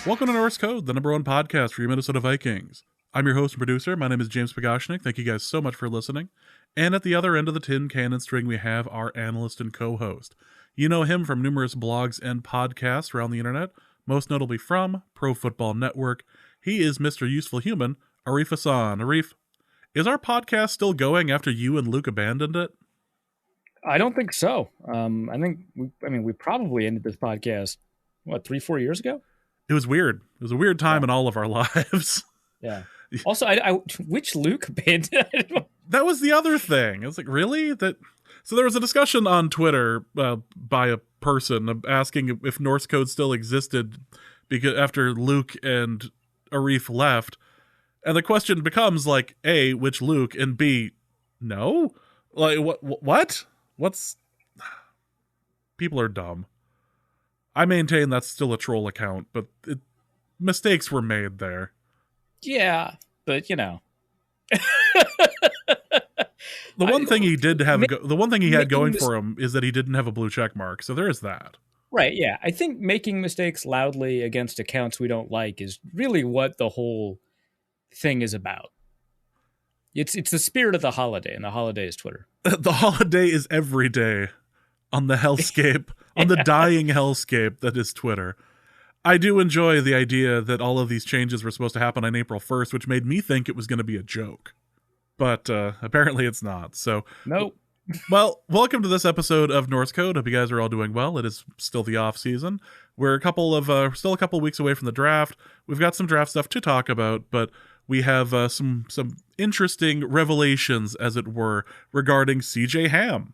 Welcome to Norse Code, the number one podcast for your Minnesota Vikings. I'm your host and producer. My name is James Pagashnik. Thank you guys so much for listening. And at the other end of the tin cannon string, we have our analyst and co-host. You know him from numerous blogs and podcasts around the internet, most notably from Pro Football Network. He is Mr. Useful Human, Arif Hassan. Arif, is our podcast still going after you and Luke abandoned it? I don't think so. We probably ended this podcast, 3-4 years ago? It was weird. It was a weird time in all of our lives. Yeah. Also, which Luke band? That was the other thing. I was like, really? So there was a discussion on Twitter by a person asking if Norse Code still existed because after Luke and Arif left, and the question becomes like, A, which Luke, and B, no? Like, what? People are dumb. I maintain that's still a troll account, but mistakes were made there. Yeah, but the one thing he did have, the one thing he had going for him is that he didn't have a blue check mark. So there is that. Right. Yeah, I think making mistakes loudly against accounts we don't like is really what the whole thing is about. It's the spirit of the holiday, and the holiday is Twitter. The holiday is every day on the hellscape, on the dying hellscape that is Twitter. I do enjoy the idea that all of these changes were supposed to happen on April 1st, which made me think it was going to be a joke. But apparently it's not. So, nope. Well, welcome to this episode of Norse Code. Hope you guys are all doing well. It is still the off season. We're still a couple weeks away from the draft. We've got some draft stuff to talk about, but we have some interesting revelations, as it were, regarding CJ Ham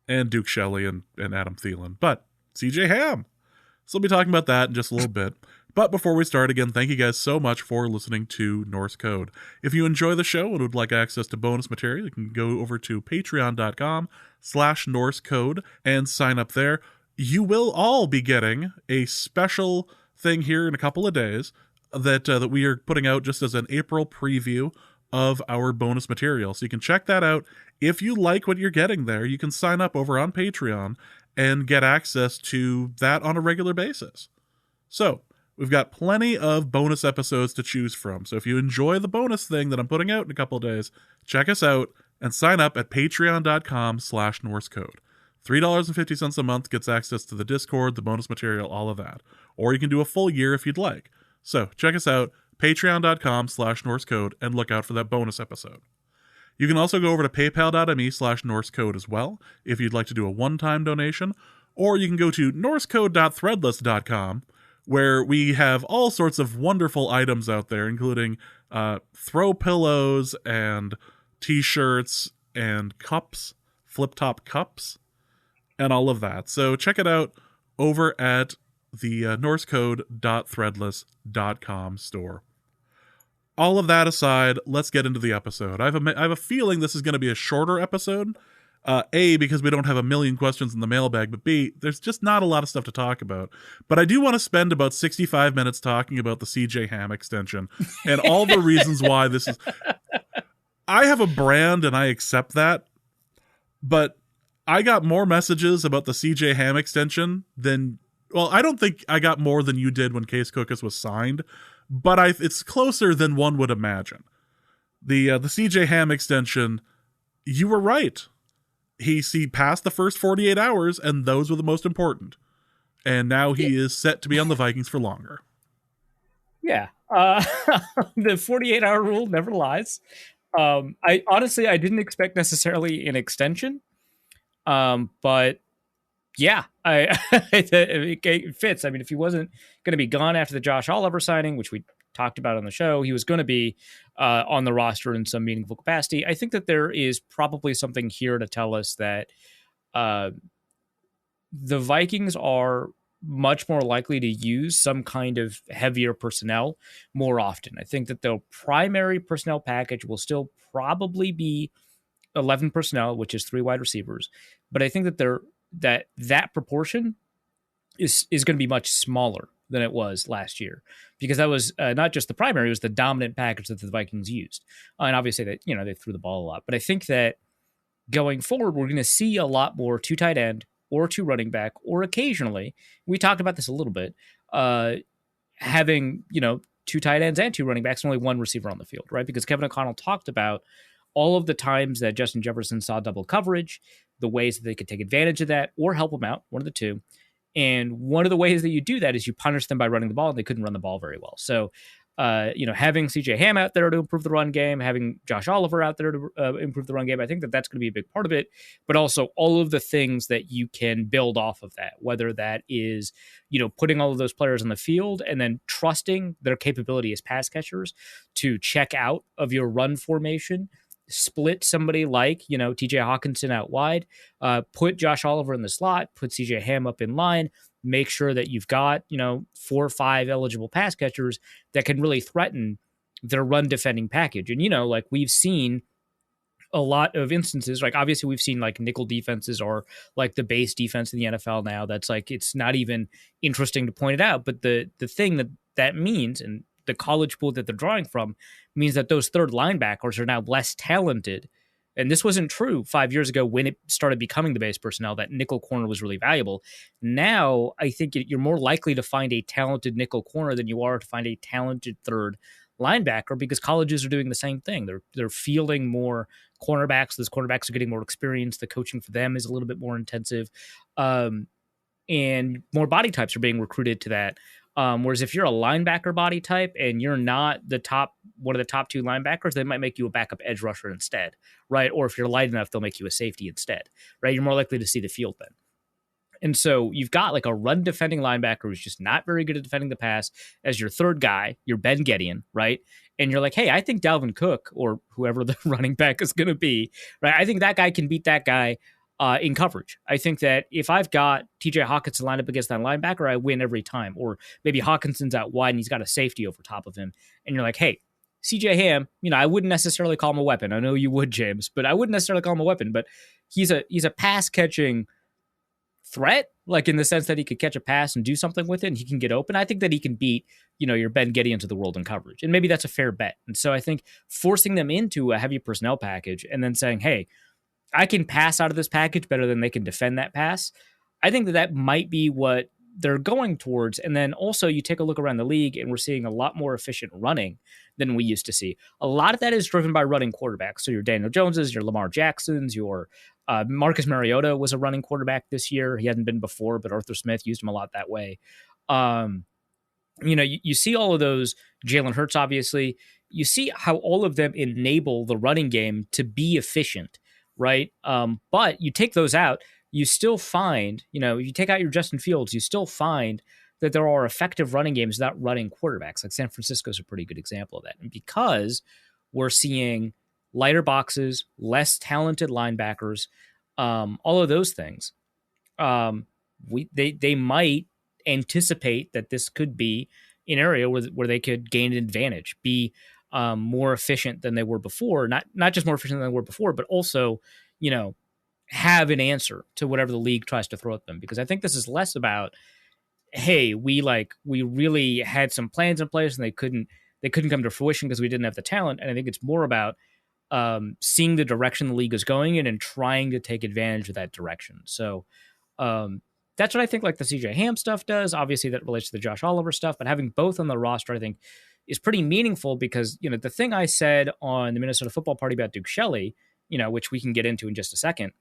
and Duke Shelley and Adam Thielen. But CJ Ham. So we'll be talking about that in just a little bit. But before we start, again, thank you guys so much for listening to Norse Code. If you enjoy the show and would like access to bonus material, you can go over to patreon.com/Norse Code and sign up there. You will all be getting a special thing here in a couple of days that we are putting out just as an April preview of our bonus material. So you can check that out. If you like what you're getting there, you can sign up over on Patreon and get access to that on a regular basis. So we've got plenty of bonus episodes to choose from. So if you enjoy the bonus thing that I'm putting out in a couple of days, check us out and sign up at patreon.com/Norse Code. $3.50 a month gets access to the Discord, the bonus material, all of that. Or you can do a full year if you'd like. So check us out, patreon.com/Norse Code, and look out for that bonus episode. You can also go over to paypal.me/Norse Code as well if you'd like to do a one-time donation, or you can go to norsecode.threadless.com, where we have all sorts of wonderful items out there, including throw pillows and t-shirts and cups, flip-top cups, and all of that. So check it out over at the norsecode.threadless.com store. All of that aside, let's get into the episode. I have a feeling this is going to be a shorter episode. A, because we don't have a million questions in the mailbag, but B, there's just not a lot of stuff to talk about. But I do want to spend about 65 minutes talking about the CJ Ham extension and all the reasons why this is... I have a brand and I accept that, but I got more messages about the CJ Ham extension than... Well, I don't think I got more than you did when Case Cookus was signed, but it's closer than one would imagine. The CJ Ham extension, you were right. He passed the first 48 hours, and those were the most important. And now he is set to be on the Vikings for longer. Yeah. The 48-hour rule never lies. I didn't expect necessarily an extension. But yeah, it fits. I mean, if he wasn't going to be gone after the Josh Oliver signing, which we talked about on the show, he was going to be on the roster in some meaningful capacity. I think that there is probably something here to tell us that the Vikings are much more likely to use some kind of heavier personnel more often. I think that the primary personnel package will still probably be 11 personnel, which is 3 wide receivers. But I think that that proportion is going to be much smaller than it was last year, because that was not just the primary, it was the dominant package that the Vikings used. And obviously that, they threw the ball a lot, but I think that going forward, we're going to see a lot more 2 tight end or 2 running back, or occasionally, we talked about this a little bit, having, two tight ends and two running backs, and only one receiver on the field, right? Because Kevin O'Connell talked about all of the times that Justin Jefferson saw double coverage, the ways that they could take advantage of that or help him out, one of the two. And one of the ways that you do that is you punish them by running the ball, and they couldn't run the ball very well. So, having CJ Ham out there to improve the run game, having Josh Oliver out there to improve the run game, I think that that's going to be a big part of it. But also all of the things that you can build off of that, whether that is, putting all of those players on the field and then trusting their capability as pass catchers to check out of your run formation, split somebody like, TJ Hawkinson out wide, put Josh Oliver in the slot, put CJ Ham up in line, make sure that you've got, 4 or 5 eligible pass catchers that can really threaten their run defending package. And, like we've seen a lot of instances, like obviously we've seen like nickel defenses or like the base defense in the NFL now. That's like, it's not even interesting to point it out. But the thing that means, and the college pool that they're drawing from, means that those third linebackers are now less talented. And this wasn't true 5 years ago when it started becoming the base personnel, that nickel corner was really valuable. Now, I think you're more likely to find a talented nickel corner than you are to find a talented third linebacker, because colleges are doing the same thing. They're fielding more cornerbacks. Those cornerbacks are getting more experience. The coaching for them is a little bit more intensive. And more body types are being recruited to that. Whereas if you're a linebacker body type and you're not one of the top 2 linebackers, they might make you a backup edge rusher instead, right? Or if you're light enough, they'll make you a safety instead, right? You're more likely to see the field then. And so you've got like a run defending linebacker who's just not very good at defending the pass as your third guy, your Ben Gedeon, right? And you're like, hey, I think Dalvin Cook or whoever the running back is going to be, right? I think that guy can beat that guy in coverage. I think that if I've got TJ Hawkinson lined up against that linebacker, I win every time. Or maybe Hawkinson's out wide and he's got a safety over top of him. And you're like, hey, CJ Ham, I wouldn't necessarily call him a weapon. I know you would, James, but I wouldn't necessarily call him a weapon. But he's a pass catching threat, like in the sense that he could catch a pass and do something with it and he can get open. I think that he can beat, your Ben Gedeons of the world in coverage. And maybe that's a fair bet. And so I think forcing them into a heavy personnel package and then saying, hey, I can pass out of this package better than they can defend that pass, I think that might be what they're going towards. And then also you take a look around the league and we're seeing a lot more efficient running than we used to see. A lot of that is driven by running quarterbacks. So your Daniel Joneses, your Lamar Jacksons, your Marcus Mariota was a running quarterback this year. He hadn't been before, but Arthur Smith used him a lot that way. You see all of those. Jalen Hurts, obviously. You see how all of them enable the running game to be efficient, right? But you take those out, you still find, if you take out your Justin Fields, you still find that there are effective running games without running quarterbacks. Like San Francisco's a pretty good example of that. And because we're seeing lighter boxes, less talented linebackers, all of those things, they might anticipate that this could be an area where they could gain an advantage, be more efficient than they were before, not just more efficient than they were before, but also, have an answer to whatever the league tries to throw at them. Because I think this is less about, hey, we really had some plans in place and they couldn't come to fruition because we didn't have the talent. And I think it's more about seeing the direction the league is going in and trying to take advantage of that direction. So that's what I think like the CJ Ham stuff does. Obviously that relates to the Josh Oliver stuff, but having both on the roster, I think, is pretty meaningful because, the thing I said on the Minnesota Football Party about Duke Shelley, which we can get into in just a second,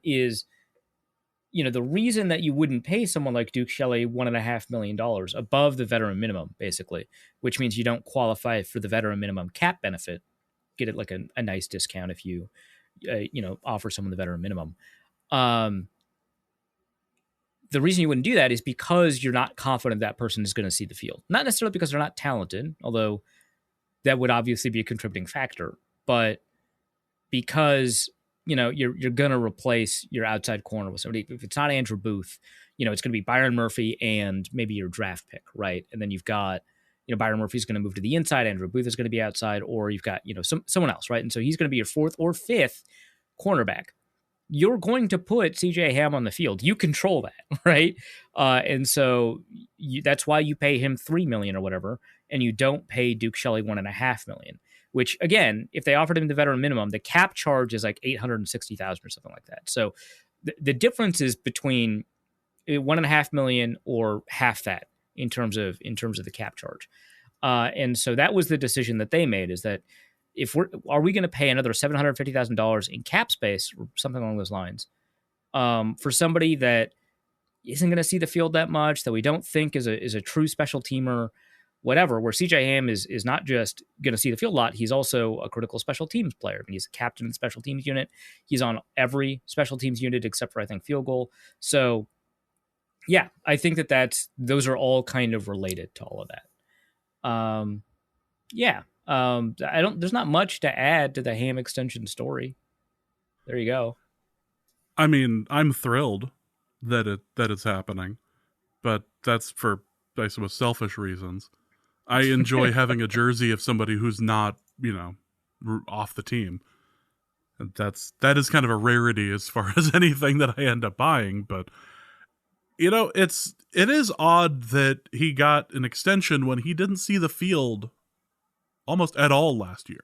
is, the reason that you wouldn't pay someone like Duke Shelley $1.5 million above the veteran minimum, basically, which means you don't qualify for the veteran minimum cap benefit, get it like a nice discount if you, offer someone the veteran minimum. The reason you wouldn't do that is because you're not confident that person is going to see the field. Not necessarily because they're not talented, although that would obviously be a contributing factor, but because, you're going to replace your outside corner with somebody. If it's not Andrew Booth, it's going to be Byron Murphy and maybe your draft pick, right? And then you've got, Byron Murphy's going to move to the inside, Andrew Booth is going to be outside, or you've got, someone else, right? And so he's going to be your 4th or 5th cornerback. You're going to put CJ Ham on the field. You control that, right? And so that's why you pay him $3 million or whatever, and you don't pay Duke Shelley $1.5 million. Which again, if they offered him the veteran minimum, the cap charge is like $860,000 or something like that. So the difference is between $1.5 million or half that in terms of the cap charge. And so that was the decision that they made, is that are we going to pay another $750,000 in cap space or something along those lines for somebody that isn't going to see the field that much, that we don't think is a true special teamer, whatever, where CJ Ham is not just going to see the field a lot, he's also a critical special teams player. I mean, he's a captain in the special teams unit. He's on every special teams unit except for, I think, field goal. So yeah, I think those are all kind of related to all of that. There's not much to add to the Ham extension story. There you go. I mean, I'm thrilled that it's happening, but that's for, I suppose, selfish reasons. I enjoy having a jersey of somebody who's not, off the team. And that is kind of a rarity as far as anything that I end up buying, but it is odd that he got an extension when he didn't see the field almost at all last year.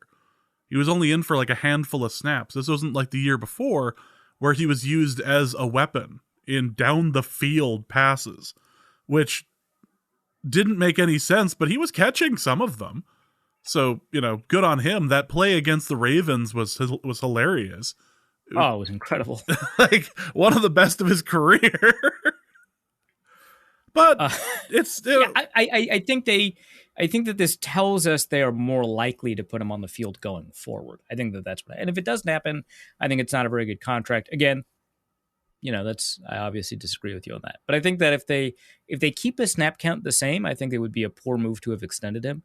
He was only in for like a handful of snaps. This wasn't like the year before where he was used as a weapon in down the field passes, which didn't make any sense, but he was catching some of them. So, good on him. That play against the Ravens was hilarious. Oh, it was incredible. Like one of the best of his career. But I think that this tells us they are more likely to put him on the field going forward. I think that's what, and if it doesn't happen, I think it's not a very good contract. Again, I obviously disagree with you on that. But I think that if they keep the snap count the same, I think it would be a poor move to have extended him.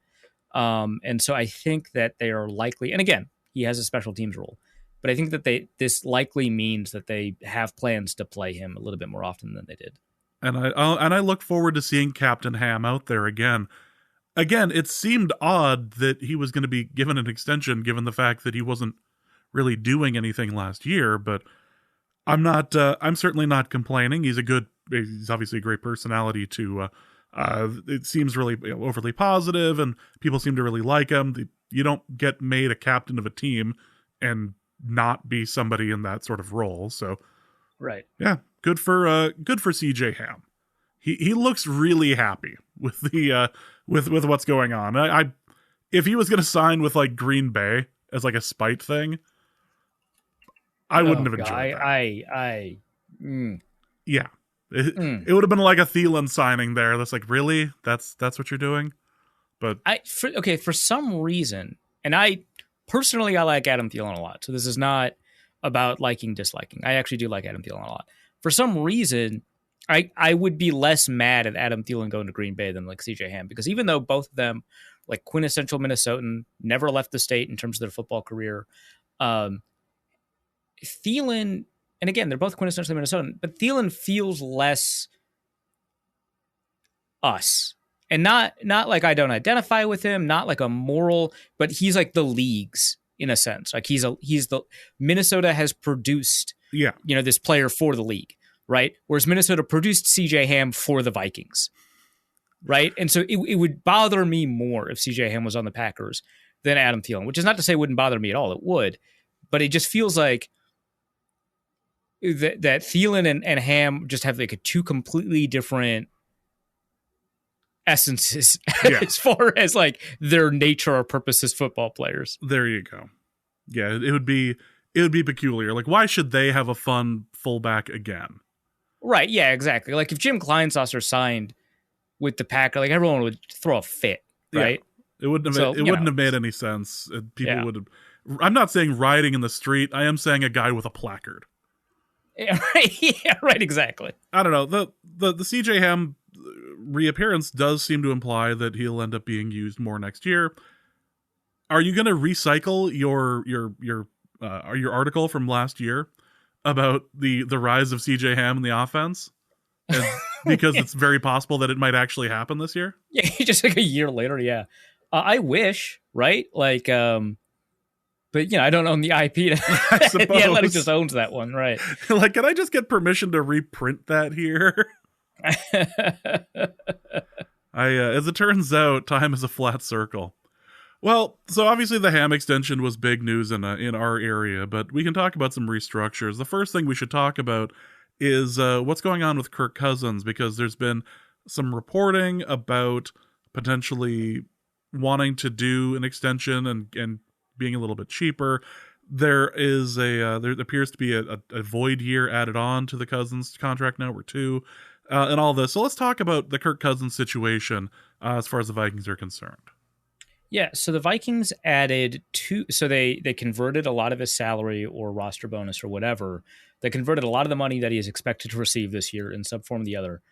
And so I think that they are likely, and again, he has a special teams role, but I think that this likely means that they have plans to play him a little bit more often than they did. And I look forward to seeing Captain Ham out there again. Again, it seemed odd that he was going to be given an extension given the fact that he wasn't really doing anything last year, but I'm certainly not complaining. He's obviously a great personality to, it seems really overly positive and people seem to really like him. You don't get made a captain of a team and not be somebody in that sort of role. So right. Yeah. Good for CJ Ham. He looks really happy with the, with what's going on. If he was going to sign with like Green Bay as like a spite thing, I wouldn't have enjoyed that. Yeah. It would have been like a Thielen signing there. That's like, really? That's what you're doing? But for some reason, and I like Adam Thielen a lot. So this is not about disliking. I actually do like Adam Thielen a lot. For some reason, I would be less mad at Adam Thielen going to Green Bay than like CJ Ham, because even though both of them like quintessential Minnesotan, never left the state in terms of their football career, Thielen, and again, they're both quintessentially Minnesotan, but Thielen feels less us. And not like I don't identify with him, not like a moral, but he's like the league's in a sense. Like he's the Minnesota has produced this player for the league, right? Whereas Minnesota produced CJ Ham for the Vikings, right? And so it would bother me more if CJ Ham was on the Packers than Adam Thielen, which is not to say it wouldn't bother me at all. It would, but it just feels like that Thielen and Ham just have like two completely different essences as far as like their nature or purpose as football players. There you go. Yeah, it would be peculiar. Like, why should they have a fun fullback again? Right. Yeah, exactly. Like if Jim Kleinsasser signed with the Packers, like everyone would throw a fit, right? Yeah. It wouldn't have made any sense. People would have. I'm not saying riding in the street. I am saying a guy with a placard. Yeah, right. Yeah, right. Exactly. I don't know. The CJ Ham reappearance does seem to imply that he'll end up being used more next year. Are you going to recycle your article from last year about the rise of CJ Ham in the offense? And because it's very possible that it might actually happen this year. Yeah, just like a year later. Yeah, I wish, right? Like, but I don't own the IP. I suppose. The Athletic just owns that one, right? Like, can I just get permission to reprint that here? As it turns out, time is a flat circle. Well, so obviously the Ham extension was big news in our area, but we can talk about some restructures. The first thing we should talk about is what's going on with Kirk Cousins, because there's been some reporting about potentially wanting to do an extension and being a little bit cheaper. There is there appears to be a void year added on to the Cousins contract now, or two, and all this. So let's talk about the Kirk Cousins situation as far as the Vikings are concerned. Yeah, so the Vikings added two, so they converted a lot of his salary or roster bonus or whatever. They converted a lot of the money that he is expected to receive this year in some form or the other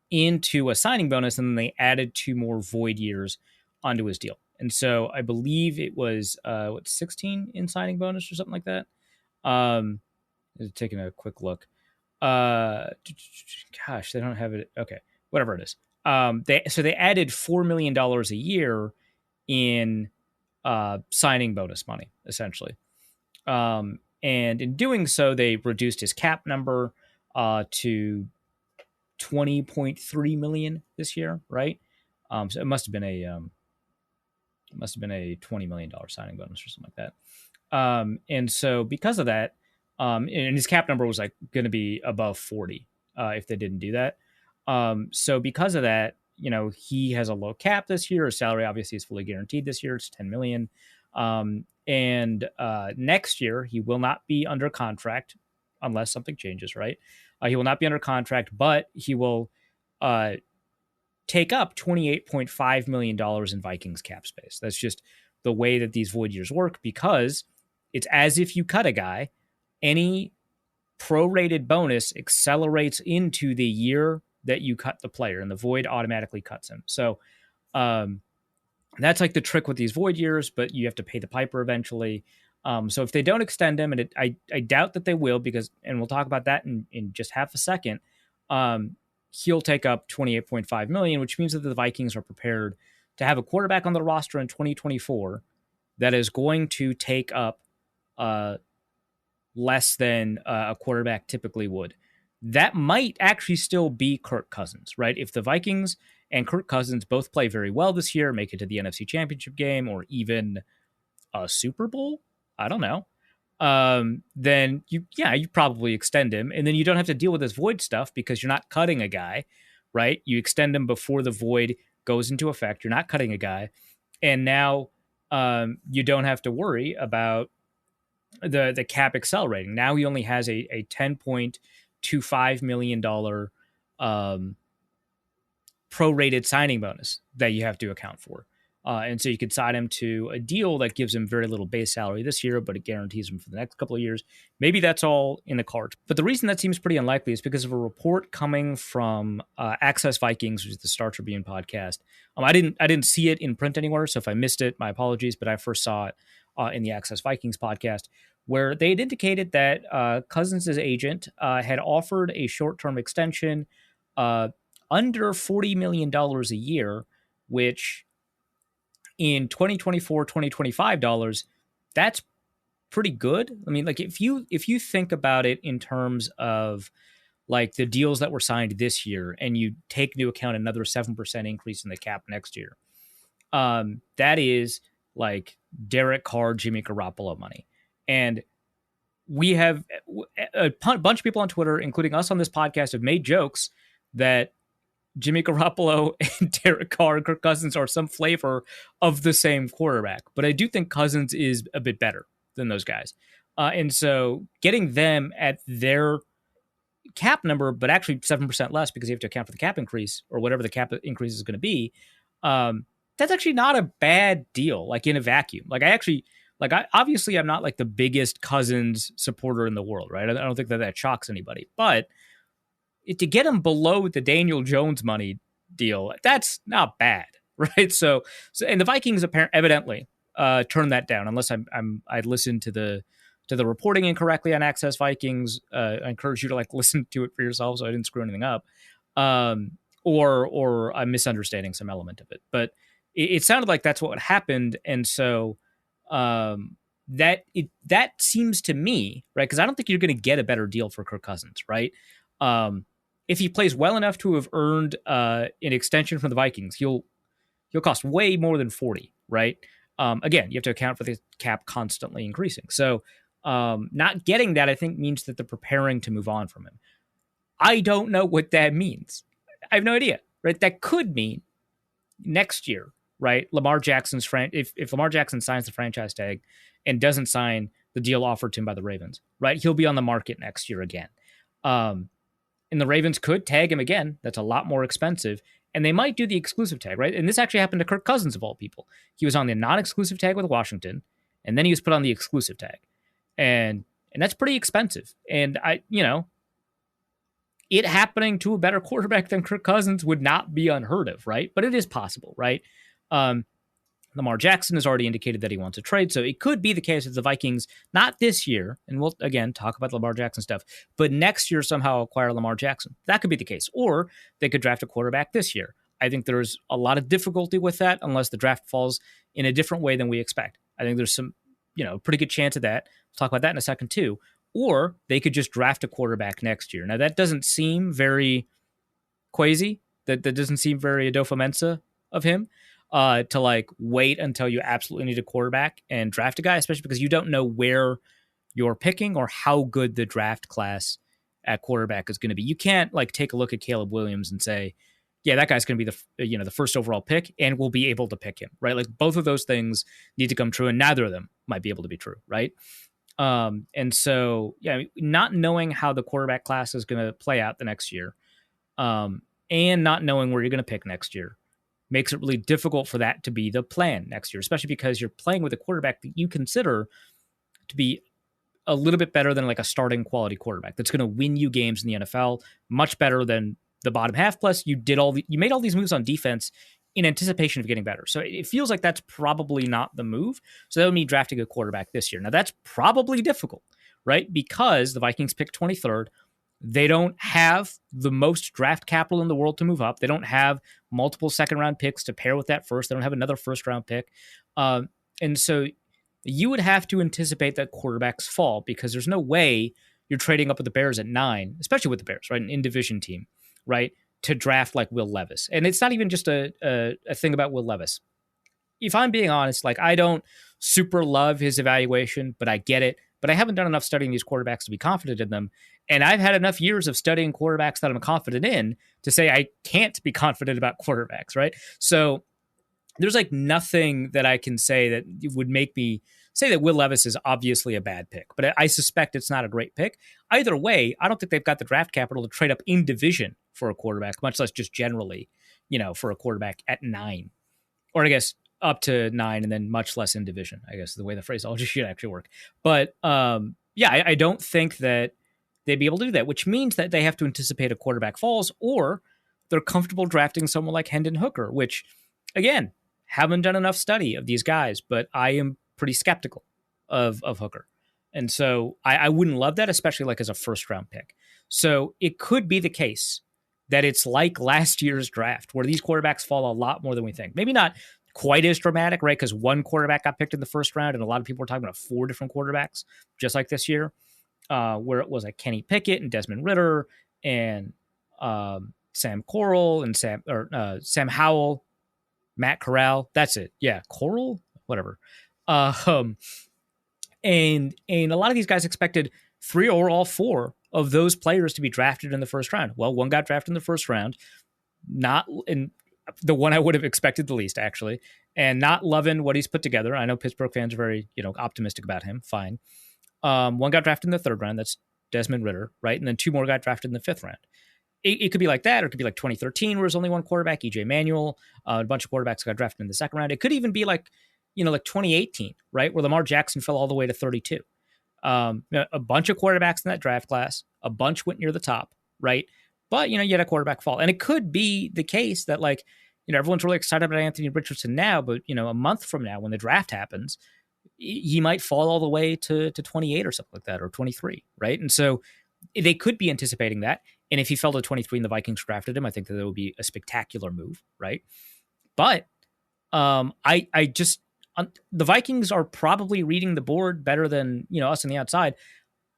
into a signing bonus, and then they added two more void years onto his deal. And so I believe it was 16 in signing bonus or something like that. Taking a quick look. Gosh, they don't have it. Okay, whatever it is. They added $4 million a year in signing bonus money, essentially. And in doing so, they reduced his cap number to $20.3 million this year, right? So it must have been a $20 million signing bonus or something like that. And so because of that, and his cap number was like going to be above 40 if they didn't do that. So because of that, you know, he has a low cap this year. His salary obviously is fully guaranteed this year. It's $10 million. And next year he will not be under contract unless something changes, right? He will not be under contract, but he will take up $28.5 million in Vikings cap space. That's just the way that these void years work, because it's as if you cut a guy. Any prorated bonus accelerates into the year that you cut the player, and the void automatically cuts him. So that's like the trick with these void years, but you have to pay the piper eventually. So if they don't extend him, and I doubt that they will, because, and we'll talk about that in just half a second, he'll take up $28.5 million, which means that the Vikings are prepared to have a quarterback on the roster in 2024 that is going to take up less than a quarterback typically would. That might actually still be Kirk Cousins, right? If the Vikings and Kirk Cousins both play very well this year, make it to the NFC Championship game, or even a Super Bowl, I don't know, then you probably extend him, and then you don't have to deal with this void stuff because you're not cutting a guy, right? You extend him before the void goes into effect. You're not cutting a guy, and now you don't have to worry about the cap accelerating. Now he only has a $10.25 million prorated signing bonus that you have to account for. And so you could sign him to a deal that gives him very little base salary this year, but it guarantees him for the next couple of years. Maybe that's all in the cards. But the reason that seems pretty unlikely is because of a report coming from Access Vikings, which is the Star Tribune podcast. I didn't see it in print anywhere, so if I missed it, my apologies, but I first saw it in the Access Vikings podcast, where they had indicated that Cousins' agent had offered a short-term extension under $40 million a year, which in 2024, 2025 dollars, that's pretty good. I mean, like if you think about it in terms of like the deals that were signed this year, and you take into account another 7% increase in the cap next year, that is like Derek Carr, Jimmy Garoppolo money. And we have a bunch of people on Twitter, including us on this podcast, have made jokes that Jimmy Garoppolo and Derek Carr and Kirk Cousins are some flavor of the same quarterback. But I do think Cousins is a bit better than those guys. And so getting them at their cap number, but actually 7% less because you have to account for the cap increase or whatever the cap increase is going to be, that's actually not a bad deal, like in a vacuum. Obviously I'm not like the biggest Cousins supporter in the world, right? I don't think that shocks anybody. But to get him below the Daniel Jones money deal, that's not bad, right? So and the Vikings evidently turned that down, unless I listened to the reporting incorrectly on Access Vikings. I encourage you to like listen to it for yourself, so I didn't screw anything up, or I'm misunderstanding some element of it. But it sounded like that's what happened, and so that seems to me, right? Because I don't think you're going to get a better deal for Kirk Cousins, right? If he plays well enough to have earned an extension from the Vikings, he'll cost way more than 40, right? Again, you have to account for the cap constantly increasing. So not getting that, I think, means that they're preparing to move on from him. I don't know what that means. I have no idea, right? That could mean next year, right? Lamar Jackson's if Lamar Jackson signs the franchise tag and doesn't sign the deal offered to him by the Ravens, right? He'll be on the market next year again. And the Ravens could tag him again. That's a lot more expensive. And they might do the exclusive tag, right? And this actually happened to Kirk Cousins, of all people. He was on the non-exclusive tag with Washington, and then he was put on the exclusive tag. And that's pretty expensive. And it happening to a better quarterback than Kirk Cousins would not be unheard of, right? But it is possible, right? Lamar Jackson has already indicated that he wants a trade, so it could be the case that the Vikings, not this year, and we'll, again, talk about the Lamar Jackson stuff, but next year somehow acquire Lamar Jackson. That could be the case. Or they could draft a quarterback this year. I think there's a lot of difficulty with that unless the draft falls in a different way than we expect. I think there's some, pretty good chance of that. We'll talk about that in a second too. Or they could just draft a quarterback next year. Now, that doesn't seem very crazy. That doesn't seem very Adolfo Mensa of him. To wait until you absolutely need a quarterback and draft a guy, especially because you don't know where you're picking or how good the draft class at quarterback is going to be. You can't take a look at Caleb Williams and say, yeah, that guy's going to be the first overall pick and we'll be able to pick him, right? Both of those things need to come true and neither of them might be able to be true, right? And so, not knowing how the quarterback class is going to play out the next year and not knowing where you're going to pick next year makes it really difficult for that to be the plan next year, especially because you're playing with a quarterback that you consider to be a little bit better than a starting quality quarterback that's going to win you games in the NFL, much better than the bottom half. Plus, you made all these moves on defense in anticipation of getting better. So it feels like that's probably not the move. So that would mean drafting a quarterback this year. Now that's probably difficult, right? Because the Vikings picked 23rd. They don't have the most draft capital in the world to move up. They don't have multiple second-round picks to pair with that first. They don't have another first-round pick. And so you would have to anticipate that quarterbacks fall because there's no way you're trading up with the Bears at 9, especially with the Bears, right? An in-division team, right? To draft Will Levis. And it's not even just a thing about Will Levis. If I'm being honest, I don't super love his evaluation, but I get it. But I haven't done enough studying these quarterbacks to be confident in them. And I've had enough years of studying quarterbacks that I'm confident in to say I can't be confident about quarterbacks, right? So there's nothing that I can say that would make me say that Will Levis is obviously a bad pick. But I suspect it's not a great pick. Either way, I don't think they've got the draft capital to trade up in division for a quarterback, much less just generally, for a quarterback at 9. Or I guess up to 9 and then much less in division, I guess, the way the phraseology should actually work. But I don't think that they'd be able to do that, which means that they have to anticipate a quarterback falls or they're comfortable drafting someone like Hendon Hooker, which, again, haven't done enough study of these guys, but I am pretty skeptical of Hooker. And so I wouldn't love that, especially as a first-round pick. So it could be the case that it's like last year's draft where these quarterbacks fall a lot more than we think. Maybe not quite as dramatic, right? Because one quarterback got picked in the first round, and a lot of people were talking about 4 different quarterbacks, just like this year, where it was Kenny Pickett and Desmond Ridder and Sam Corral and Sam Howell, Matt Corral. That's it. Yeah, Corral, whatever. And a lot of these guys expected 3 or all 4 of those players to be drafted in the first round. Well, one got drafted in the first round, not in the one I would have expected the least, actually, and not loving what he's put together. I know Pittsburgh fans are very, optimistic about him. Fine. One got drafted in the 3rd round. That's Desmond Ridder, right? And then 2 more got drafted in the 5th round. It could be like that, or it could be like 2013, where there's only one quarterback, EJ Manuel. A bunch of quarterbacks got drafted in the 2nd round. It could even be like 2018, right, where Lamar Jackson fell all the way to 32. A bunch of quarterbacks in that draft class. A bunch went near the top, right? But, you had a quarterback fall. And it could be the case that, everyone's really excited about Anthony Richardson now, but, a month from now when the draft happens, he might fall all the way to 28 or something like that, or 23, right? And so they could be anticipating that. And if he fell to 23 and the Vikings drafted him, I think that would be a spectacular move, right? But the Vikings are probably reading the board better than, us on the outside.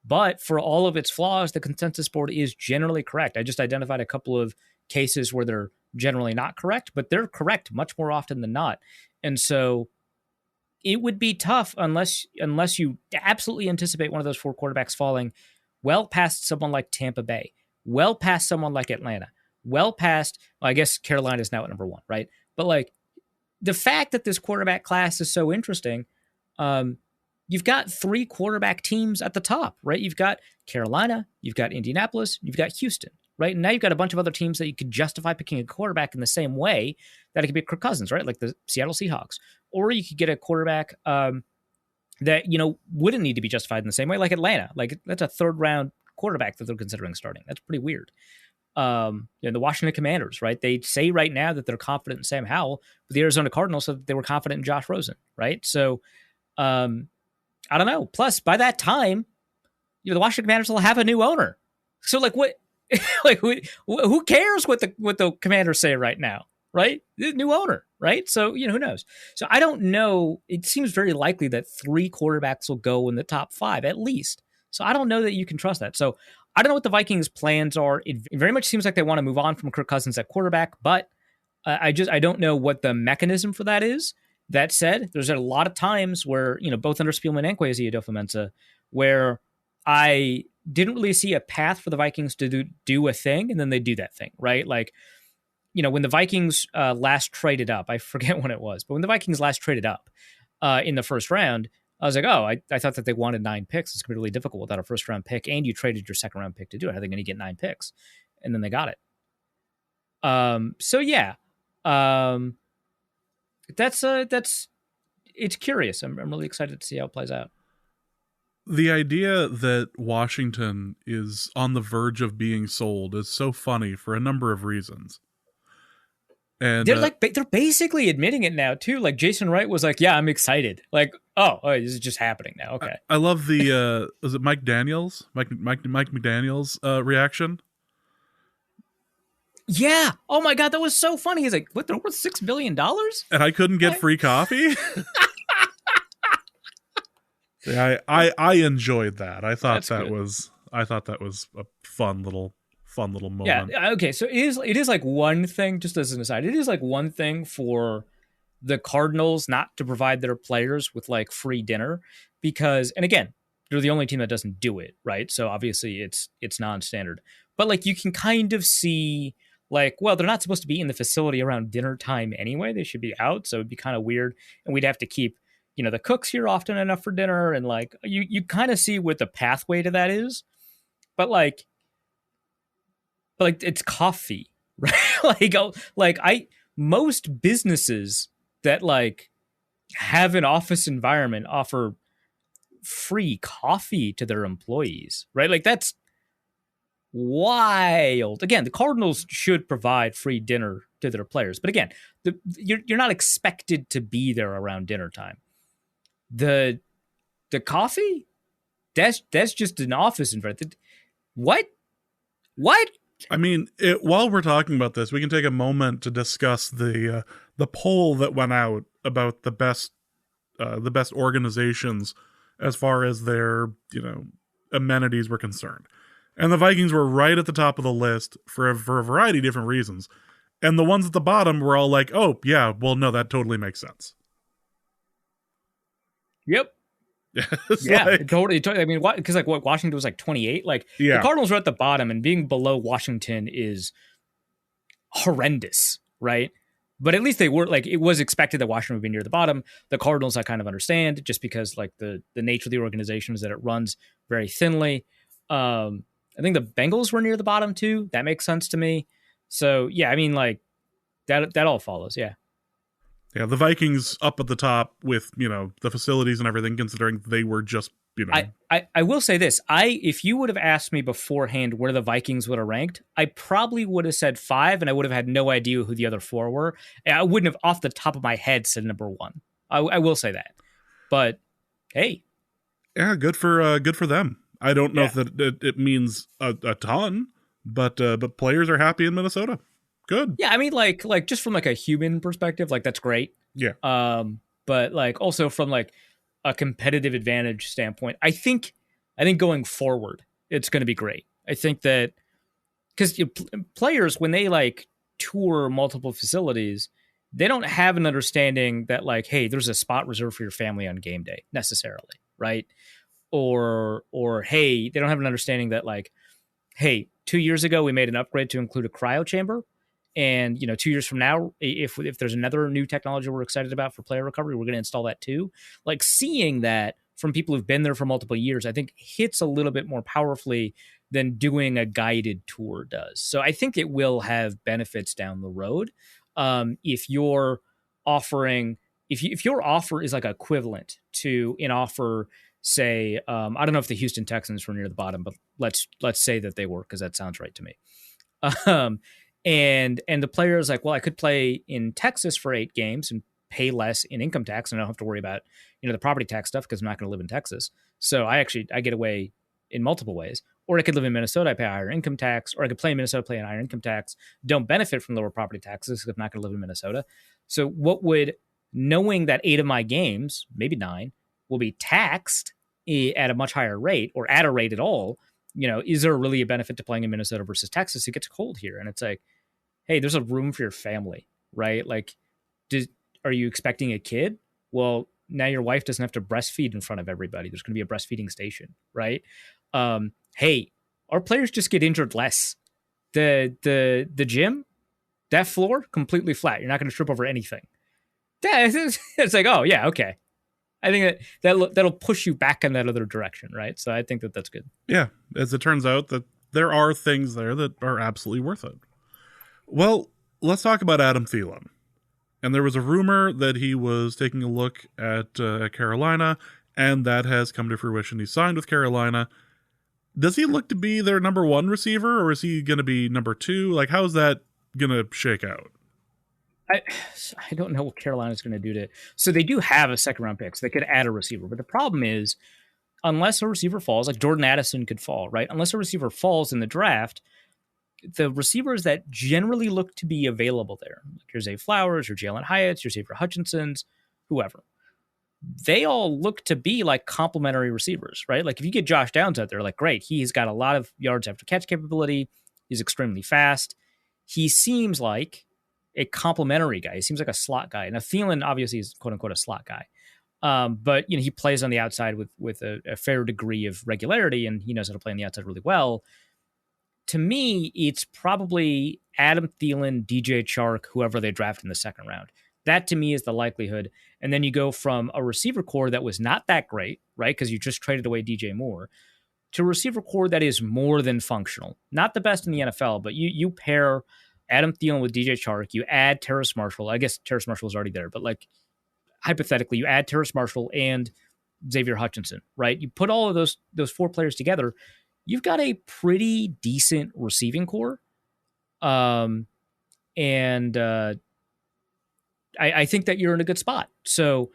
But for all of its flaws, the consensus board is generally correct. I just identified a couple of cases where they're generally not correct, but they're correct much more often than not. And so it would be tough unless you absolutely anticipate one of those 4 quarterbacks falling well past someone like Tampa Bay, well past someone like Atlanta, well past, well, I guess Carolina is now at number one, right? But like the fact that this quarterback class is so interesting, you've got 3 quarterback teams at the top, right? You've got Carolina, you've got Indianapolis, you've got Houston, right? And now you've got a bunch of other teams that you could justify picking a quarterback in the same way that it could be Kirk Cousins, right? Like the Seattle Seahawks. Or you could get a quarterback that, wouldn't need to be justified in the same way, like Atlanta. Like that's a 3rd round quarterback that they're considering starting. That's pretty weird. The Washington Commanders, right? They say right now that they're confident in Sam Howell, but the Arizona Cardinals said that they were confident in Josh Rosen, right? So, I don't know. Plus, by that time, the Washington Commanders will have a new owner. So, like, what? Like, who cares what the Commanders say right now, right? The new owner, right? So, who knows? So, I don't know. It seems very likely that 3 quarterbacks will go in the top 5 at least. So, I don't know that you can trust that. So, I don't know what the Vikings' plans are. It very much seems like they want to move on from Kirk Cousins at quarterback, but I don't know what the mechanism for that is. That said, there's a lot of times where, both under Spielman and Kwesi Adofo-Mensah, where I didn't really see a path for the Vikings to do a thing, and then they do that thing, right? Like, when the Vikings last traded up, I forget when it was, but when the Vikings last traded up in the first round, I was like, oh, I thought that they wanted 9 picks. It's going to be really difficult without a first-round pick, and you traded your second-round pick to do it. How are they going to get 9 picks? And then they got it. So, yeah. That's it's curious. I'm really excited to see how it plays out. The idea that Washington is on the verge of being sold is so funny for a number of reasons. And they're basically admitting it now too. Like Jason Wright was like, "Yeah, I'm excited." Like, oh, this is just happening now. Okay. I love the was it Mike McDaniel's reaction? Yeah. Oh my God, that was so funny. He's like, "What? They're worth $6 billion?" And I couldn't get free coffee. Yeah, I enjoyed that. I thought that was a fun little moment. Yeah. Okay. So it is like one thing, just as an aside, it is like one thing for the Cardinals not to provide their players with like free dinner because, and again, they're the only team that doesn't do it, right? So obviously it's non-standard, but like you can kind of see like, well, they're not supposed to be in the facility around dinner time anyway. They should be out. So it'd be kind of weird. And we'd have to keep, the cooks here often enough for dinner. And like, you kind of see what the pathway to that is, but it's coffee, right? Most businesses that like have an office environment offer free coffee to their employees, right? Like that's wild. Again, the Cardinals should provide free dinner to their players, but again, you're not expected to be there around dinner time. The coffee, that's just an office environment. What? I mean, while we're talking about this, we can take a moment to discuss the poll that went out about the best organizations as far as their amenities were concerned, and the Vikings were right at the top of the list for a variety of different reasons, and the ones at the bottom were all like, "Oh yeah, well no, that totally makes sense." Yep. Totally. I mean, because like what Washington was like 28. Like the Cardinals were at the bottom, and being below Washington is horrendous, right? But at least they were like it was expected that Washington would be near the bottom. The Cardinals, I kind of understand, just because like the nature of the organization is that it runs very thinly. I think the Bengals were near the bottom too. That makes sense to me. So yeah, I mean like that all follows. Yeah. Yeah, the Vikings up at the top with, the facilities and everything, considering they were just, I will say this. If you would have asked me beforehand where the Vikings would have ranked, I probably would have said 5, and I would have had no idea who the other 4 were. I wouldn't have, off the top of my head, said number 1. I will say that. But, hey. Yeah, good for them. I don't know if that it means a ton, but players are happy in Minnesota. Good. Yeah, I mean, like just from like a human perspective, like that's great. Yeah. But like also from like a competitive advantage standpoint, I think going forward, it's going to be great. I think that because players when they like tour multiple facilities, they don't have an understanding that like, hey, there's a spot reserved for your family on game day necessarily, right? Or hey, they don't have an understanding that like, hey, 2 years ago, we made an upgrade to include a cryo chamber. And 2 years from now, if there's another new technology we're excited about for player recovery, we're going to install that too. Like seeing that from people who've been there for multiple years, I think hits a little bit more powerfully than doing a guided tour does. So I think it will have benefits down the road. If you're offering, if your offer is like equivalent to an offer, say, I don't know if the Houston Texans were near the bottom, but let's say that they were, because that sounds right to me. And the player is like, well, I could play in Texas for 8 games and pay less in income tax, and I don't have to worry about the property tax stuff because I'm not going to live in Texas. So I get away in multiple ways. Or I could live in Minnesota, I pay a higher income tax, or I could play in Minnesota, play a higher income tax, don't benefit from lower property taxes because I'm not going to live in Minnesota. So knowing that 8 of my games, maybe 9, will be taxed at a much higher rate or at a rate at all, is there really a benefit to playing in Minnesota versus Texas? It gets cold here. And it's like, hey, there's a room for your family, right? Like, are you expecting a kid? Well, now your wife doesn't have to breastfeed in front of everybody. There's going to be a breastfeeding station, right? Hey, our players just get injured less. The gym, that floor, completely flat. You're not going to trip over anything. It's like, oh yeah, okay. I think that'll push you back in that other direction, right? So I think that's good. Yeah, as it turns out that there are things there that are absolutely worth it. Well, let's talk about Adam Thielen. And there was a rumor that he was taking a look at Carolina, and that has come to fruition. He signed with Carolina. Does he look to be their number 1 receiver, or is he going to be number 2? Like, how's that going to shake out? I don't know what Carolina's going to do to. So they do have a second-round pick, so they could add a receiver. But the problem is, unless a receiver falls, like Jordan Addison could fall, right? Unless a receiver falls in the draft, the receivers that generally look to be available there, like your Zay Flowers, your Jalen Hyatt's, your Xavier Hutchinson's, whoever, they all look to be like complementary receivers, right? Like if you get Josh Downs out there, like great, he's got a lot of yards after catch capability. He's extremely fast. He seems like a complementary guy. He seems like a slot guy. Now Thielen obviously is quote unquote a slot guy. But he plays on the outside with a fair degree of regularity, and he knows how to play on the outside really well. To me, it's probably Adam Thielen, DJ Chark, whoever they draft in the second round. That to me is the likelihood. And then you go from a receiver core that was not that great, right? Because you just traded away DJ Moore, to a receiver core that is more than functional. Not the best in the NFL, but you pair Adam Thielen with DJ Chark, you add Terrace Marshall. I guess Terrace Marshall is already there, but like hypothetically, you add Terrace Marshall and Xavier Hutchinson, right? You put all of those 4 players together, you've got a pretty decent receiving core. I think that you're in a good spot. So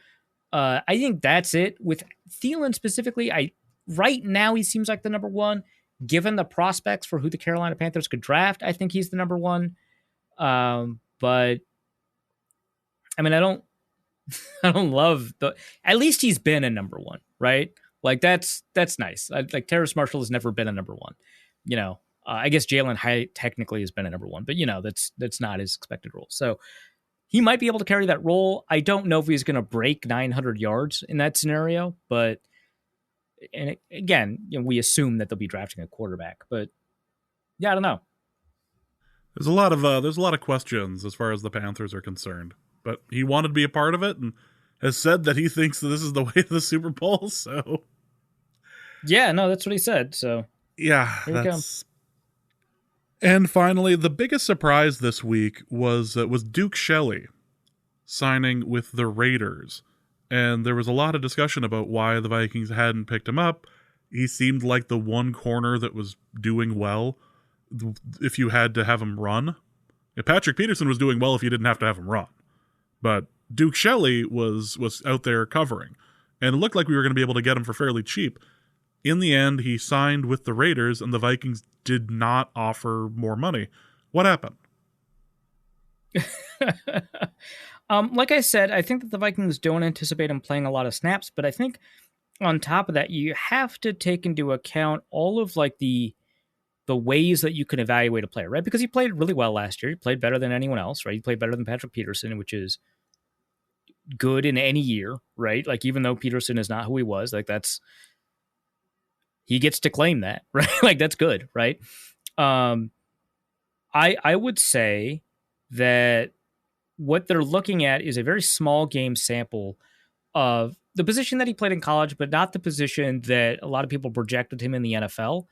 I think that's it. With Thielen specifically, right now he seems like the number 1. Given the prospects for who the Carolina Panthers could draft, I think he's the number 1. But I mean, I don't love at least he's been a number 1, right? Like that's nice. Like Terrace Marshall has never been a number 1. I guess Jalen Hyatt technically has been a number 1, but that's not his expected role. So he might be able to carry that role. I don't know if he's going to break 900 yards in that scenario, but again, we assume that they'll be drafting a quarterback, but yeah, I don't know. There's a lot of questions as far as the Panthers are concerned, but he wanted to be a part of it and has said that he thinks that this is the way to the Super Bowl. So yeah, no, that's what he said. So yeah, that's. And finally, the biggest surprise this week was Duke Shelley signing with the Raiders. And there was a lot of discussion about why the Vikings hadn't picked him up. He seemed like the one corner that was doing well if you had to have him run. Patrick Peterson was doing well if you didn't have to have him run. But Duke Shelley was out there covering. And it looked like we were going to be able to get him for fairly cheap. In the end, he signed with the Raiders, and the Vikings did not offer more money. What happened? Like I said, I think that the Vikings don't anticipate him playing a lot of snaps, but I think on top of that, you have to take into account all of like the ways that you can evaluate a player, right? Because he played really well last year. He played better than anyone else, right? He played better than Patrick Peterson, which is good in any year, right? Like even though Peterson is not who he was, like he gets to claim that, right? Like that's good, right? Um, I would say that what they're looking at is a very small game sample of the position that he played in college, but not the position that a lot of people projected him in the NFL,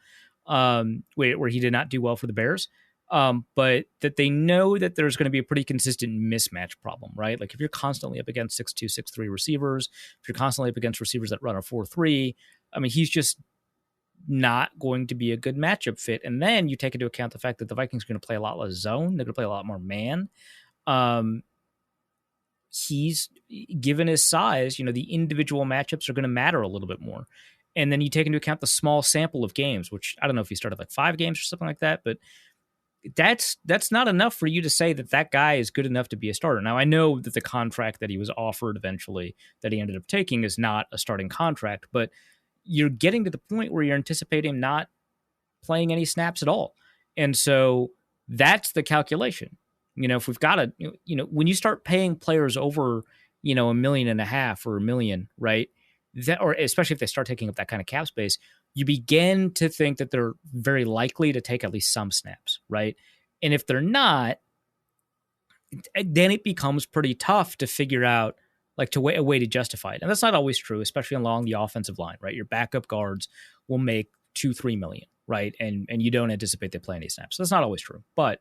where he did not do well for the Bears. But that they know that there's going to be a pretty consistent mismatch problem, right? Like if you're constantly up against 6'2", 6'3" receivers, if you're constantly up against receivers that run a 4-3, I mean, he's just not going to be a good matchup fit. And then you take into account the fact that the Vikings are going to play a lot less zone. They're going to play a lot more man. He's given his size, the individual matchups are going to matter a little bit more. And then you take into account the small sample of games, which I don't know if he started like 5 games or something like that, but that's not enough for you to say that that guy is good enough to be a starter. Now, I know that the contract that he was offered eventually that he ended up taking is not a starting contract, but you're getting to the point where you're anticipating him not playing any snaps at all. And so that's the calculation. If we've got when you start paying players over, $1.5 million or $1 million, right? Or especially if they start taking up that kind of cap space, you begin to think that they're very likely to take at least some snaps, right? And if they're not, then it becomes pretty tough to figure out a way to justify it. And that's not always true, especially along the offensive line, right? Your backup guards will make 2-3 million, right? And you don't anticipate they play any snaps. So that's not always true, but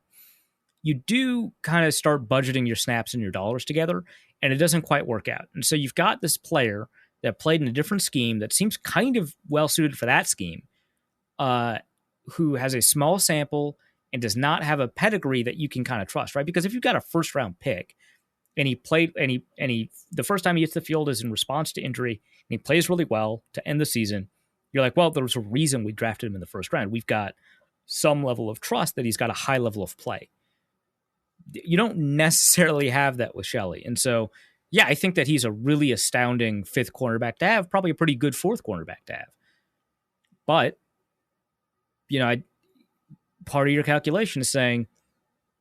you do kind of start budgeting your snaps and your dollars together, and it doesn't quite work out. And so you've got this player that played in a different scheme that seems kind of well suited for that scheme, who has a small sample and does not have a pedigree that you can kind of trust, right? Because if you've got a first round pick and he played and he the first time he hits the field is in response to injury and he plays really well to end the season, you're like, well, there's a reason we drafted him in the first round. We've got some level of trust that he's got a high level of play. You don't necessarily have that with Shelley. And so, yeah, I think that he's a really astounding 5th cornerback to have, probably a pretty good 4th cornerback to have. But, part of your calculation is saying,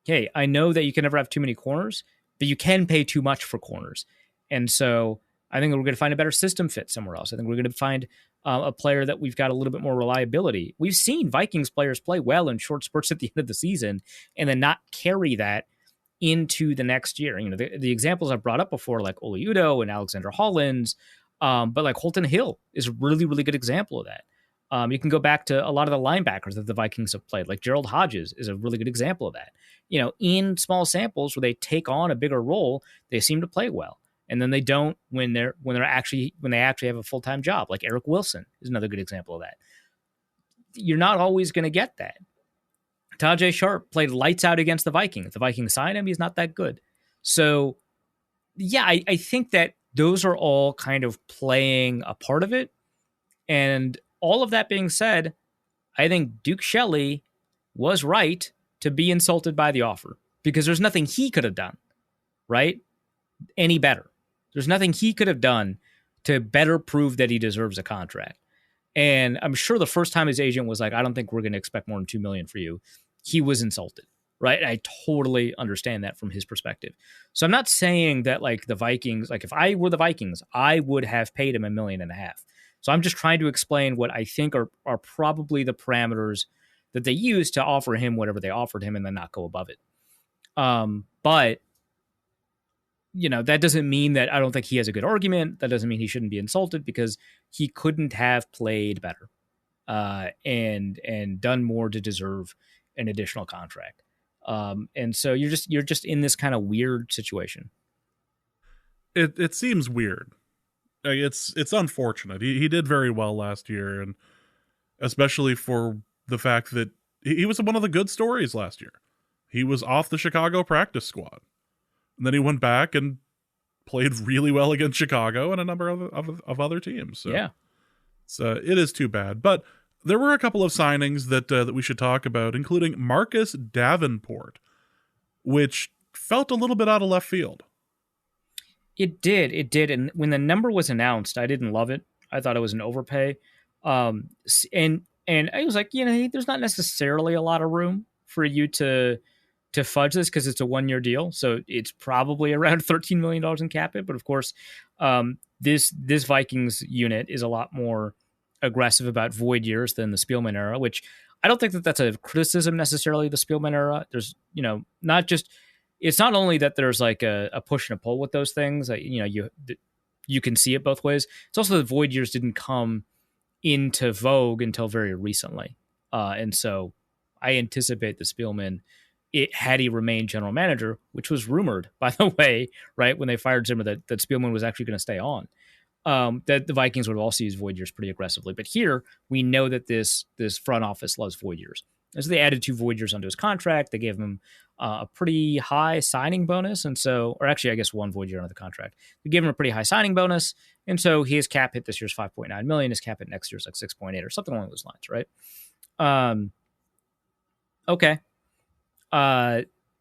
hey, I know that you can never have too many corners, but you can pay too much for corners. And so I think we're going to find a better system fit somewhere else. I think we're going to find a player that we've got a little bit more reliability. We've seen Vikings players play well in short spurts at the end of the season and then not carry that into the next year. The examples I've brought up before, like Oli Udoh and Alexander Hollins, but like Holton Hill is a really, really good example of that. You can go back to a lot of the linebackers that the Vikings have played, like Gerald Hodges is a really good example of that. In small samples where they take on a bigger role, they seem to play well. And then they don't when they actually have a full-time job, like Eric Wilson is another good example of that. You're not always going to get that. Tajay Sharp played lights out against the Vikings. If the Vikings sign him, he's not that good. So, yeah, I think that those are all kind of playing a part of it. And all of that being said, I think Duke Shelley was right to be insulted by the offer because there's nothing he could have done, right, any better. There's nothing he could have done to better prove that he deserves a contract. And I'm sure the first time his agent was like, I don't think we're going to expect more than $2 million for you, he was insulted, right? I totally understand that from his perspective. So I'm not saying that like the Vikings, like if I were the Vikings, I would have paid him $1.5 million. So I'm just trying to explain what I think are probably the parameters that they use to offer him whatever they offered him and then not go above it. But that doesn't mean that I don't think he has a good argument. That doesn't mean he shouldn't be insulted because he couldn't have played better and done more to deserve an additional contract. And so you're just in this kind of weird situation. It seems weird. It's unfortunate. He did very well last year, and especially for the fact that he was one of the good stories last year. He was off the Chicago practice squad. And then he went back and played really well against Chicago and a number of other teams. So, yeah. So it is too bad. But there were a couple of signings that we should talk about, including Marcus Davenport, which felt a little bit out of left field. It did. And when the number was announced, I didn't love it. I thought it was an overpay. And I was like, there's not necessarily a lot of room for you to fudge this because it's a 1-year deal. So it's probably around $13 million in cap hit. But of course, this Vikings unit is a lot more aggressive about void years than the Spielman era, which I don't think that that's a criticism necessarily of the Spielman era. There's, not just, it's not only that there's like a push and a pull with those things, you can see it both ways. It's also the void years didn't come into vogue until very recently. And so I anticipate the Spielman, had he remained general manager, which was rumored, by the way, right, when they fired Zimmer, that Spielman was actually going to stay on, that the Vikings would have also used void years pretty aggressively. But here, we know that this front office loves void years. And so they added 2 void years onto his contract. They gave him a pretty high signing bonus. And so, or actually, I guess 1 void year under the contract. They gave him a pretty high signing bonus. And so his cap hit this year's $5.9 million. His cap hit next year's like 6.8 or something along those lines, right? Okay.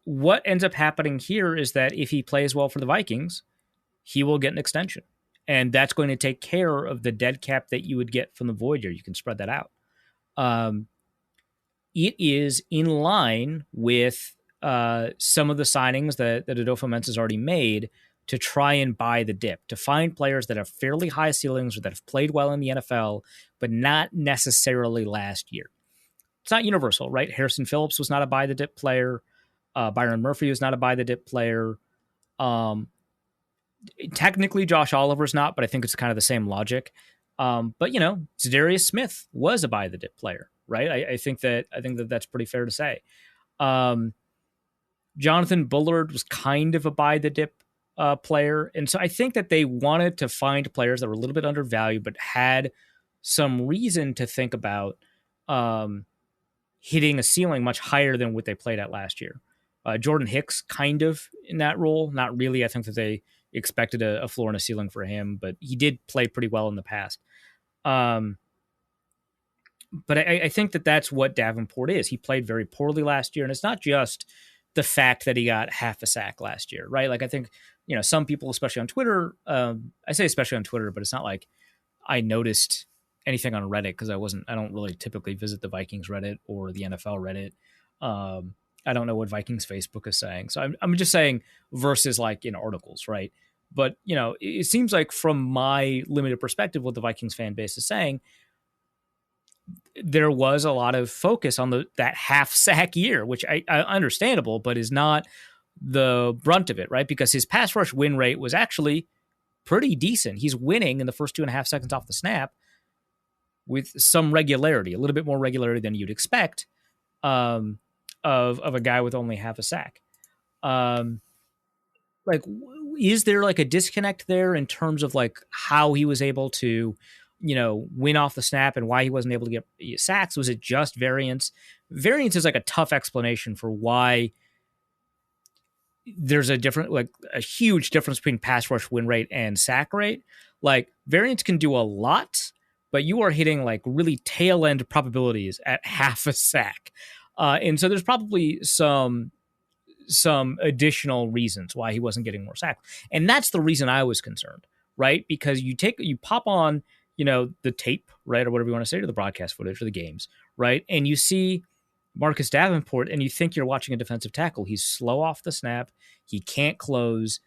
What ends up happening here is that if he plays well for the Vikings, he will get an extension. And that's going to take care of the dead cap that you would get from the void year. You can spread that out. It is in line with some of the signings that Adolfo Mensa has already made to try and buy the dip, to find players that have fairly high ceilings or that have played well in the NFL, but not necessarily last year. It's not universal, right? Harrison Phillips was not a buy the dip player. Byron Murphy was not a buy the dip player. Technically, Josh Oliver's not, but I think it's kind of the same logic. But Za'Darius Smith was a buy the dip player, right? I think that that's pretty fair to say. Jonathan Bullard was kind of a buy the dip player, and so I think that they wanted to find players that were a little bit undervalued, but had some reason to think about hitting a ceiling much higher than what they played at last year. Jordan Hicks kind of in that role, not really. I think that they expected a floor and a ceiling for him, but he did play pretty well in the past. But I think that that's what Davenport is. He played very poorly last year, and it's not just the fact that he got half a sack last year, right? Like I think, some people, especially on Twitter, I say especially on Twitter, but it's not like I noticed anything on Reddit because I don't really typically visit the Vikings Reddit or the NFL Reddit. I don't know what Vikings Facebook is saying. So I'm just saying versus like in articles, right? But, it seems like from my limited perspective, what the Vikings fan base is saying, there was a lot of focus on that half sack year, which I understandable, but is not the brunt of it, right? Because his pass rush win rate was actually pretty decent. He's winning in the first 2.5 seconds off the snap with some regularity, a little bit more regularity than you'd expect of a guy with only half a sack. Is there like a disconnect there in terms of like how he was able to, win off the snap and why he wasn't able to get sacks? Was it just variance? Variance is like a tough explanation for why there's a huge difference between pass rush win rate and sack rate. Like variance can do a lot, but you are hitting like really tail end probabilities at half a sack. And so there's probably some additional reasons why he wasn't getting more sacks. And that's the reason I was concerned, right? Because you pop on, the tape, right? Or whatever you want to say, to the broadcast footage or the games, right? And you see Marcus Davenport and you think you're watching a defensive tackle. He's slow off the snap. He can't close.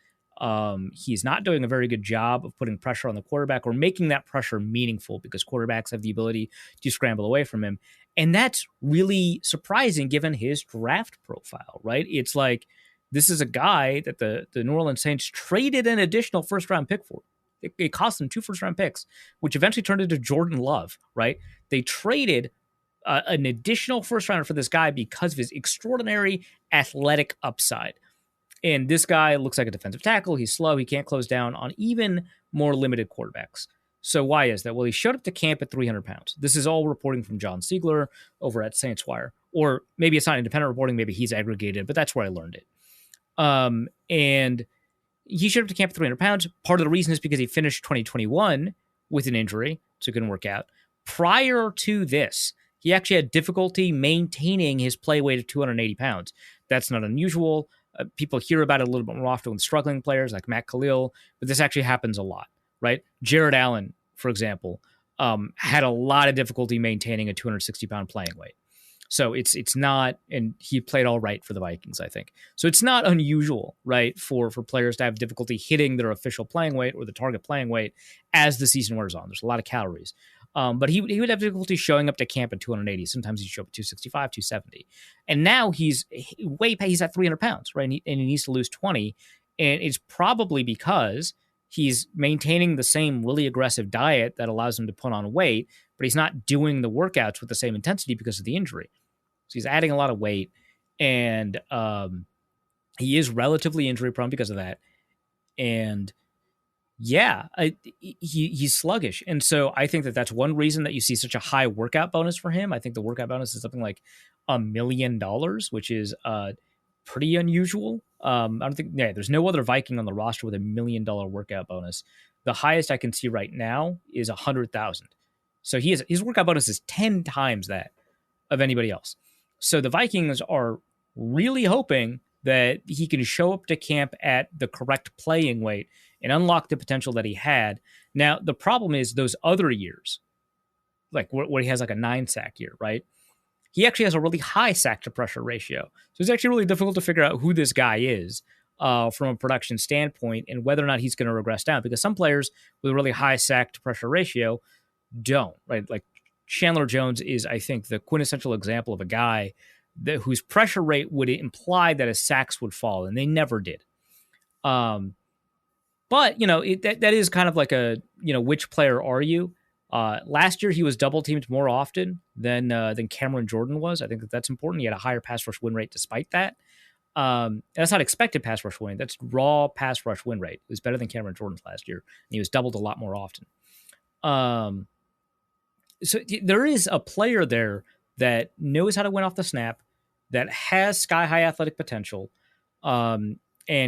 He's not doing a very good job of putting pressure on the quarterback or making that pressure meaningful because quarterbacks have the ability to scramble away from him. And that's really surprising given his draft profile, right? It's like, this is a guy that the New Orleans Saints traded an additional first-round pick for. It cost them 2 first-round picks, which eventually turned into Jordan Love, right? They traded an additional first-rounder for this guy because of his extraordinary athletic upside. And this guy looks like a defensive tackle. He's slow. He can't close down on even more limited quarterbacks. So why is that? Well, he showed up to camp at 300 pounds. This is all reporting from John Siegler over at Saints Wire. Or maybe it's not independent reporting. Maybe he's aggregated, but that's where I learned it. And he showed up to camp at 300 pounds. Part of the reason is because he finished 2021 with an injury, so it couldn't work out. Prior to this, he actually had difficulty maintaining his play weight of 280 pounds. That's not unusual. People hear about it a little bit more often with struggling players like Matt Khalil, but this actually happens a lot, right? Jared Allen, for example, had a lot of difficulty maintaining a 260-pound playing weight. So it's not, and he played all right for the Vikings, I think. So it's not unusual, right, for players to have difficulty hitting their official playing weight or the target playing weight as the season wears on. There's a lot of calories. But he would have difficulty showing up to camp at 280. Sometimes he'd show up at 265, 270. And now he's he's at 300 pounds, right? And he needs to lose 20. And it's probably because he's maintaining the same really aggressive diet that allows him to put on weight, but he's not doing the workouts with the same intensity because of the injury. So he's adding a lot of weight, and he is relatively injury prone because of that. And yeah, he's sluggish. And so I think that that's one reason that you see such a high workout bonus for him. I think the workout bonus is something like $1 million, which is pretty unusual. I don't think, there's no other Viking on the roster with $1 million workout bonus. The highest I can see right now is 100,000. So his workout bonus is 10 times that of anybody else. So the Vikings are really hoping that he can show up to camp at the correct playing weight and unlock the potential that he had. Now, the problem is those other years, like where he has like a 9-sack year, right? He actually has a really high sack to pressure ratio. So it's actually really difficult to figure out who this guy is from a production standpoint and whether or not he's going to regress down, because some players with a really high sack to pressure ratio don't, right? Like Chandler Jones is, I think, the quintessential example of a guy whose pressure rate would imply that his sacks would fall, and they never did. But, that is kind of like a, which player are you? Last year, he was double teamed more often than Cameron Jordan was. I think that's important. He had a higher pass rush win rate despite that. That's not expected pass rush win. That's raw pass rush win rate. It was better than Cameron Jordan's last year. And he was doubled a lot more often. So there is a player there that knows how to win off the snap, that has sky-high athletic potential, and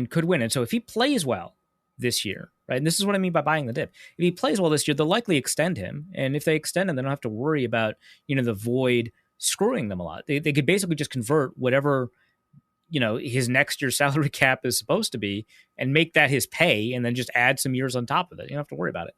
could win. And so if he plays well this year, right, and this is what I mean by buying the dip, if he plays well this year, they'll likely extend him. And if they extend him, they don't have to worry about, the void screwing them a lot. They could basically just convert whatever, his next year's salary cap is supposed to be and make that his pay and then just add some years on top of it. You don't have to worry about it.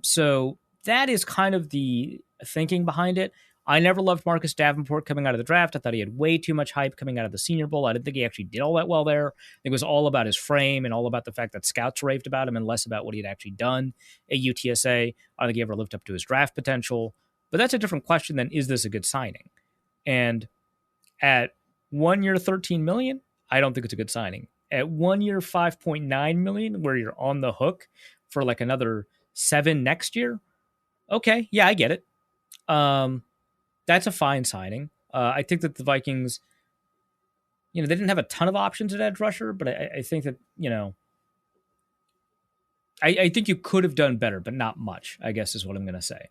So that is kind of the thinking behind it. I never loved Marcus Davenport coming out of the draft. I thought he had way too much hype coming out of the Senior Bowl. I didn't think he actually did all that well there. I think it was all about his frame and all about the fact that scouts raved about him and less about what he had actually done at UTSA. I don't think he ever lived up to his draft potential. But that's a different question than, is this a good signing? And at 1 year, $13 million, I don't think it's a good signing. At 1 year, $5.9 million, where you're on the hook for like another $7 million next year, okay, yeah, I get it. That's a fine signing. I think that the Vikings, they didn't have a ton of options at edge rusher, but I think that, I think you could have done better, but not much, I guess is what I'm going to say.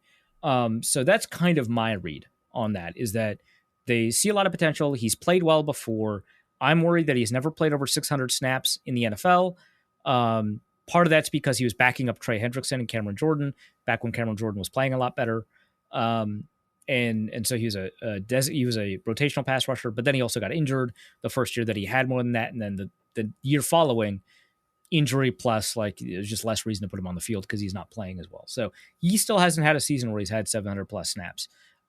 So that's kind of my read on that, is that they see a lot of potential. He's played well before. I'm worried that he's never played over 600 snaps in the NFL. Part of that's because he was backing up Trey Hendrickson and Cameron Jordan back when Cameron Jordan was playing a lot better. And so he was a rotational pass rusher, but then he also got injured the first year that he had more than that. And then the year following, injury plus, like, there's just less reason to put him on the field because he's not playing as well. So he still hasn't had a season where he's had 700 plus snaps.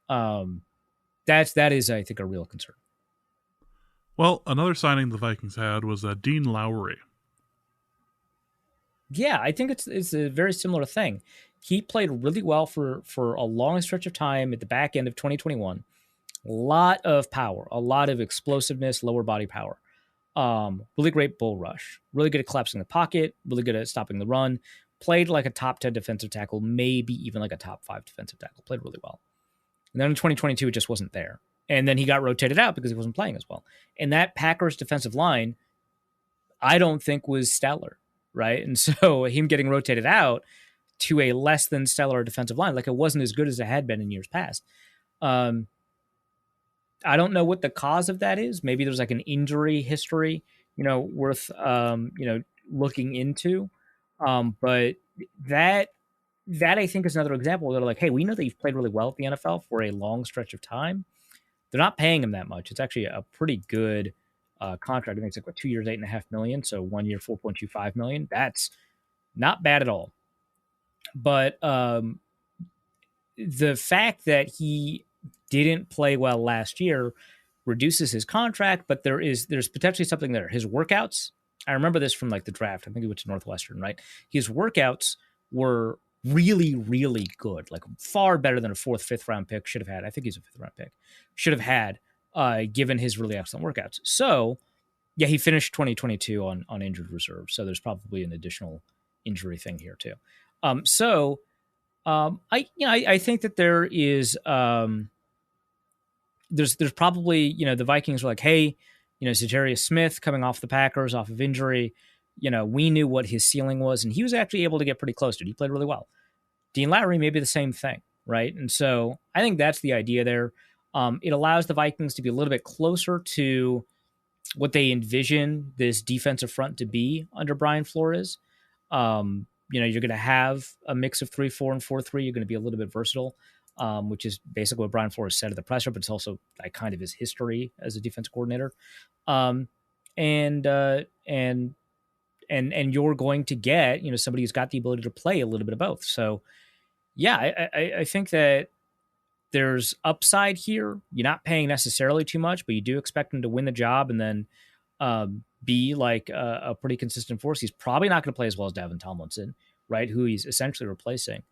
That is, I think, a real concern. Well, another signing the Vikings had was Dean Lowry. Yeah, I think it's a very similar thing. He played really well for a long stretch of time at the back end of 2021. A lot of power, a lot of explosiveness, lower body power. Really great bull rush. Really good at collapsing the pocket. Really good at stopping the run. Played like a top 10 defensive tackle, maybe even like a top 5 defensive tackle. Played really well. And then in 2022, it just wasn't there. And then he got rotated out because he wasn't playing as well. And that Packers defensive line, I don't think was stellar, right? And so him getting rotated out to a less than stellar defensive line, like, it wasn't as good as it had been in years past. I don't know what the cause of that is. Maybe there's like an injury history, worth, looking into. But that I think is another example where they're like, hey, we know that you've played really well at the NFL for a long stretch of time. They're not paying him that much. It's actually a pretty good contract. I think it's like 2 years, $8.5 million. So 1 year, $4.25 million. That's not bad at all. But the fact that he didn't play well last year reduces his contract, but there's potentially something there. His workouts, I remember this from like the draft. I think he went to Northwestern, right? His workouts were really, really good, like far better than a fourth, fifth round pick should have had. I think he's a fifth round pick, should have had, given his really excellent workouts. So, yeah, he finished 2022 on injured reserve. So there's probably an additional injury thing here too. I think that there is there's probably, the Vikings were like, hey, Za'Darius Smith coming off the Packers off of injury, we knew what his ceiling was, and he was actually able to get pretty close to it. He played really well. Dean Lowry may be the same thing, right? And so I think that's the idea there. It allows the Vikings to be a little bit closer to what they envision this defensive front to be under Brian Flores. You're going to have a mix of 3-4 and 4-3. You're going to be a little bit versatile, which is basically what Brian Flores said at the presser, but it's also like kind of his history as a defense coordinator. And you're going to get, somebody who's got the ability to play a little bit of both. So, yeah, I think that there's upside here. You're not paying necessarily too much, but you do expect him to win the job and then be like a pretty consistent force. He's probably not going to play as well as Dalvin Tomlinson, right? Who he's essentially replacing.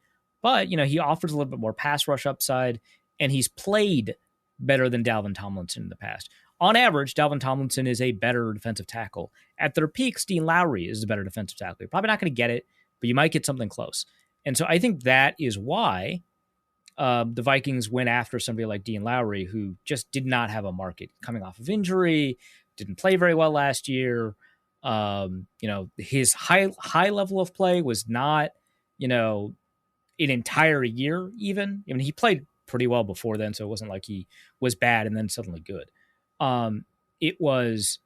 But, he offers a little bit more pass rush upside, and he's played better than Dalvin Tomlinson in the past. On average, Dalvin Tomlinson is a better defensive tackle. At their peaks, Dean Lowry is a better defensive tackle. You're probably not going to get it, but you might get something close. And so I think that is why the Vikings went after somebody like Dean Lowry, who just did not have a market coming off of injury, didn't play very well last year. His high level of play was not, an entire year even. I mean, he played pretty well before then, so it wasn't like he was bad and then suddenly good. It was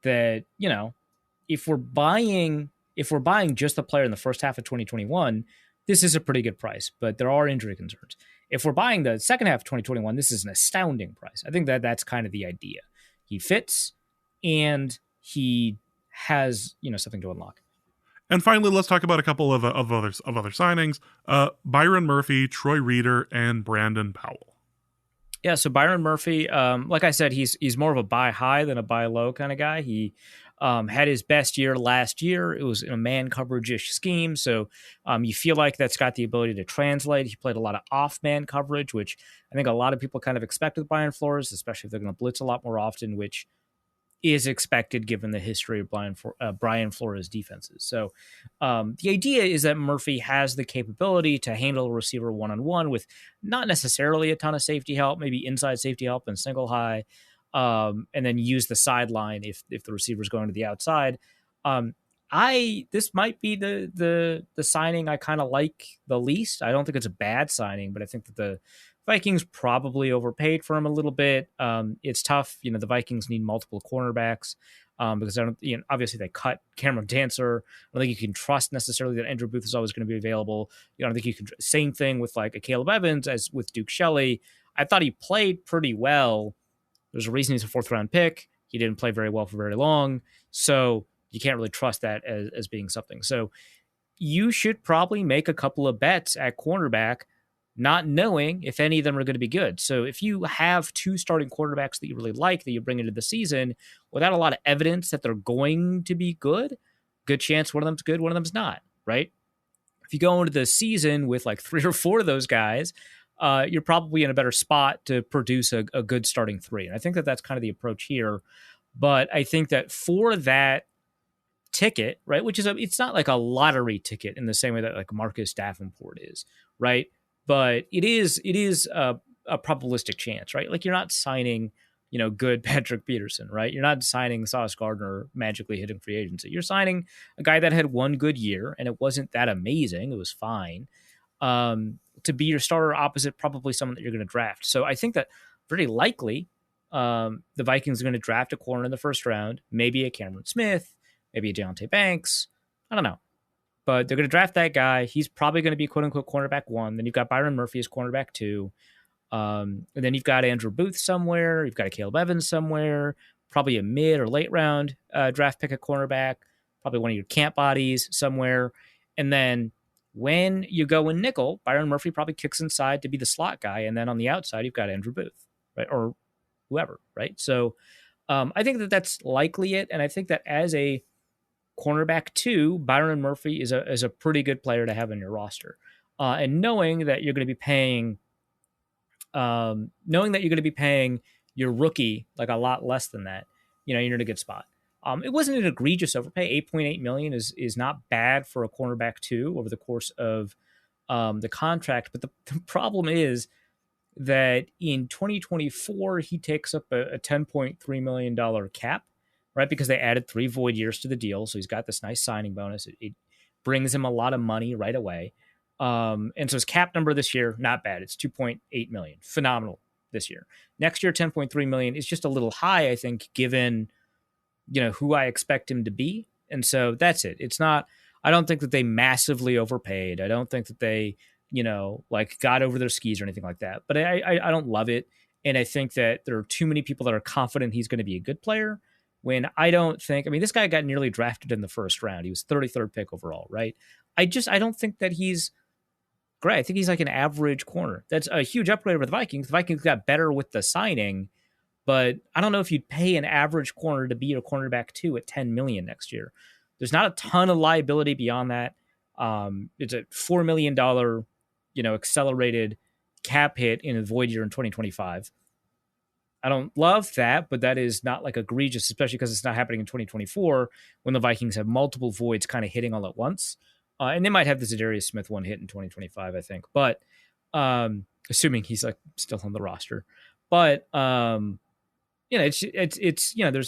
that, if we're buying just the player in the first half of 2021, this is a pretty good price, but there are injury concerns. If we're buying the second half of 2021, this is an astounding price. I think that that's kind of the idea. He fits and he has, something to unlock. And finally, let's talk about a couple of other signings. Byron Murphy, Troy Reeder, and Brandon Powell. Yeah, so Byron Murphy, like I said, he's more of a buy high than a buy low kind of guy. He had his best year last year. It was in a man coverage-ish scheme, so you feel like that's got the ability to translate. He played a lot of off-man coverage, which I think a lot of people kind of expect with Brian Flores, especially if they're going to blitz a lot more often, which is expected given the history of Brian Flores defenses. So the idea is that Murphy has the capability to handle a receiver one-on-one with not necessarily a ton of safety help, maybe inside safety help and single high, and then use the sideline if the receiver's going to the outside. This might be the signing I kind of like the least. I don't think it's a bad signing, but I think that the Vikings probably overpaid for him a little bit. It's tough. The Vikings need multiple cornerbacks because obviously they cut Cameron Dancer. I don't think you can trust necessarily that Andrew Booth is always going to be available. I don't think you can. Same thing with like a Caleb Evans as with Duke Shelley. I thought he played pretty well. There's a reason he's a fourth round pick. He didn't play very well for very long. So you can't really trust that as being something. So you should probably make a couple of bets at cornerback, not knowing if any of them are going to be good. So if you have two starting quarterbacks that you really like, that you bring into the season without a lot of evidence that they're going to be good chance one of them's good, one of them's not, right? If you go into the season with like 3 or 4 of those guys, you're probably in a better spot to produce a good starting 3. And I think that that's kind of the approach here. But I think that for that ticket, right, which is it's not like a lottery ticket in the same way that like Marcus Davenport is, right? But it is a probabilistic chance, right? Like you're not signing, good Patrick Peterson, right? You're not signing Sauce Gardner magically hitting free agency. You're signing a guy that had one good year and it wasn't that amazing. It was fine. To be your starter opposite probably someone that you're going to draft. So I think that very likely the Vikings are going to draft a corner in the first round, maybe a Cameron Smith, maybe a Deontay Banks. I don't know. But they're going to draft that guy. He's probably going to be quote-unquote cornerback 1. Then you've got Byron Murphy as cornerback 2. And then you've got Andrew Booth somewhere. You've got a Caleb Evans somewhere. Probably a mid or late round draft pick at cornerback. Probably one of your camp bodies somewhere. And then when you go in nickel, Byron Murphy probably kicks inside to be the slot guy. And then on the outside, you've got Andrew Booth, right? Or whoever, right? So I think that that's likely it. And I think that as a cornerback 2, Byron Murphy is a pretty good player to have on your roster. and knowing that you're going to be paying your rookie like a lot less than that, you're in a good spot. It wasn't an egregious overpay. 8.8 million is not bad for a cornerback too over the course of the contract. But the problem is that in 2024 he takes up a $10.3 million cap, right? Because they added 3 void years to the deal, so he's got this nice signing bonus. It brings him a lot of money right away. And so his cap number this year, not bad. It's 2.8 million, phenomenal this year. Next year, 10.3 million is just a little high, I think, given who I expect him to be. And so that's it. It's not. I don't think that they massively overpaid. I don't think that they got over their skis or anything like that. But I don't love it. And I think that there are too many people that are confident he's going to be a good player when I don't think, this guy got nearly drafted in the first round. He was 33rd pick overall, right? I don't think that he's great. I think he's like an average corner. That's a huge upgrade over the Vikings. The Vikings got better with the signing, but I don't know if you'd pay an average corner to be your cornerback 2 at 10 million next year. There's not a ton of liability beyond that. It's a $4 million, accelerated cap hit in a void year in 2025. I don't love that, but that is not like egregious, especially because it's not happening in 2024 when the Vikings have multiple voids kind of hitting all at once. And they might have the Zadarius Smith one hit in 2025, I think. But assuming he's like still on the roster. But it's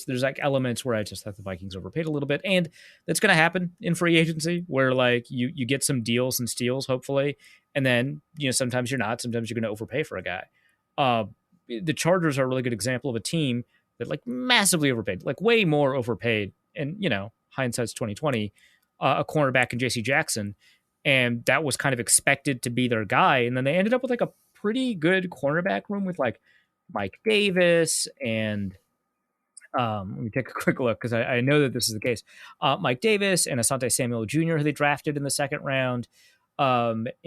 there's like elements where I just thought the Vikings overpaid a little bit, and that's going to happen in free agency where like you get some deals and steals hopefully, and then sometimes you're not, sometimes you're going to overpay for a guy. The Chargers are a really good example of a team that like massively overpaid, like way more overpaid, and hindsight's 2020. A cornerback in J.C. Jackson, and that was kind of expected to be their guy, and then they ended up with like a pretty good cornerback room with like Mike Davis and let me take a quick look because I know that this is the case. Mike Davis and Asante Samuel Jr., who they drafted in the second round, and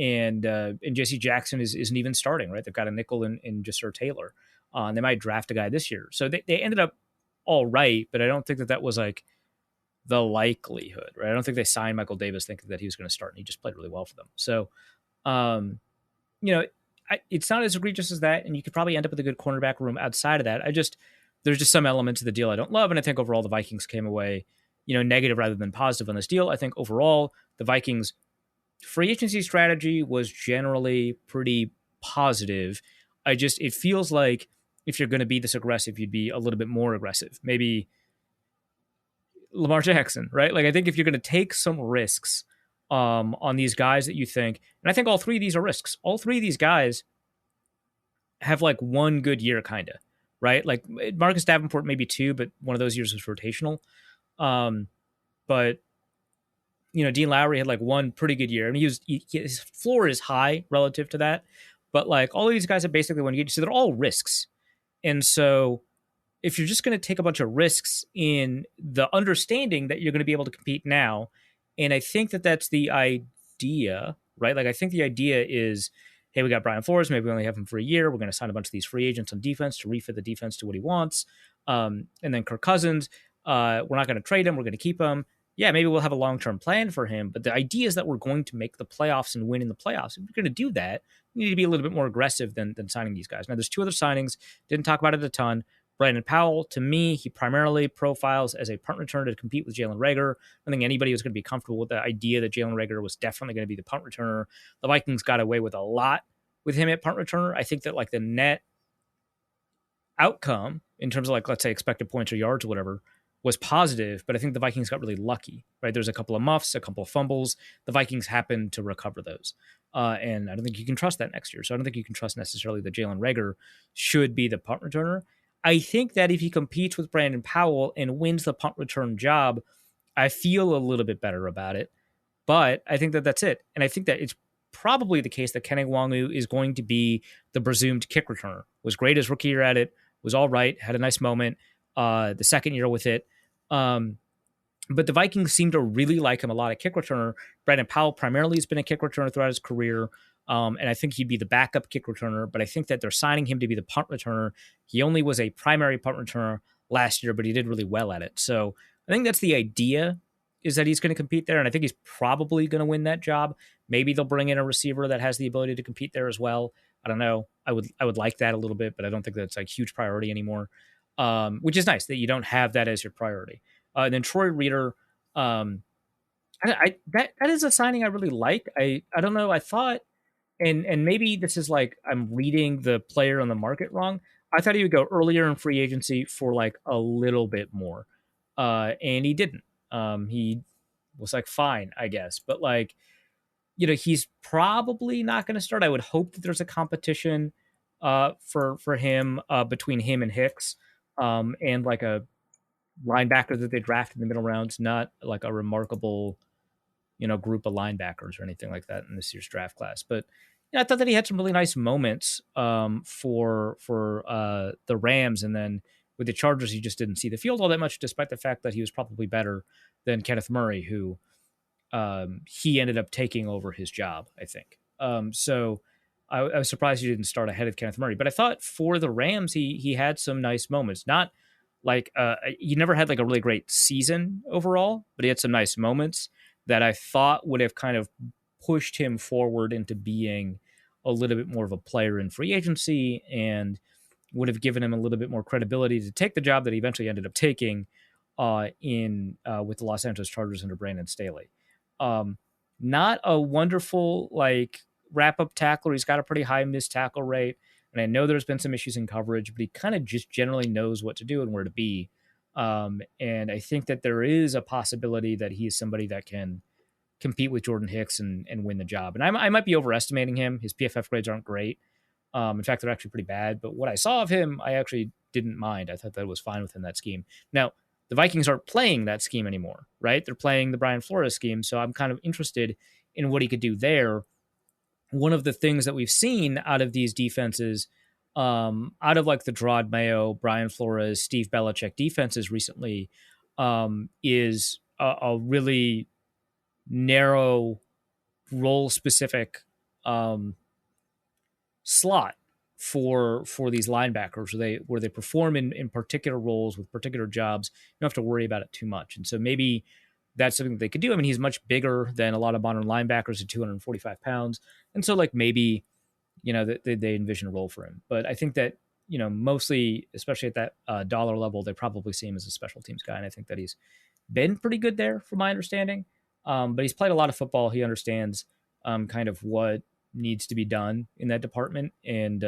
J.C. Jackson isn't even starting, right? They've got a nickel in Jasir Taylor, and they might draft a guy this year, so they ended up all right, but I don't think that was like the likelihood, right? I don't think they signed Michael Davis thinking that he was going to start, and he just played really well for them. So, it's not as egregious as that, and you could probably end up with a good cornerback room outside of that. There's just some elements of the deal I don't love, and I think overall the Vikings came away, negative rather than positive on this deal. I think overall the Vikings free agency strategy was generally pretty positive. It feels like if you're going to be this aggressive, you'd be a little bit more aggressive. Maybe Lamar Jackson, right? Like I think if you're going to take some risks on these guys that you think, and I think all 3 of these are risks. All 3 of these guys have like one good year, kind of, right? Like Marcus Davenport maybe 2, but one of those years was rotational. But Dean Lowry had like one pretty good year. His floor is high relative to that, but like all of these guys have basically one year, so they're all risks. And so if you're just going to take a bunch of risks in the understanding that you're going to be able to compete now, and I think that that's the idea, right? Like I think the idea is, hey, we got Brian Flores, maybe we only have him for a year. We're going to sign a bunch of these free agents on defense to refit the defense to what he wants. And then Kirk Cousins, we're not going to trade him. We're going to keep him. Yeah, maybe we'll have a long-term plan for him. But the idea is that we're going to make the playoffs and win in the playoffs. If we're going to do that, we need to be a little bit more aggressive than signing these guys. Now, there's 2 other signings. Didn't talk about it a ton. Brandon Powell, to me, he primarily profiles as a punt returner to compete with Jalen Reagor. I don't think anybody was going to be comfortable with the idea that Jalen Reagor was definitely going to be the punt returner. The Vikings got away with a lot with him at punt returner. I think that like the net outcome in terms of like, let's say expected points or yards or whatever was positive, but I think the Vikings got really lucky, right? There's a couple of muffs, a couple of fumbles. The Vikings happened to recover those. And I don't think you can trust that next year. So I don't think you can trust necessarily that Jalen Reagor should be the punt returner. I think that if he competes with Brandon Powell and wins the punt return job, I feel a little bit better about it. But I think that that's it. And I think that it's probably the case that Kenny Nwangwu is going to be the presumed kick returner. Was great his rookie year at it, was all right, had a nice moment the second year with it. But the Vikings seem to really like him a lot at kick returner. Brandon Powell primarily has been a kick returner throughout his career. And I think he'd be the backup kick returner, but I think that they're signing him to be the punt returner. He only was a primary punt returner last year, but he did really well at it. So I think that's the idea. is that he's going to compete there, and I think he's probably going to win that job. Maybe they'll bring in a receiver that has the ability to compete there as well. I don't know. I would like that a little bit, but I don't think that's like huge priority anymore. Which is nice that you don't have that as your priority. And then Troy Reader, that is a signing I really like. I don't know. I thought, and maybe this is like I'm reading the player on the market wrong. I thought he would go earlier in free agency for like a little bit more, and he didn't. He was like fine, I guess, but like he's probably not going to start. I would hope that there's a competition for him between him and Hicks, and like a linebacker that they drafted in the middle rounds, not like a remarkable group of linebackers or anything like that in this year's draft class. But I thought that he had some really nice moments for the Rams, and then with the Chargers, he just didn't see the field all that much, despite the fact that he was probably better than Kenneth Murray, who he ended up taking over his job, I think. So I was surprised he didn't start ahead of Kenneth Murray. But I thought for the Rams, he had some nice moments. Not like he never had like a really great season overall, but he had some nice moments that I thought would have kind of pushed him forward into being a little bit more of a player in free agency, and would have given him a little bit more credibility to take the job that he eventually ended up taking with the Los Angeles Chargers under Brandon Staley. Not a wonderful like wrap-up tackler. He's got a pretty high missed tackle rate, and I know there's been some issues in coverage, but he kind of just generally knows what to do and where to be. And I think that there is a possibility that he's somebody that can compete with Jordan Hicks and win the job. And I might be overestimating him. His PFF grades aren't great. In fact, they're actually pretty bad. But what I saw of him, I actually didn't mind. I thought that was fine within that scheme. Now, the Vikings aren't playing that scheme anymore, right? They're playing the Brian Flores scheme. So I'm kind of interested in what he could do there. One of the things that we've seen out of these defenses, out of like the Gerard Mayo, Brian Flores, Steve Belichick defenses recently, is a really narrow role specific slot for these linebackers where they perform in particular roles with particular jobs. You don't have to worry about it too much. And so maybe that's something that they could do. I mean, he's much bigger than a lot of modern linebackers at 245 pounds. And so like maybe, they envision a role for him. But I think that, mostly, especially at that dollar level, they probably see him as a special teams guy. And I think that he's been pretty good there from my understanding. But he's played a lot of football. He understands kind of what needs to be done in that department. And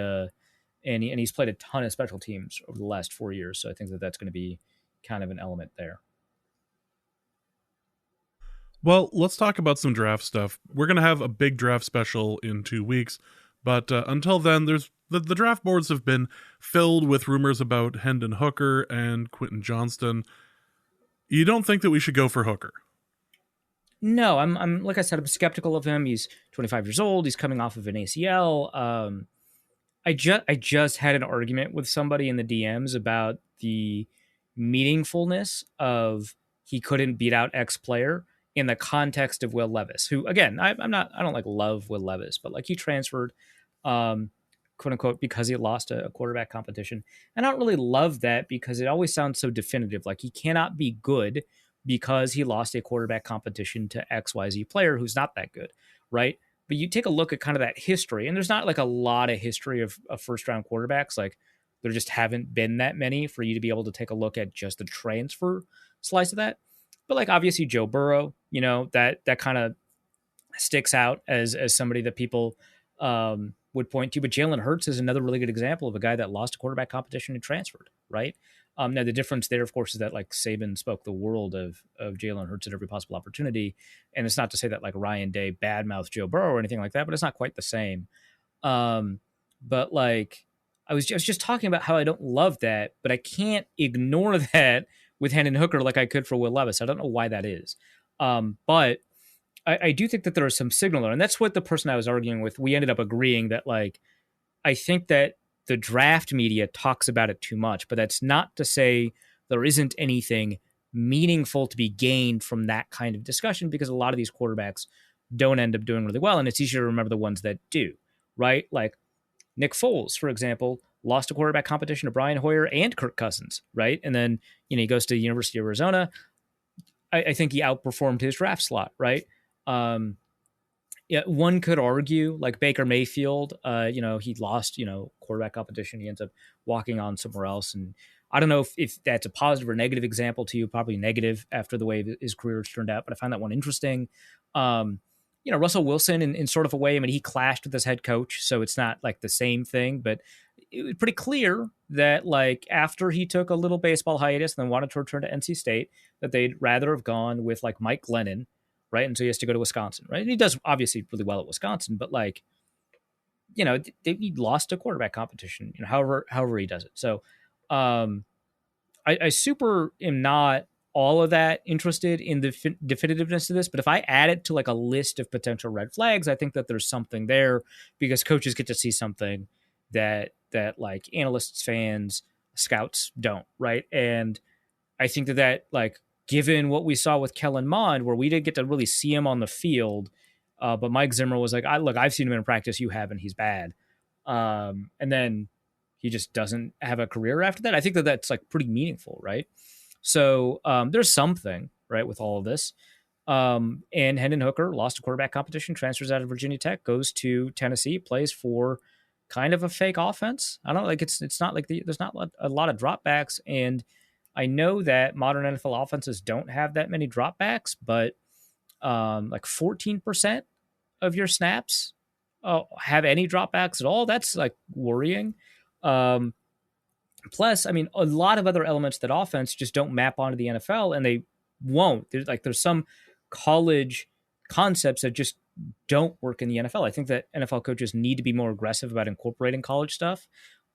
he's played a ton of special teams over the last 4 years. So I think that that's going to be kind of an element there. Well, let's talk about some draft stuff. We're going to have a big draft special in 2 weeks, but until then, there's the draft boards have been filled with rumors about Hendon Hooker and Quentin Johnston. You don't think that we should go for Hooker? No, I'm like I said, I'm skeptical of him. He's 25 years old. He's coming off of an ACL. I just had an argument with somebody in the DMs about the meaningfulness of he couldn't beat out X player in the context of Will Levis, who again, I don't like love Will Levis, but like he transferred, quote unquote, because he lost a quarterback competition. And I don't really love that because it always sounds so definitive. Like he cannot be good because he lost a quarterback competition to XYZ player who's not that good, right? But you take a look at kind of that history, and there's not like a lot of history of first round quarterbacks. Like there just haven't been that many for you to be able to take a look at just the transfer slice of that. But like obviously Joe Burrow, that kind of sticks out as somebody that people would point to. But Jalen Hurts is another really good example of a guy that lost a quarterback competition and transferred, right? Now the difference there, of course, is that like Saban spoke the world of Jalen Hurts at every possible opportunity, and it's not to say that like Ryan Day badmouthed Joe Burrow or anything like that, but it's not quite the same. But like I was just talking about how I don't love that, but I can't ignore that with Hendon Hooker like I could for Will Levis. I don't know why that is. But I do think that there is some signal there. And that's what the person I was arguing with, we ended up agreeing that like, I think that the draft media talks about it too much, but that's not to say there isn't anything meaningful to be gained from that kind of discussion, because a lot of these quarterbacks don't end up doing really well. And it's easier to remember the ones that do, right? Like Nick Foles, for example, lost a quarterback competition to Brian Hoyer and Kirk Cousins, right? And then, he goes to the University of Arizona. I think he outperformed his draft slot, right? Um, yeah, one could argue like Baker Mayfield, he lost, quarterback competition. He ends up walking on somewhere else. And I don't know if that's a positive or negative example to you, probably negative after the way his career has turned out, but I find that one interesting. Um, Russell Wilson in sort of a way, I mean, he clashed with his head coach, so it's not like the same thing, but it was pretty clear that like after he took a little baseball hiatus and then wanted to return to NC State, that they'd rather have gone with like Mike Glennon, right? And so he has to go to Wisconsin, right? And he does obviously really well at Wisconsin, but like, he lost a quarterback competition, however he does it. So um, I super am not all of that interested in the definitiveness of this, but if I add it to like a list of potential red flags, I think that there's something there because coaches get to see something that like analysts, fans, scouts don't, right? And I think that like given what we saw with Kellen Mond, where we didn't get to really see him on the field, but Mike Zimmer was like, I've seen him in practice, you haven't, he's bad. And then he just doesn't have a career after that. I think that's like pretty meaningful, right? So there's something, right, with all of this. And Hendon Hooker lost a quarterback competition, transfers out of Virginia Tech, goes to Tennessee, plays for kind of a fake offense. I don't like it's not like there's not a lot of dropbacks, and I know that modern NFL offenses don't have that many dropbacks, but like 14% of your snaps have any dropbacks at all. That's like worrying. Um, Plus, I mean, a lot of other elements that offense just don't map onto the NFL, and they won't. There's some college concepts that just don't work in the NFL. I think that NFL coaches need to be more aggressive about incorporating college stuff,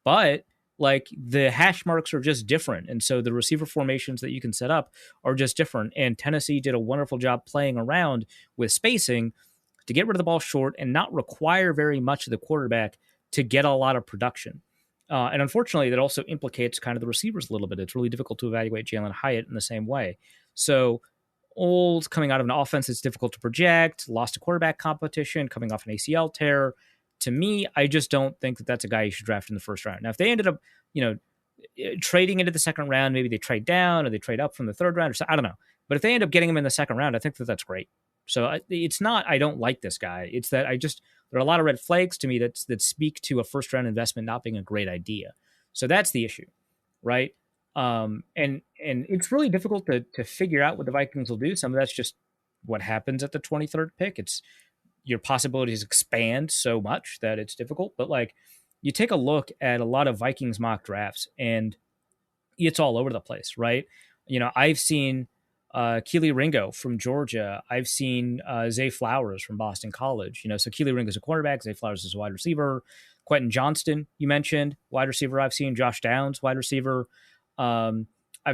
but like the hash marks are just different, and so the receiver formations that you can set up are just different. And Tennessee did a wonderful job playing around with spacing to get rid of the ball short and not require very much of the quarterback to get a lot of production. And unfortunately, that also implicates kind of the receivers a little bit. It's really difficult to evaluate Jalen Hyatt in the same way. So, old, coming out of an offense that's difficult to project, lost a quarterback competition, coming off an ACL tear. To me, I just don't think that that's a guy you should draft in the first round. Now, if they ended up, trading into the second round, maybe they trade down or they trade up from the third round, or so, I don't know. But if they end up getting him in the second round, I think that that's great. So it's not I don't like this guy. It's that there are a lot of red flags to me that speak to a first round investment not being a great idea. So that's the issue, right? And it's really difficult to figure out what the Vikings will do. Some of that's just what happens at the 23rd pick. It's your possibilities expand so much that it's difficult. But like you take a look at a lot of Vikings mock drafts and it's all over the place, right? I've seen Keely Ringo from Georgia. I've seen Zay Flowers from Boston College. So Keely Ringo is a quarterback. Zay Flowers is a wide receiver. Quentin Johnston, you mentioned, wide receiver. I've seen Josh Downs, wide receiver. I've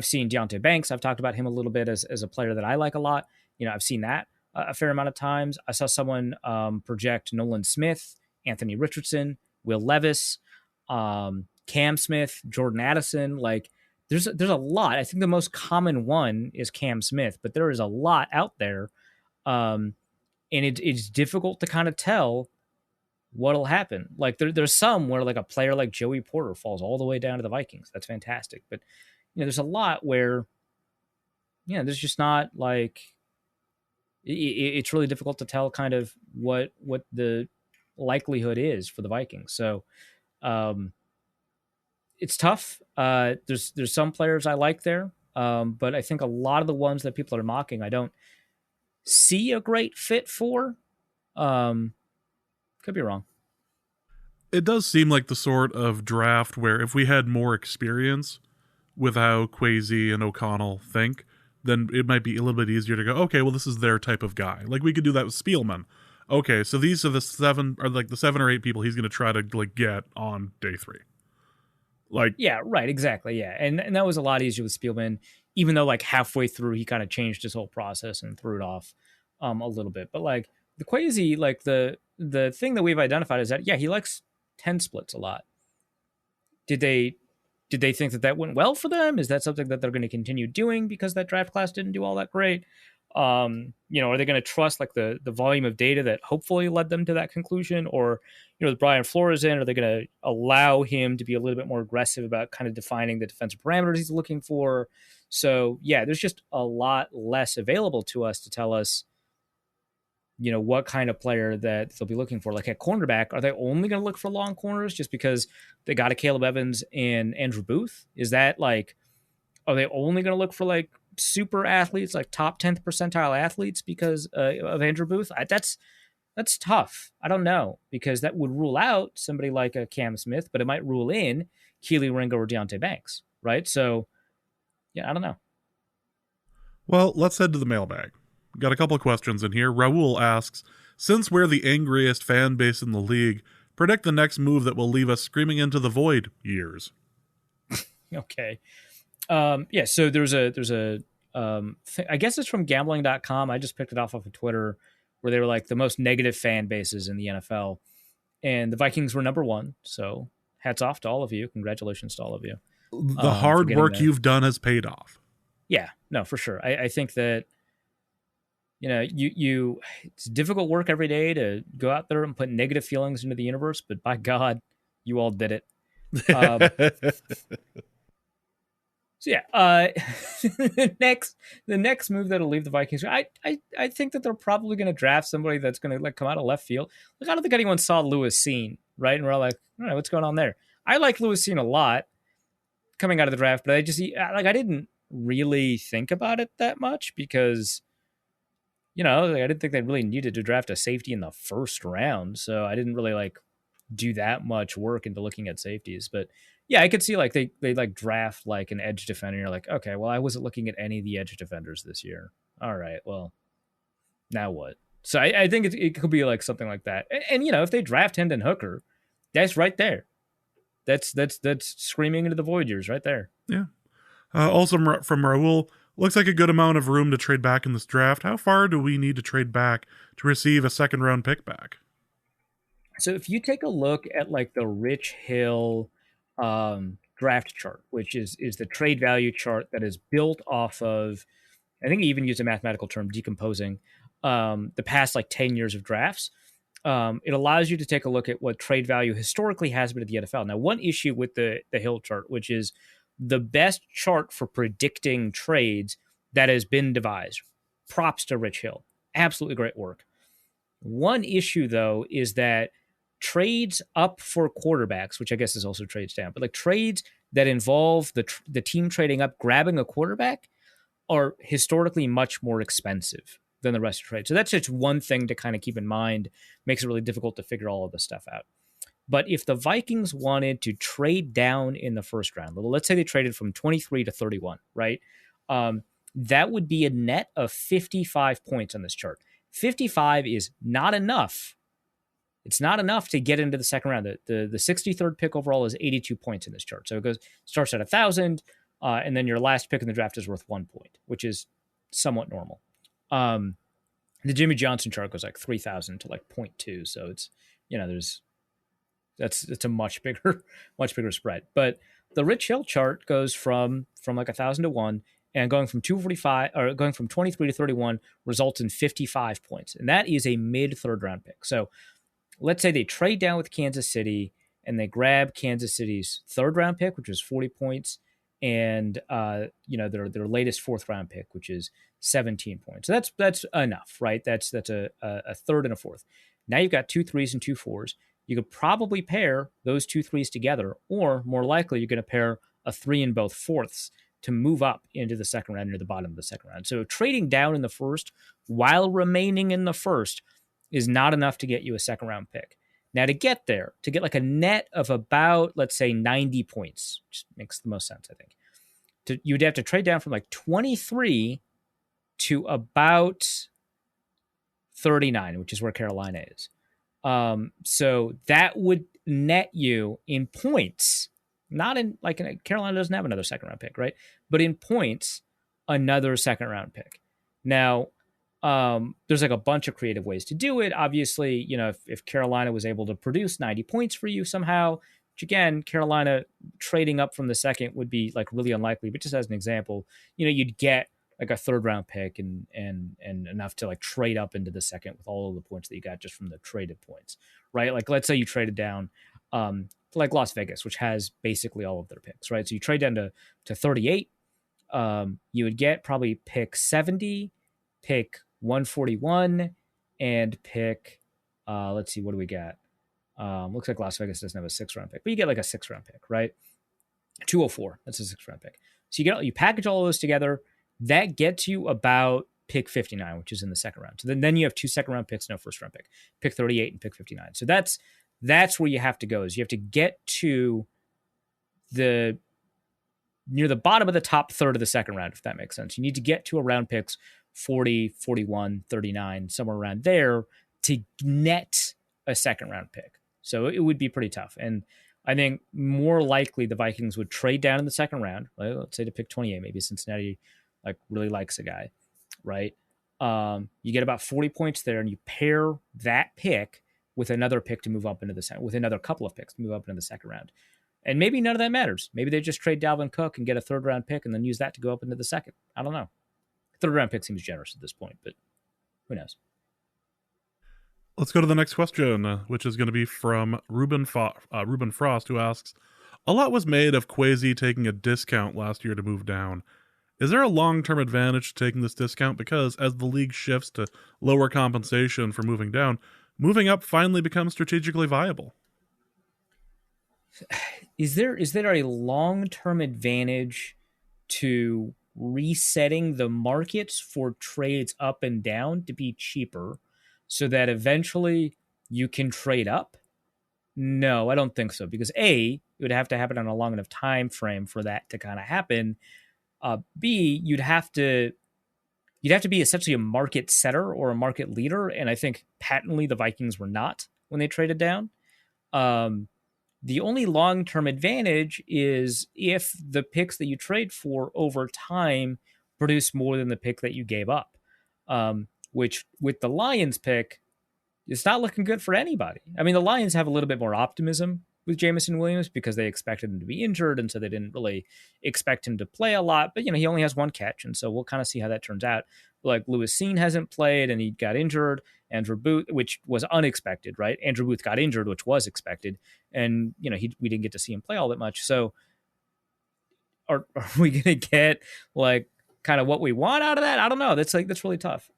seen Deonte Banks. I've talked about him a little bit as a player that I like a lot. I've seen that a fair amount of times. I saw someone project Nolan Smith, Anthony Richardson, Will Levis, Cam Smith, Jordan Addison. Like, there's a lot. I think the most common one is Cam Smith, but there is a lot out there, and it's difficult to kind of tell what'll happen. Like there's some where like a player like Joey Porter falls all the way down to the Vikings. That's fantastic, but there's a lot where there's just not like it's really difficult to tell kind of what the likelihood is for the Vikings. So it's tough. There's some players I like there, but I think a lot of the ones that people are mocking, I don't see a great fit for. Could be wrong. It does seem like the sort of draft where if we had more experience with how Kwesi and O'Connell think, then it might be a little bit easier to go, okay, well, this is their type of guy. Like we could do that with Spielman. Okay, so these are the 7 or 8 people he's going to try to like get on day 3. Like, yeah, right, exactly, yeah, and that was a lot easier with Spielman, even though like halfway through he kind of changed his whole process and threw it off a little bit. But like the Kwesi, like the thing that we've identified is that he likes 10 splits a lot. Did they think that went well for them? Is that something that they're going to continue doing because that draft class didn't do all that great? Are they going to trust like the volume of data that hopefully led them to that conclusion, or with Brian Flores in, are they going to allow him to be a little bit more aggressive about kind of defining the defensive parameters he's looking for? So yeah, there's just a lot less available to us to tell us, what kind of player that they'll be looking for. Like at cornerback, are they only going to look for long corners just because they got a Caleb Evans and Andrew Booth? Is that like, are they only going to look for like super athletes, like top 10th percentile athletes because of Andrew Booth? That's tough. I don't know, because that would rule out somebody like a Cam Smith, but it might rule in Keely Ringo or Deontay Banks, right? So yeah, I don't know. Well, let's head to the mailbag. Got a couple of questions in here. Raul asks, since we're the angriest fan base in the league, predict the next move that will leave us screaming into the void years. Okay. Yeah, so there's a I guess it's from gambling.com. I just picked it off of Twitter, where they were like the most negative fan bases in the NFL. And the Vikings were number one. So hats off to all of you. Congratulations to all of you. The hard work you've done has paid off. Yeah, no, for sure. I think that, it's difficult work every day to go out there and put negative feelings into the universe, but by God, you all did it. So yeah, the next move that'll leave the Vikings, I think that they're probably going to draft somebody that's going to like come out of left field. Like I don't think anyone saw Lewis Cine, right? And we're all like, all right, what's going on there? I like Lewis Cine a lot coming out of the draft, but I didn't really think about it that much because, I didn't think they really needed to draft a safety in the first round, so I didn't really like do that much work into looking at safeties. But yeah, I could see like they like draft like an edge defender. You're like, okay, well, I wasn't looking at any of the edge defenders this year. All right, well, now what? So I think it could be like something like that. And if they draft Hendon Hooker, that's right there. That's screaming into the void years right there. Yeah. Also from Raul, looks like a good amount of room to trade back in this draft. How far do we need to trade back to receive a second round pick back? So if you take a look at like the Rich Hill draft chart, which is the trade value chart that is built off of, I think he even used a mathematical term, decomposing the past like 10 years of drafts. It allows you to take a look at what trade value historically has been at the NFL. Now, one issue with the Hill chart, which is the best chart for predicting trades that has been devised. Props to Rich Hill. Absolutely great work. One issue, though, is that trades up for quarterbacks, which I guess is also trades down, but like trades that involve the team trading up, grabbing a quarterback, are historically much more expensive than the rest of trades. So that's just one thing to kind of keep in mind. Makes it really difficult to figure all of this stuff out. But if the Vikings wanted to trade down in the first round, let's say they traded from 23 to 31, right? That would be a net of 55 points on this chart. 55 is not enough. It's not enough to get into the second round. The 63rd pick overall is 82 points in this chart. So it starts at 1,000, and then your last pick in the draft is worth 1 point, which is somewhat normal. The Jimmy Johnson chart goes like 3,000 to like 0.2. So it's, it's a much bigger spread. But the Rich Hill chart goes from like 1,000 to 1, and going from 245 or going from 23 to 31 results in 55 points. And that is a mid third round pick. So let's say they trade down with Kansas City and they grab Kansas City's third round pick, which is 40 points, and their latest fourth round pick, which is 17 points. So that's enough, right? That's a third and a fourth. Now you've got 2 3s and 2 4s. You could probably pair those 2 3s together, or more likely, you're going to pair a 3 in both fourths to move up into the second round, near the bottom of the second round. So trading down in the first while remaining in the first is not enough to get you a second round pick. Now, to get there, to get like a net of about, let's say, 90 points, which makes the most sense, I think, you'd have to trade down from like 23 to about 39, which is where Carolina is. So that would net you in points, not in like Carolina doesn't have another second round pick, right? But in points, another second round pick. Now, there's like a bunch of creative ways to do it. Obviously, if Carolina was able to produce 90 points for you somehow, which again, Carolina trading up from the second would be like really unlikely, but just as an example, you'd get like a third round pick and enough to like trade up into the second with all of the points that you got just from the traded points, right? Like let's say you traded down to like Las Vegas, which has basically all of their picks, right? So you trade down to 38, you would get probably pick 70, pick 141, and pick let's see, what do we got? Looks like Las Vegas doesn't have a 6th-round pick, but you get like a 6th-round pick, right? 204, that's a 6th-round pick. So you package all of those together, that gets you about pick 59, which is in the 2nd round. So then you have 2 2nd-round picks, no 1st-round pick 38 and pick 59. So that's where you have to go, is you have to get to near the bottom of the top third of the 2nd round, if that makes sense. You need to get to around picks 40, 41, 39, somewhere around there to net a 2nd-round pick. So it would be pretty tough. And I think more likely the Vikings would trade down in the 2nd round, right? Let's say to pick 28, maybe Cincinnati like really likes a guy, right? You get about 40 points there, and you pair that pick with another pick to move up into the second, with another couple of picks to move up into the 2nd round. And maybe none of that matters. Maybe they just trade Dalvin Cook and get a 3rd-round pick and then use that to go up into the 2nd. I don't know. 3rd-round pick seems generous at this point, but who knows? Let's go to the next question, which is going to be from Ruben Frost, who asks, a lot was made of Kwesi taking a discount last year to move down. Is there a long-term advantage to taking this discount? Because as the league shifts to lower compensation for moving down, moving up finally becomes strategically viable. Is there a long-term advantage to resetting the markets for trades up and down to be cheaper so that eventually you can trade up? No, I don't think so. Because A, it would have to happen on a long enough time frame for that to kind of happen. B, you'd have to be essentially a market setter or a market leader, and I think patently the Vikings were not when they traded down. The only long-term advantage is if the picks that you trade for over time produce more than the pick that you gave up, which with the Lions pick, it's not looking good for anybody. I mean, the Lions have a little bit more optimism with Jameson Williams because they expected him to be injured, and so they didn't really expect him to play a lot. But, he only has 1 catch, and so we'll kind of see how that turns out. Like Lewis Seen hasn't played, and he got injured. Andrew Booth, which was unexpected, right? Andrew Booth got injured, which was expected, and we didn't get to see him play all that much. So, are we going to get like kind of what we want out of that? I don't know. That's really tough.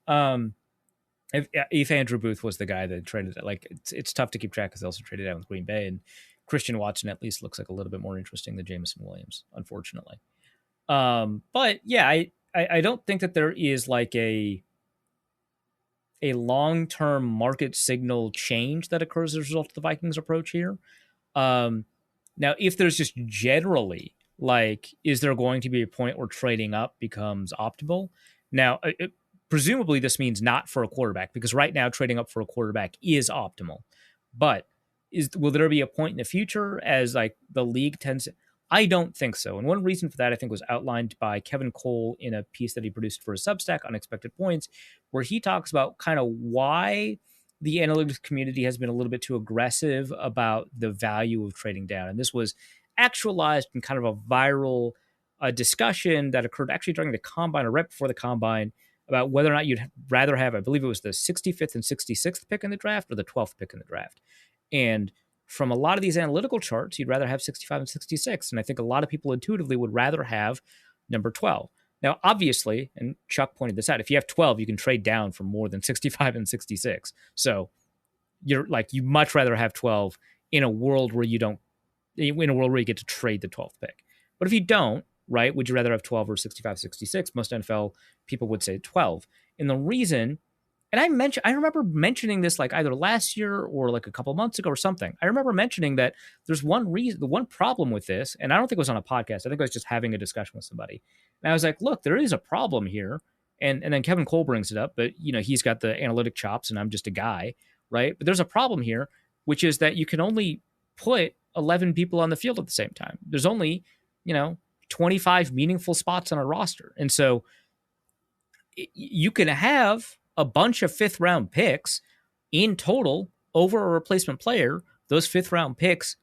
If Andrew Booth was the guy that traded it, like it's tough to keep track because they also traded out with Green Bay, and Christian Watson at least looks like a little bit more interesting than Jameson Williams, unfortunately. But yeah, I don't think that there is like a long-term market signal change that occurs as a result of the Vikings approach here. Now, if there's just generally like, is there going to be a point where trading up becomes optimal? Now, presumably this means not for a quarterback, because right now trading up for a quarterback is optimal. But will there be a point in the future as like the league tends to? I don't think so. And one reason for that, I think, was outlined by Kevin Cole in a piece that he produced for his Substack, Unexpected Points, where he talks about kind of why the analytics community has been a little bit too aggressive about the value of trading down. And this was actualized in kind of a viral discussion that occurred actually during the Combine or right before the Combine about whether or not you'd rather have, I believe it was the 65th and 66th pick in the draft or the 12th pick in the draft. And from a lot of these analytical charts, you'd rather have 65 and 66. And I think a lot of people intuitively would rather have number 12. Now, obviously, and Chuck pointed this out, if you have 12, you can trade down for more than 65 and 66. So you much rather have 12 in a world where you get to trade the 12th pick. But if you don't, right, would you rather have 12 or 65, 66? Most NFL people would say 12. And the reason, and I remember mentioning this like either last year or like a couple months ago or something. I remember mentioning that there's one reason, the one problem with this, and I don't think it was on a podcast. I think I was just having a discussion with somebody. And I was like, look, there is a problem here. And then Kevin Cole brings it up, but he's got the analytic chops and I'm just a guy, right? But there's a problem here, which is that you can only put 11 people on the field at the same time. There's only, 25 meaningful spots on a roster. And so you can have a bunch of 5th round picks in total over a replacement player. Those 5th round picks,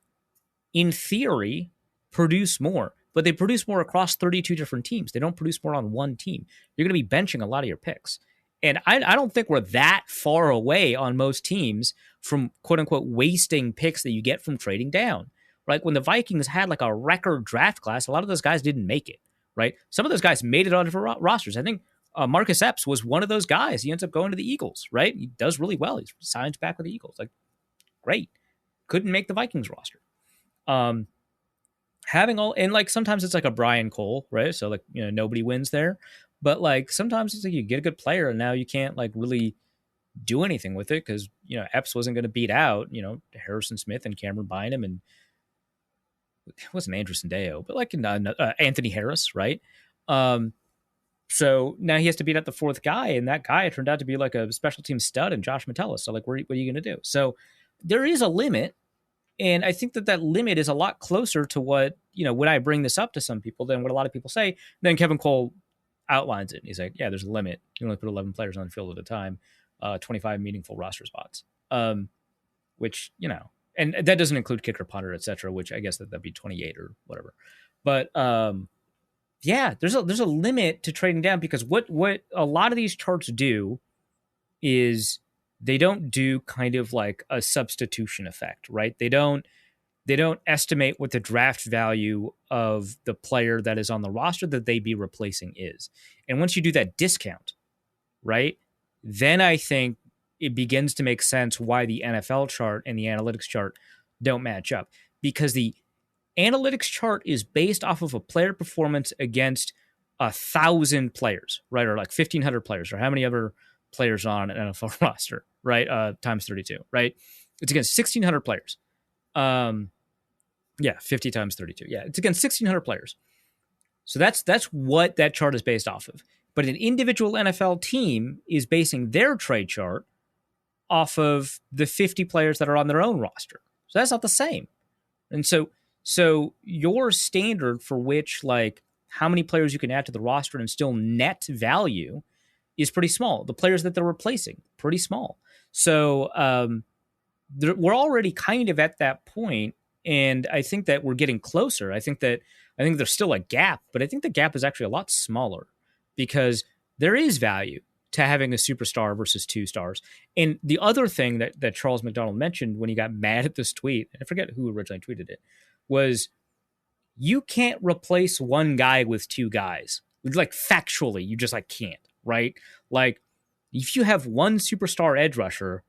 in theory, produce more. but they produce more across 32 different teams. They don't produce more on one team. You're going to be benching a lot of your picks. And I don't think we're that far away on most teams from quote unquote wasting picks that you get from trading down. Right? When the Vikings had like a record draft class, a lot of those guys didn't make it. Right? Some of those guys made it on different rosters. I think Marcus Epps was one of those guys. He ends up going to the Eagles. Right? He does really well. He signs back with the Eagles. Like, great. Couldn't make the Vikings roster. Having all, and like sometimes it's like a Brian Cole, right? So like, you know, nobody wins there. But like sometimes it's like you get a good player and now you can't like really do anything with it because, you know, Epps wasn't going to beat out, you know, Harrison Smith and Cameron Bynum and it wasn't Andrew Sandeo, but like Anthony Harris, right? So now he has to beat out the fourth guy, and that guy turned out to be like a special team stud in Josh Metellus. So like, what are you going to do? So there is a limit. And I think that limit is a lot closer to what, you know, when I bring this up to some people than what a lot of people say. Then Kevin Cole outlines it. He's like, yeah, there's a limit. You only put 11 players on the field at a time, 25 meaningful roster spots, which, you know, and that doesn't include kicker, punter, et cetera, which I guess that'd be 28 or whatever. But yeah, there's a limit to trading down because what a lot of these charts do is they don't do kind of like a substitution effect, right? They don't estimate what the draft value of the player that is on the roster that they be replacing is. And once you do that discount, right, then I think it begins to make sense why the NFL chart and the analytics chart don't match up. Because the analytics chart is based off of a player performance against 1,000 players, right? Or like 1,500 players, or how many other players on an NFL roster, right? Times 32, right? It's against 1,600 players. 50 times 32. Yeah, it's against 1,600 players. So that's what that chart is based off of. But an individual NFL team is basing their trade chart off of the 50 players that are on their own roster. So that's not the same. And so your standard for which, like, how many players you can add to the roster and still net value is pretty small. The players that they're replacing, pretty small. So we're already kind of at that point, and I think that we're getting closer. I think there's still a gap, but I think the gap is actually a lot smaller because there is value to having a superstar versus two stars. And the other thing that Charles McDonald mentioned when he got mad at this tweet, and I forget who originally tweeted it, was you can't replace one guy with two guys. Like factually, you just like can't, right? Like if you have one superstar edge rusher,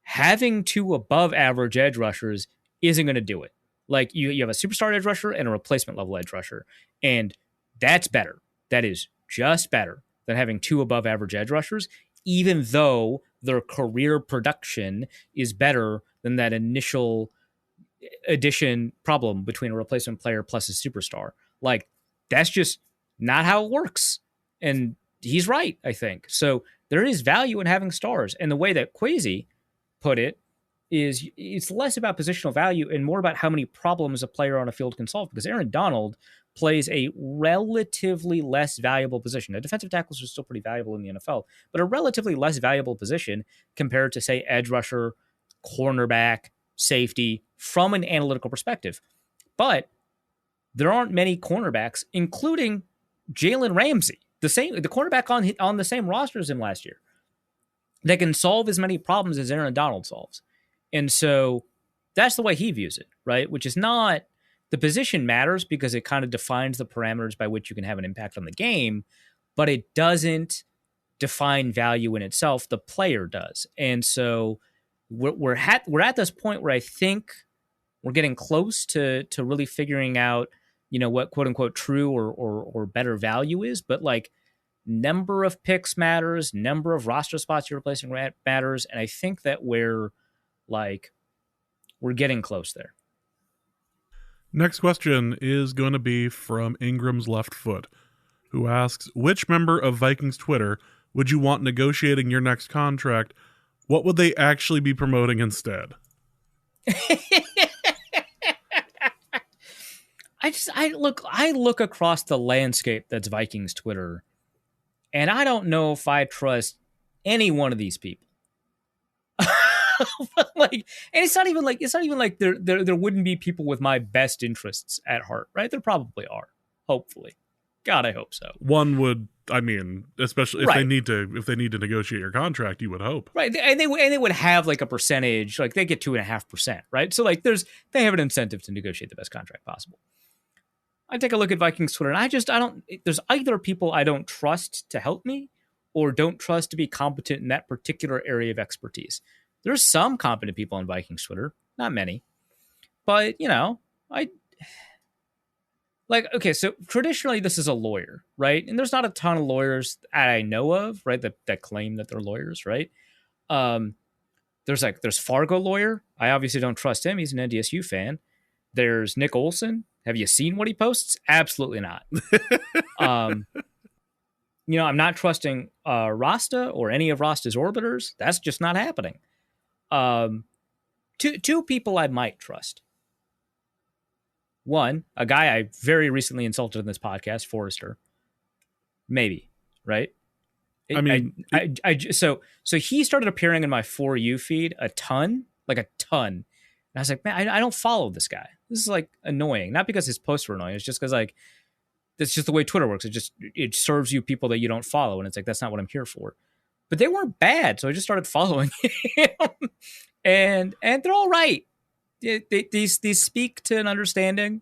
having two above average edge rushers isn't going to do it. Like you have a superstar edge rusher and a replacement level edge rusher, and that's better. That is just better than having two above average edge rushers, even though their career production is better than that initial addition problem between a replacement player plus a superstar. Like that's just not how it works. And he's right, I think. So there is value in having stars. And the way that Kwesi put it is it's less about positional value and more about how many problems a player on a field can solve, because Aaron Donald plays a relatively less valuable position. Now, defensive tackles are still pretty valuable in the NFL, but a relatively less valuable position compared to, say, edge rusher, cornerback, safety, from an analytical perspective. But there aren't many cornerbacks, including Jalen Ramsey, the cornerback on the same roster as him last year, that can solve as many problems as Aaron Donald solves. And so that's the way he views it, right? Which is not, the position matters because it kind of defines the parameters by which you can have an impact on the game, but it doesn't define value in itself. The player does. And so we're at this point where I think we're getting close to really figuring out, you know, what quote unquote true or better value is. But like number of picks matters, number of roster spots you're replacing matters. And I think that we're getting close there. Next question is going to be from Ingram's Left Foot, who asks, which member of Vikings Twitter would you want negotiating your next contract? What would they actually be promoting instead? I look across the landscape that's Vikings Twitter, and I don't know if I trust any one of these people. Like, and it's not even like there wouldn't be people with my best interests at heart, right? There probably are. Hopefully, God, I hope so. One would, I mean, especially if Right. they need to negotiate your contract, you would hope. Right, and they would have like a percentage, like they get 2.5%, right? So like they have an incentive to negotiate the best contract possible. I take a look at Vikings Twitter, and I don't. There's either people I don't trust to help me, or don't trust to be competent in that particular area of expertise. There's some competent people on Vikings Twitter, not many, but I like. Okay, so traditionally this is a lawyer, right? And there's not a ton of lawyers that I know of, right? That claim that they're lawyers, right? There's Fargo lawyer. I obviously don't trust him. He's an NDSU fan. There's Nick Olson. Have you seen what he posts? Absolutely not. I'm not trusting Rasta or any of Rasta's orbiters. That's just not happening. Two people I might trust. One, a guy I very recently insulted in this podcast, Forrester. Maybe, right? So he started appearing in my For You feed a ton. And I was like, man, I don't follow this guy. This is like annoying. Not because his posts were annoying. It's just because like that's just the way Twitter works. It serves you people that you don't follow, and it's like that's not what I'm here for. But they weren't bad, so I just started following him, and they're all right. These speak to an understanding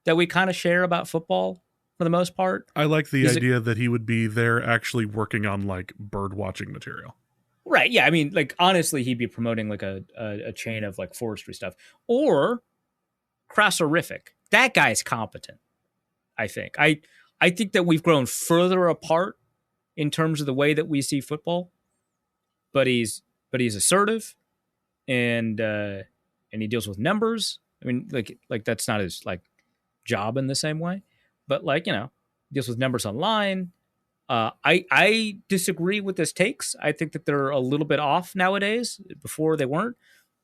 that we kind of share about football for the most part. I like the idea that he would be there actually working on like bird watching material. Right. Yeah. I mean, like, honestly, he'd be promoting like a chain of like forestry stuff or Crassorific. That guy's competent, I think. I think that we've grown further apart in terms of the way that we see football, but he's assertive and he deals with numbers. I mean, like that's not his like job in the same way, but like, deals with numbers online. I disagree with his takes. I think that they're a little bit off nowadays. Before they weren't.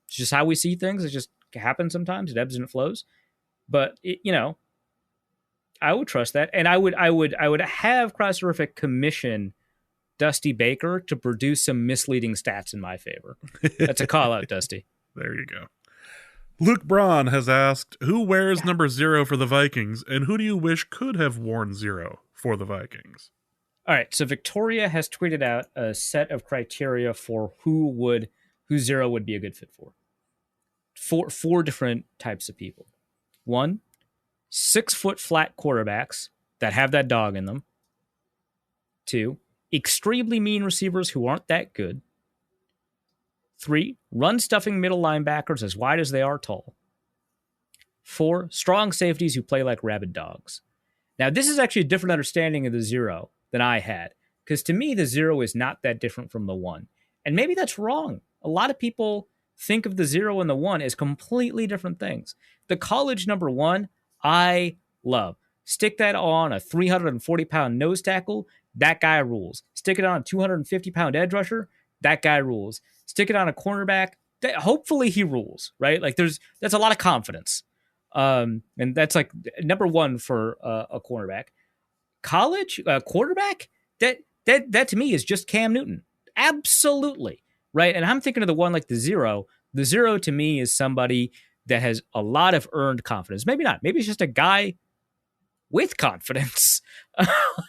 It's just how we see things. It just happens sometimes. It ebbs and it flows. But I would trust that, and I would have Crassorific commission Dusty Baker to produce some misleading stats in my favor. That's a call out, Dusty. There you go. Luke Braun has asked, who wears number 0 for the Vikings, and who do you wish could have worn 0 for the Vikings? All right, so Victoria has tweeted out a set of criteria for who 0 would be a good fit for. Four different types of people. 1, 6-foot flat quarterbacks that have that dog in them. 2, extremely mean receivers who aren't that good. 3, run-stuffing middle linebackers as wide as they are tall. 4, strong safeties who play like rabid dogs. Now, this is actually a different understanding of the 0 than I had, because to me, the 0 is not that different from the 1. And maybe that's wrong. A lot of people think of the 0 and the 1 as completely different things. The college number 1, I love. Stick that on a 340-pound nose tackle, that guy rules. Stick it on a 250-pound edge rusher, that guy rules. Stick it on a cornerback, hopefully he rules, right? Like that's a lot of confidence. And that's like number 1 for a cornerback. College quarterback, that to me is just Cam Newton. Absolutely. Right. And I'm thinking of the one like the 0. The 0 to me is somebody that has a lot of earned confidence. Maybe not. Maybe it's just a guy with confidence,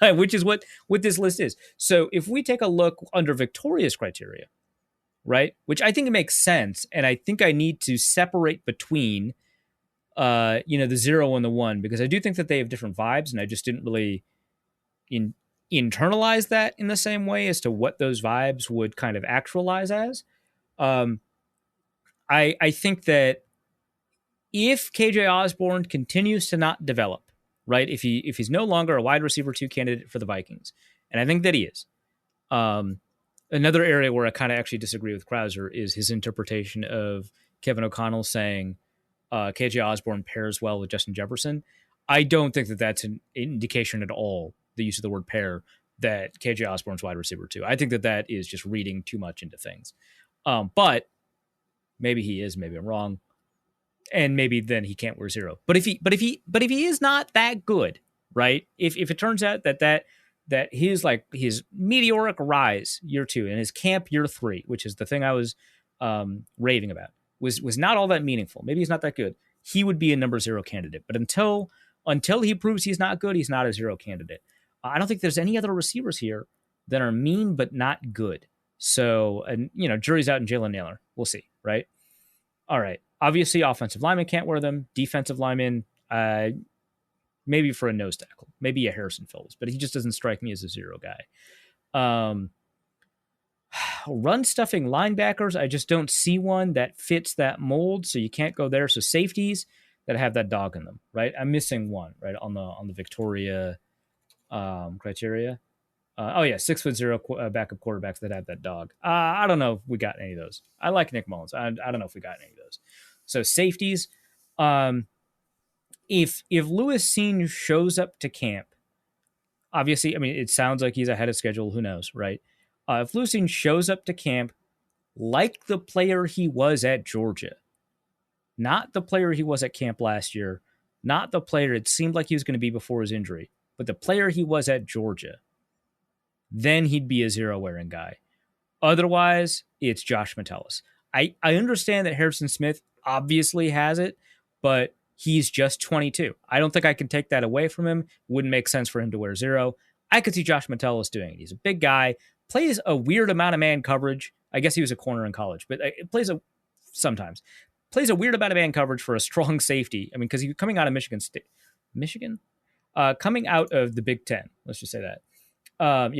which is what this list is. So if we take a look under Victoria's criteria, right, which I think it makes sense, and I think I need to separate between, the 0 and the 1, because I do think that they have different vibes, and I just didn't really internalize that in the same way as to what those vibes would kind of actualize as. I think that if KJ Osborne continues to not develop, right, if he's no longer a wide receiver 2 candidate for the Vikings, and I think that he is, another area where I kind of actually disagree with Krauser is his interpretation of Kevin O'Connell saying KJ Osborne pairs well with Justin Jefferson. I don't think that that's an indication at all, the use of the word pair, that KJ Osborne's wide receiver 2. I think that is just reading too much into things. But maybe he is, maybe I'm wrong. And maybe then he can't wear 0. But if he is not that good, right? If it turns out that his meteoric rise year 2 and his camp year 3, which is the thing I was raving about, was not all that meaningful. Maybe he's not that good. He would be a number 0 candidate. But until he proves he's not good, he's not a 0 candidate. I don't think there's any other receivers here that are mean but not good. So, and jury's out in Jalen Nailor. We'll see, right? All right. Obviously, offensive linemen can't wear them. Defensive linemen, maybe for a nose tackle, maybe a Harrison Phillips, but he just doesn't strike me as a 0 guy. Run stuffing linebackers, I just don't see one that fits that mold, so you can't go there. So safeties that have that dog in them, right? I'm missing one, right, on the Victoria criteria. 6'0" backup quarterbacks that have that dog. I don't know if we got any of those. I like Nick Mullins. I don't know if we got any of those. So safeties, if Lewis Cine shows up to camp, obviously, I mean, it sounds like he's ahead of schedule. Who knows, right? If Lewis Cine shows up to camp like the player he was at Georgia, not the player he was at camp last year, not the player it seemed like he was going to be before his injury, but the player he was at Georgia, then he'd be a 0 wearing guy. Otherwise, it's Josh Metellus. I understand that Harrison Smith obviously has it, but he's just 22. I don't think I can take that away from him. Wouldn't make sense for him to wear 0. I could see Josh Metellus doing it. He's a big guy, plays a weird amount of man coverage. I guess he was a corner in college, but it plays a weird amount of man coverage for a strong safety. I mean, because he's coming out of Michigan State. Coming out of the Big Ten. Let's just say that.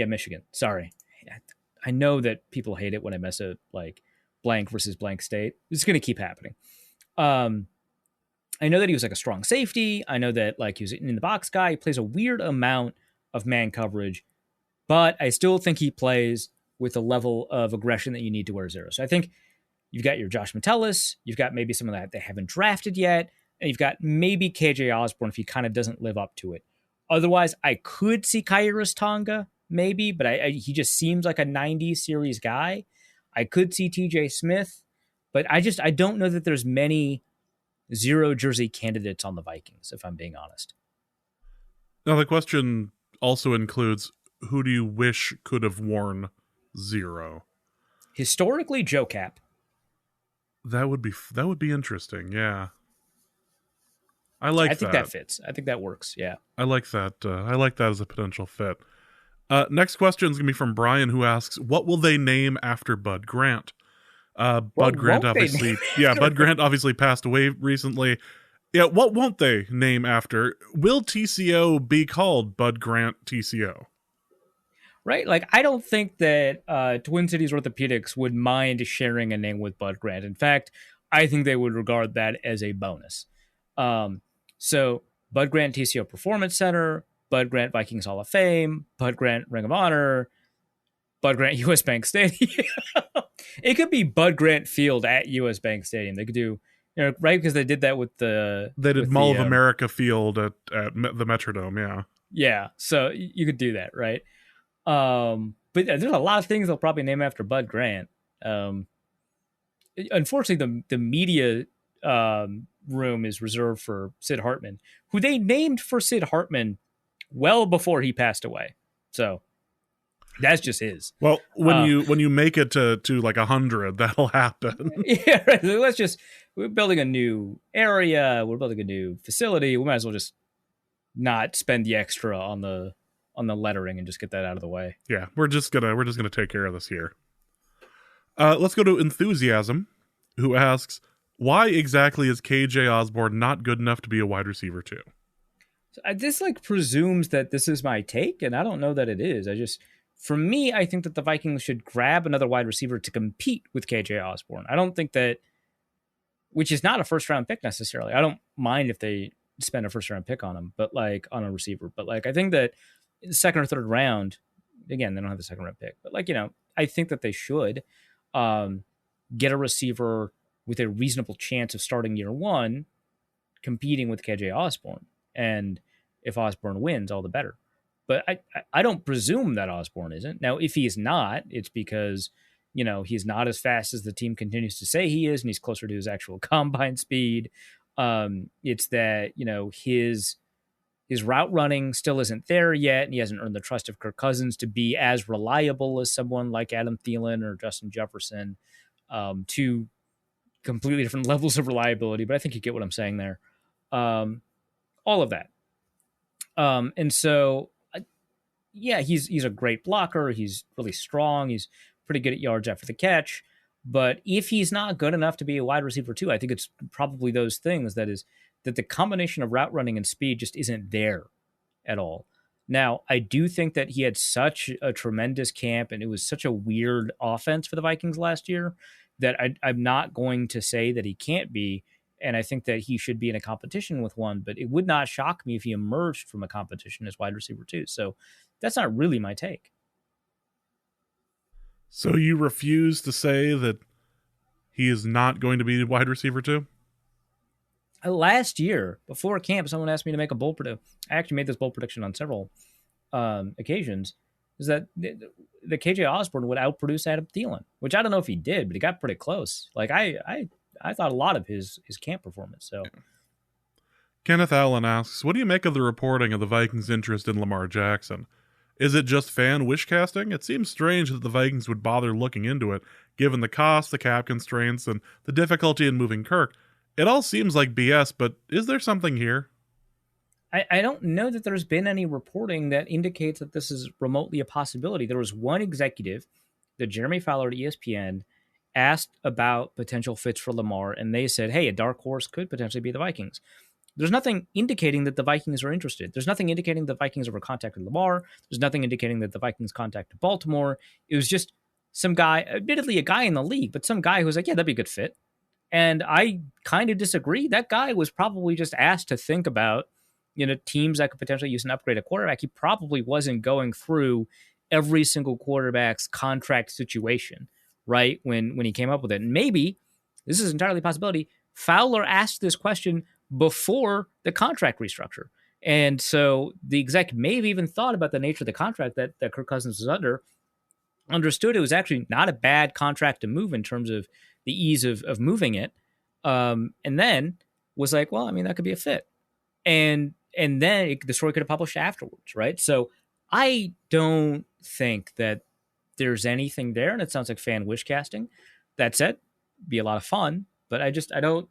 Michigan. Sorry. I know that people hate it when I mess up like blank versus blank state. It's going to keep happening. I know that he was like a strong safety. I know that like he was an in the box guy. He plays a weird amount of man coverage, but I still think he plays with a level of aggression that you need to wear 0. So I think you've got your Josh Metellus, you've got maybe some of that they haven't drafted yet, and you've got maybe KJ Osborne if he kind of doesn't live up to it. Otherwise, I could see Khyiris Tonga, maybe, but he just seems like a 90s series guy. I could see TJ Smith, but I don't know that there's many 0 jersey candidates on the Vikings, if I'm being honest. Now, the question also includes, who do you wish could have worn 0? Historically, Joe Cap. That would be interesting, yeah. I think that fits. I think that works, yeah. I like that. I like that as a potential fit. Next question is going to be from Brian, who asks, what will they name after Bud Grant? Bud Grant obviously passed away recently. Yeah, what won't they name after? Will TCO be called Bud Grant TCO? Right? Like, I don't think that Twin Cities Orthopedics would mind sharing a name with Bud Grant. In fact, I think they would regard that as a bonus. So Bud Grant TCO Performance Center, Bud Grant Vikings Hall of Fame, Bud Grant Ring of Honor, Bud Grant US Bank Stadium. It could be Bud Grant Field at US Bank Stadium. They could do, right? Because they did that with the... They did Mall of America Field at the Metrodome, yeah. Yeah, so you could do that, right? But there's a lot of things they'll probably name after Bud Grant. Unfortunately, the media room is reserved for Sid Hartman, who they named for Sid Hartman well before he passed away. So that's just his. Well, when you make it to like 100, that'll happen. Yeah, right. We're building a new area. We're building a new facility. We might as well just not spend the extra on the lettering and just get that out of the way. Yeah, we're just gonna take care of this here. Let's go to Enthusiasm, who asks, why exactly is KJ Osborne not good enough to be a wide receiver too? So this presumes that this is my take, and I don't know that it is. For me, I think that the Vikings should grab another wide receiver to compete with KJ Osborne. I don't think that, which is not a first round pick necessarily. I don't mind if they spend a first round pick on him, but like on a receiver. But like, I think that in the second or third round, again, they don't have a second round pick, but like, I think that they should get a receiver with a reasonable chance of starting year one, competing with KJ Osborne. And if Osborne wins, all the better. But I don't presume that Osborne isn't. Now, if he is not, it's because, he's not as fast as the team continues to say he is, and he's closer to his actual combine speed. It's that, his route running still isn't there yet, and he hasn't earned the trust of Kirk Cousins to be as reliable as someone like Adam Thielen or Justin Jefferson. Two completely different levels of reliability, but I think you get what I'm saying there. All of that. And so, yeah, he's a great blocker. He's really strong. He's pretty good at yards after the catch. But if he's not good enough to be a wide receiver too, I think it's probably those things that the combination of route running and speed just isn't there at all. Now, I do think that he had such a tremendous camp and it was such a weird offense for the Vikings last year that I'm not going to say that he can't be. And I think that he should be in a competition with one, but it would not shock me if he emerged from a competition as wide receiver too. So that's not really my take. So you refuse to say that he is not going to be wide receiver too? Last year, before camp, someone asked me to make a bold prediction. I actually made this bold prediction on several occasions. Is that the KJ Osborne would outproduce Adam Thielen, which I don't know if he did, but he got pretty close. Like I thought a lot of his camp performance. So, Kenneth Allen asks, "What do you make of the reporting of the Vikings' interest in Lamar Jackson? Is it just fan wish casting? It seems strange that the Vikings would bother looking into it, given the cost, the cap constraints, and the difficulty in moving Kirk. It all seems like BS, but is there something here?" I don't know that there's been any reporting that indicates that this is remotely a possibility. There was one executive, that Jeremy Fowler at ESPN, asked about potential fits for Lamar, and they said, hey, a dark horse could potentially be the Vikings. There's nothing indicating that the Vikings are interested. There's nothing indicating the Vikings ever contacted Lamar. There's nothing indicating that the Vikings contacted Baltimore. It was just some guy, admittedly a guy in the league, but some guy who was like, yeah, that'd be a good fit. And I kind of disagree. That guy was probably just asked to think about, teams that could potentially use an upgraded quarterback. He probably wasn't going through every single quarterback's contract situation, right? When he came up with it. And maybe, this is entirely a possibility, Fowler asked this question before the contract restructure. And so the exec may have even thought about the nature of the contract that Kirk Cousins was under, understood it was actually not a bad contract to move in terms of the ease of moving it. And then was like, well, I mean, that could be a fit. And then the story could have published afterwards, right? So I don't think that there's anything there, and it sounds like fan wish casting. That said, be a lot of fun, but I don't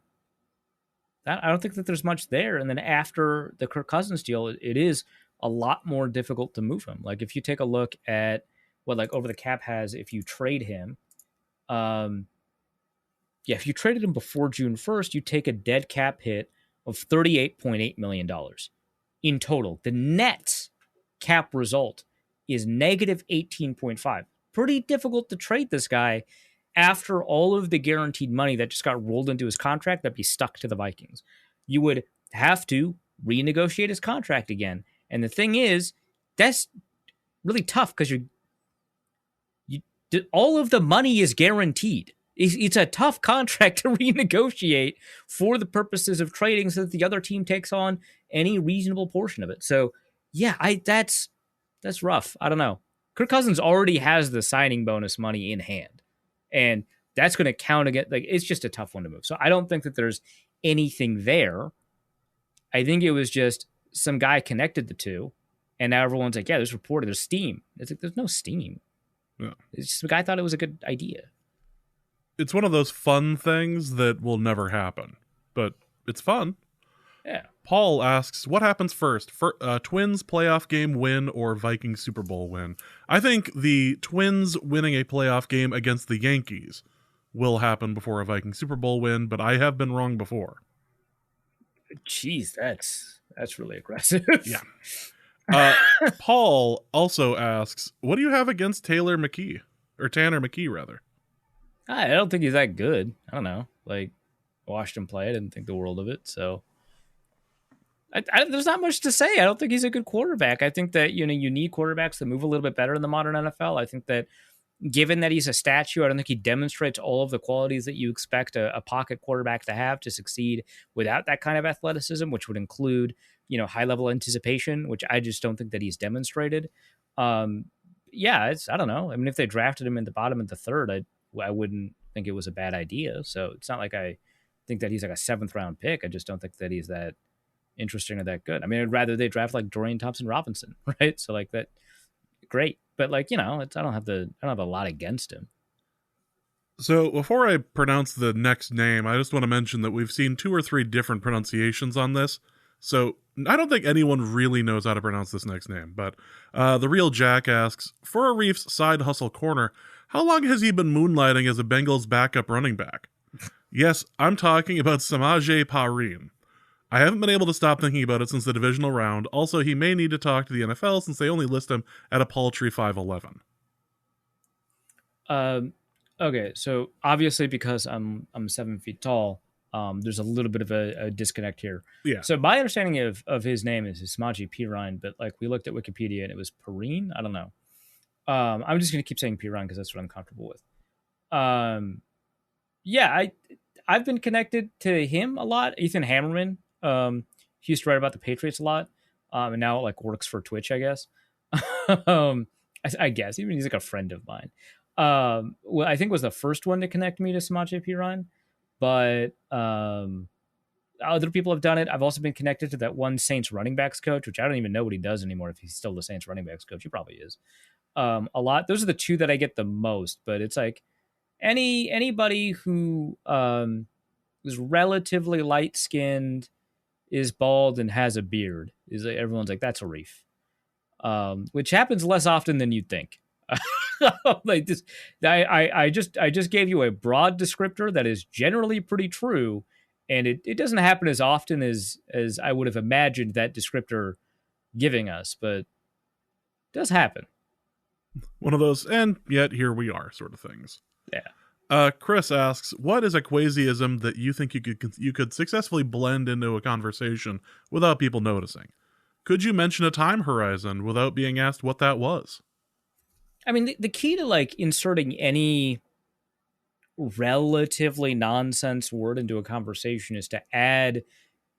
think that there's much there. And then after the Kirk Cousins deal, it is a lot more difficult to move him. Like if you take a look at what like Over the Cap has, if you trade him, if you traded him before June 1st, you take a dead cap hit of $38.8 million in total. The net cap result is negative 18.5. Pretty difficult to trade this guy after all of the guaranteed money that just got rolled into his contract that'd be stuck to the Vikings. You would have to renegotiate his contract again. And the thing is, that's really tough because all of the money is guaranteed. It's a tough contract to renegotiate for the purposes of trading so that the other team takes on any reasonable portion of it. So, yeah, that's rough. I don't know. Kirk Cousins already has the signing bonus money in hand, and that's going to count again. Like, it's just a tough one to move. So I don't think that there's anything there. I think it was just some guy connected the two, and now everyone's like, yeah, there's reported, there's steam. It's like, there's no steam. Yeah. It's just the guy thought it was a good idea. It's one of those fun things that will never happen, but it's fun. Yeah. Paul asks, what happens first? Twins playoff game win or Vikings Super Bowl win? I think the Twins winning a playoff game against the Yankees will happen before a Viking Super Bowl win, but I have been wrong before. Jeez, that's really aggressive. Yeah. Paul also asks, what do you have against Tanner McKee, rather? I don't think he's that good. I don't know. Like, watched him play. I didn't think the world of it. So there's not much to say. I don't think he's a good quarterback. I think that, you need quarterbacks that move a little bit better in the modern NFL. I think that given that he's a statue, I don't think he demonstrates all of the qualities that you expect a pocket quarterback to have to succeed without that kind of athleticism, which would include, high level anticipation, which I just don't think that he's demonstrated. I don't know. I mean, if they drafted him in the bottom of the third, I wouldn't think it was a bad idea. So it's not like I think that he's like a 7th round pick. I just don't think that he's that interesting or that good. I mean, I'd rather they draft like Dorian Thompson-Robinson, right? So like that, great. But like, I don't have a lot against him. So before I pronounce the next name, I just want to mention that we've seen 2 or 3 different pronunciations on this. So I don't think anyone really knows how to pronounce this next name. But the real Jack asks, for a Reef's side hustle corner, how long has he been moonlighting as a Bengals backup running back? Yes, I'm talking about Samaje Perine. I haven't been able to stop thinking about it since the divisional round. Also, he may need to talk to the NFL since they only list him at a paltry 5'11". Okay, so obviously because I'm 7 feet tall, there's a little bit of a disconnect here. Yeah. So my understanding of his name is Samaje Perine, but like we looked at Wikipedia and it was Perine. I don't know. I'm just gonna keep saying Perine because that's what I'm comfortable with. Yeah, I've been connected to him a lot. Ethan Hammerman. He used to write about the Patriots a lot. And now like works for Twitch, I guess. I guess even he's like a friend of mine. Well, I think was the first one to connect me to Samaje Perine, but other people have done it. I've also been connected to that one Saints running backs coach, which I don't even know what he does anymore. If he's still the Saints running backs coach, he probably is. A lot. Those are the 2 that I get the most, but it's like anybody who is relatively light skinned, is bald, and has a beard is everyone's like that's a Reef, which happens less often than you'd think. Like this, I just gave you a broad descriptor that is generally pretty true, and it doesn't happen as often as I would have imagined that descriptor giving us, but it does happen. One of those, and yet here we are sort of things. Yeah. Chris asks, what is a Quasiism that you think you could successfully blend into a conversation without people noticing? Could you mention a time horizon without being asked what that was? I mean, the key to like inserting any relatively nonsense word into a conversation is to add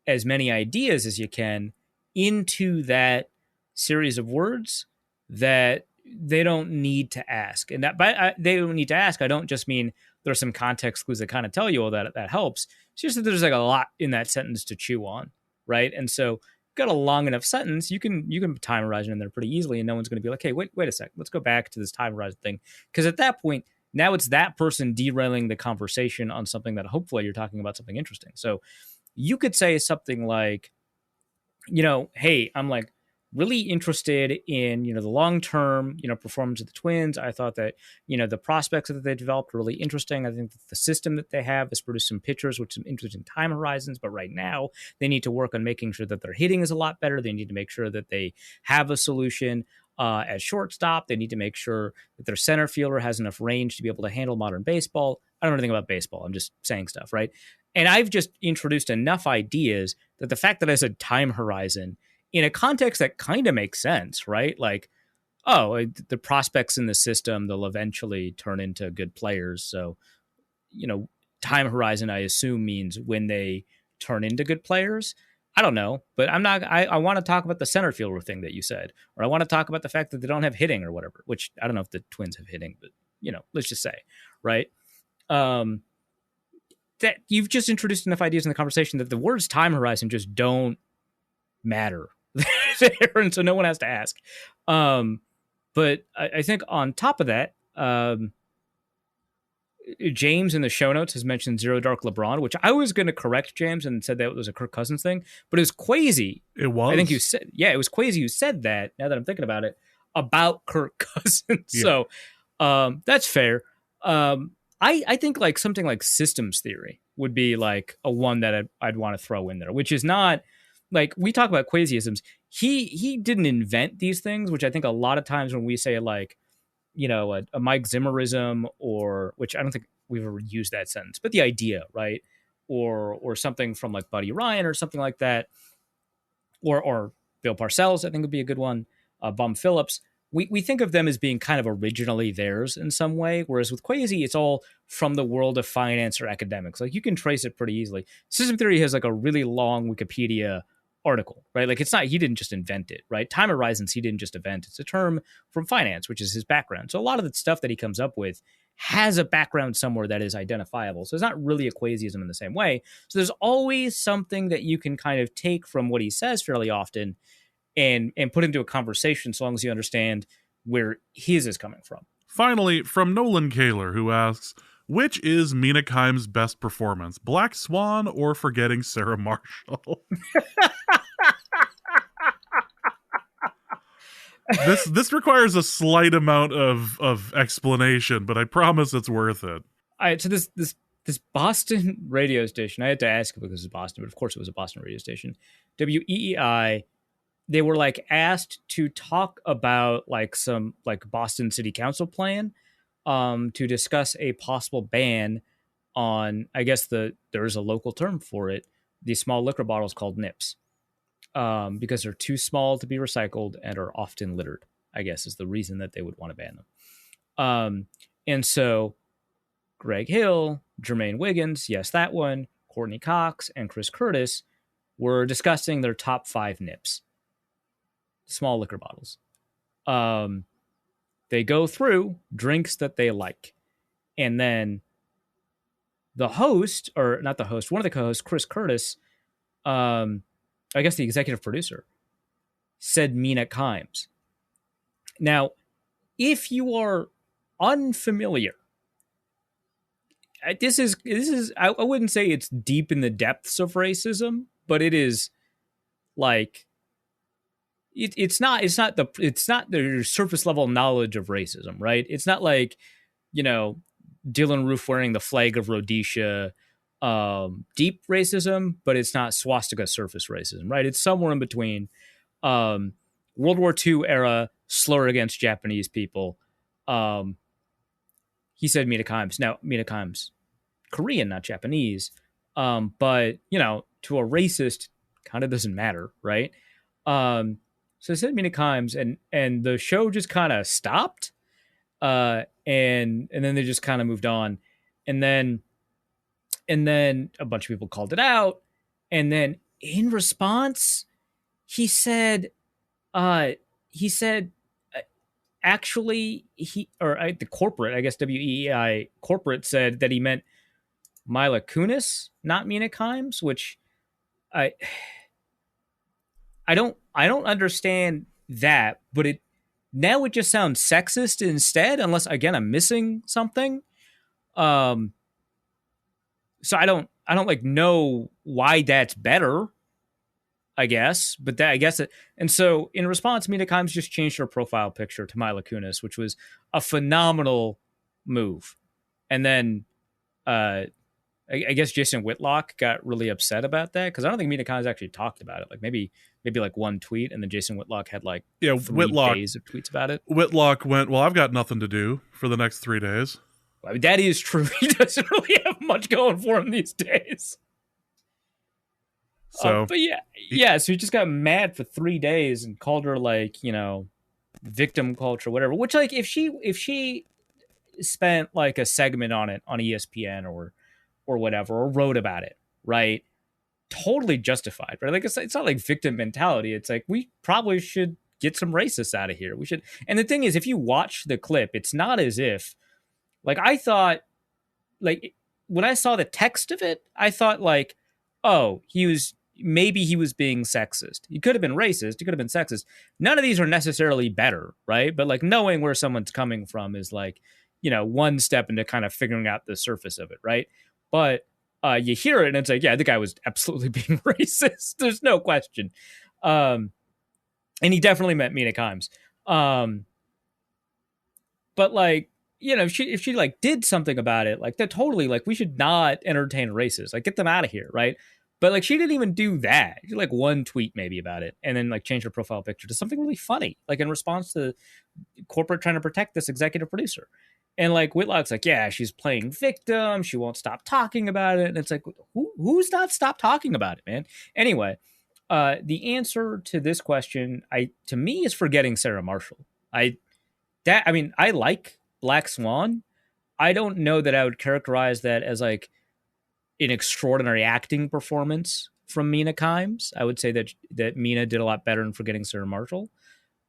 as many ideas as you can into that series of words that they don't need to ask. And that by they don't need to ask, I don't just mean there's some context clues that kind of tell you all that helps. It's just that there's like a lot in that sentence to chew on, right? And so got a long enough sentence, you can put time horizon in there pretty easily, and no one's going to be like, hey, wait a sec, let's go back to this time horizon thing, because at that point, now it's that person derailing the conversation on something that hopefully you're talking about something interesting. So you could say something like, hey, I'm like really interested in, the long-term, performance of the Twins. I thought that, the prospects that they developed were really interesting. I think that the system that they have has produced some pitchers with some interesting time horizons, but right now they need to work on making sure that their hitting is a lot better. They need to make sure that they have a solution at shortstop. They need to make sure that their center fielder has enough range to be able to handle modern baseball. I don't know anything about baseball. I'm just saying stuff, right? And I've just introduced enough ideas that the fact that I said time horizon in a context that kind of makes sense, right? Like, oh, the prospects in the system, they'll eventually turn into good players. So, time horizon, I assume, means when they turn into good players. I don't know, but I want to talk about the center fielder thing that you said, or I want to talk about the fact that they don't have hitting or whatever, which I don't know if the Twins have hitting, but, let's just say, right? That you've just introduced enough ideas in the conversation that the words time horizon just don't matter. And so no one has to ask. But I think on top of that, James in the show notes has mentioned Zero Dark LeBron, which I was going to correct James and said that it was a Kirk Cousins thing, but it was Quasi. It was? I think you said, it was Quasi who said that, now that I'm thinking about it, about Kirk Cousins. Yeah. So that's fair. I think like something like systems theory would be like a one that I'd want to throw in there, which is not like we talk about Quasiisms. He didn't invent these things, which I think a lot of times when we say like, a Mike Zimmerism, or which I don't think we've ever used that sentence, but the idea, right? Or something from like Buddy Ryan or something like that, or Bill Parcells, I think would be a good one. Bum Phillips. We think of them as being kind of originally theirs in some way, whereas with Quasi, it's all from the world of finance or academics. Like you can trace it pretty easily. System theory has like a really long Wikipedia article, right? Like it's not, he didn't just invent it, right? Time horizons, he didn't just invent. It's a term from finance, which is his background. So a lot of the stuff that he comes up with has a background somewhere that is identifiable. So it's not really a Quasiism in the same way. So there's always something that you can kind of take from what he says fairly often and put into a conversation, so long as you understand where his is coming from. Finally, from Nolan Kaler, who asks, Which is Mina Kimes' best performance, Black Swan or Forgetting Sarah Marshall? This requires a slight amount of explanation, but I promise it's worth it. So this Boston radio station, I had to ask because it's Boston, but of course it was a Boston radio station, WEEI. They were like asked to talk about like some like Boston City Council plan, to discuss a possible ban on, I guess there's a local term for it, these small liquor bottles called nips, because they're too small to be recycled and are often littered, I guess is the reason that they would want to ban them. And so Greg Hill, Jermaine Wiggins, yes, that one, Courtney Cox, and Chris Curtis were discussing their top 5 nips, small liquor bottles. They go through drinks that they like. And then the host, or not the host, one of the co-hosts, Chris Curtis, I guess the executive producer, said Mina Kimes. Now, if you are unfamiliar, this is I wouldn't say it's deep in the depths of racism, but it is like it's not the surface level knowledge of racism, right? It's not like, you know, Dylan Roof wearing the flag of Rhodesia, deep racism, but it's not swastika surface racism, right? It's somewhere in between. World War II era slur against Japanese people. He said Mina Kimes. Now, Mina Kimes, Korean, not Japanese. But, you know, to a racist, kind of doesn't matter, right? So I said Mina Kimes, and the show just kind of stopped. And then they just kind of moved on. And then a bunch of people called it out. And then in response, he said, actually, the corporate, I guess WEEI corporate said that he meant Mila Kunis, not Mina Kimes, which I don't understand that, but it just sounds sexist instead, unless again I'm missing something. So I don't like know why that's better, I guess, but that I guess it. And so in response, Mina Kimes just changed her profile picture to Mila Kunis, which was a phenomenal move. And then I guess Jason Whitlock got really upset about that because I don't think Mina Kimes actually talked about it. Like maybe like one tweet, and then Jason Whitlock had like 3 days of tweets about it. Whitlock went, well, I've got nothing to do for the next 3 days. I mean, that is true. He doesn't really have much going for him these days. So, but yeah. So he just got mad for 3 days and called her like, you know, victim culture, whatever. Which like if she spent like a segment on it on ESPN or whatever, or wrote about it, right? Totally justified, right? Like it's not like victim mentality. It's like we probably should get some racists out of here. We should. And the thing is, if you watch the clip, it's not as if like I thought. Like when I saw the text of it, I thought like, oh, he was being sexist. He could have been racist. He could have been sexist. None of these are necessarily better, right? But like knowing where someone's coming from is like, you know, one step into kind of figuring out the surface of it, right? But you hear it and it's like, yeah, the guy was absolutely being racist. There's no question. And he definitely meant Mina Kimes. But like, you know, if she like did something about it, like that totally, like we should not entertain racists. Like get them out of here, right? But like she didn't even do that. She did like one tweet maybe about it and then like change her profile picture to something really funny, like in response to corporate trying to protect this executive producer. And like Whitlock's like, yeah, she's playing victim. She won't stop talking about it. And it's like, who's not stopped talking about it, man? Anyway, the answer to this question, to me, is Forgetting Sarah Marshall. I like Black Swan. I don't know that I would characterize that as like an extraordinary acting performance from Mina Kimes. I would say that Mina did a lot better in Forgetting Sarah Marshall.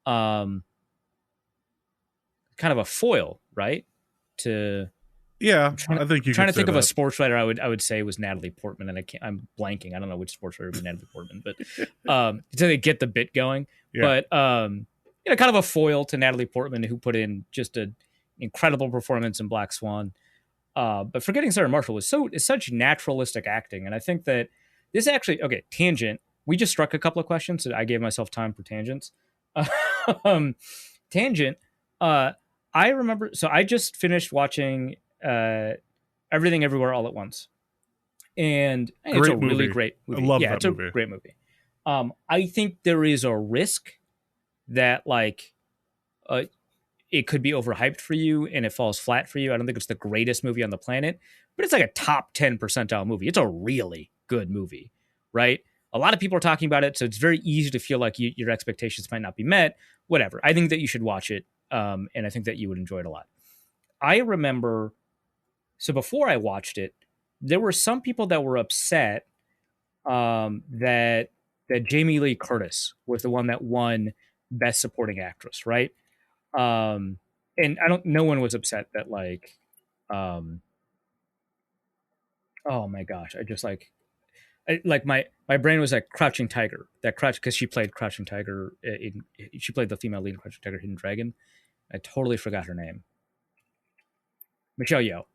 Kind of a foil, right? I think you trying to think of that. a sports writer I would say was Natalie Portman, and I'm blanking. I don't know which sports writer would be Natalie Portman, but so they get the bit going. Yeah. But you know, kind of a foil to Natalie Portman, who put in just an incredible performance in Black Swan. But Forgetting Sarah Marshall is such naturalistic acting, and I think that this actually tangent. We just struck a couple of questions, so I gave myself time for tangents. um, Tangent. I remember. So I just finished watching Everything Everywhere All at Once, and it's a really great movie. I love yeah, that it's movie. a great movie. I think there is a risk that it could be overhyped for you and it falls flat for you. I don't think it's the greatest movie on the planet, but it's like a top 10 percentile movie. It's a really good movie, right? A lot of people are talking about it, so it's very easy to feel like your expectations might not be met. Whatever. I think that you should watch it, and I think that you would enjoy it a lot. I remember, so before I watched it, there were some people that were upset that Jamie Lee Curtis was the one that won Best Supporting Actress, right? And no one was upset that oh my gosh, my brain was like Crouching Tiger, because she played Crouching Tiger she played the female lead in Crouching Tiger, Hidden Dragon. I totally forgot her name. Michelle Yeoh.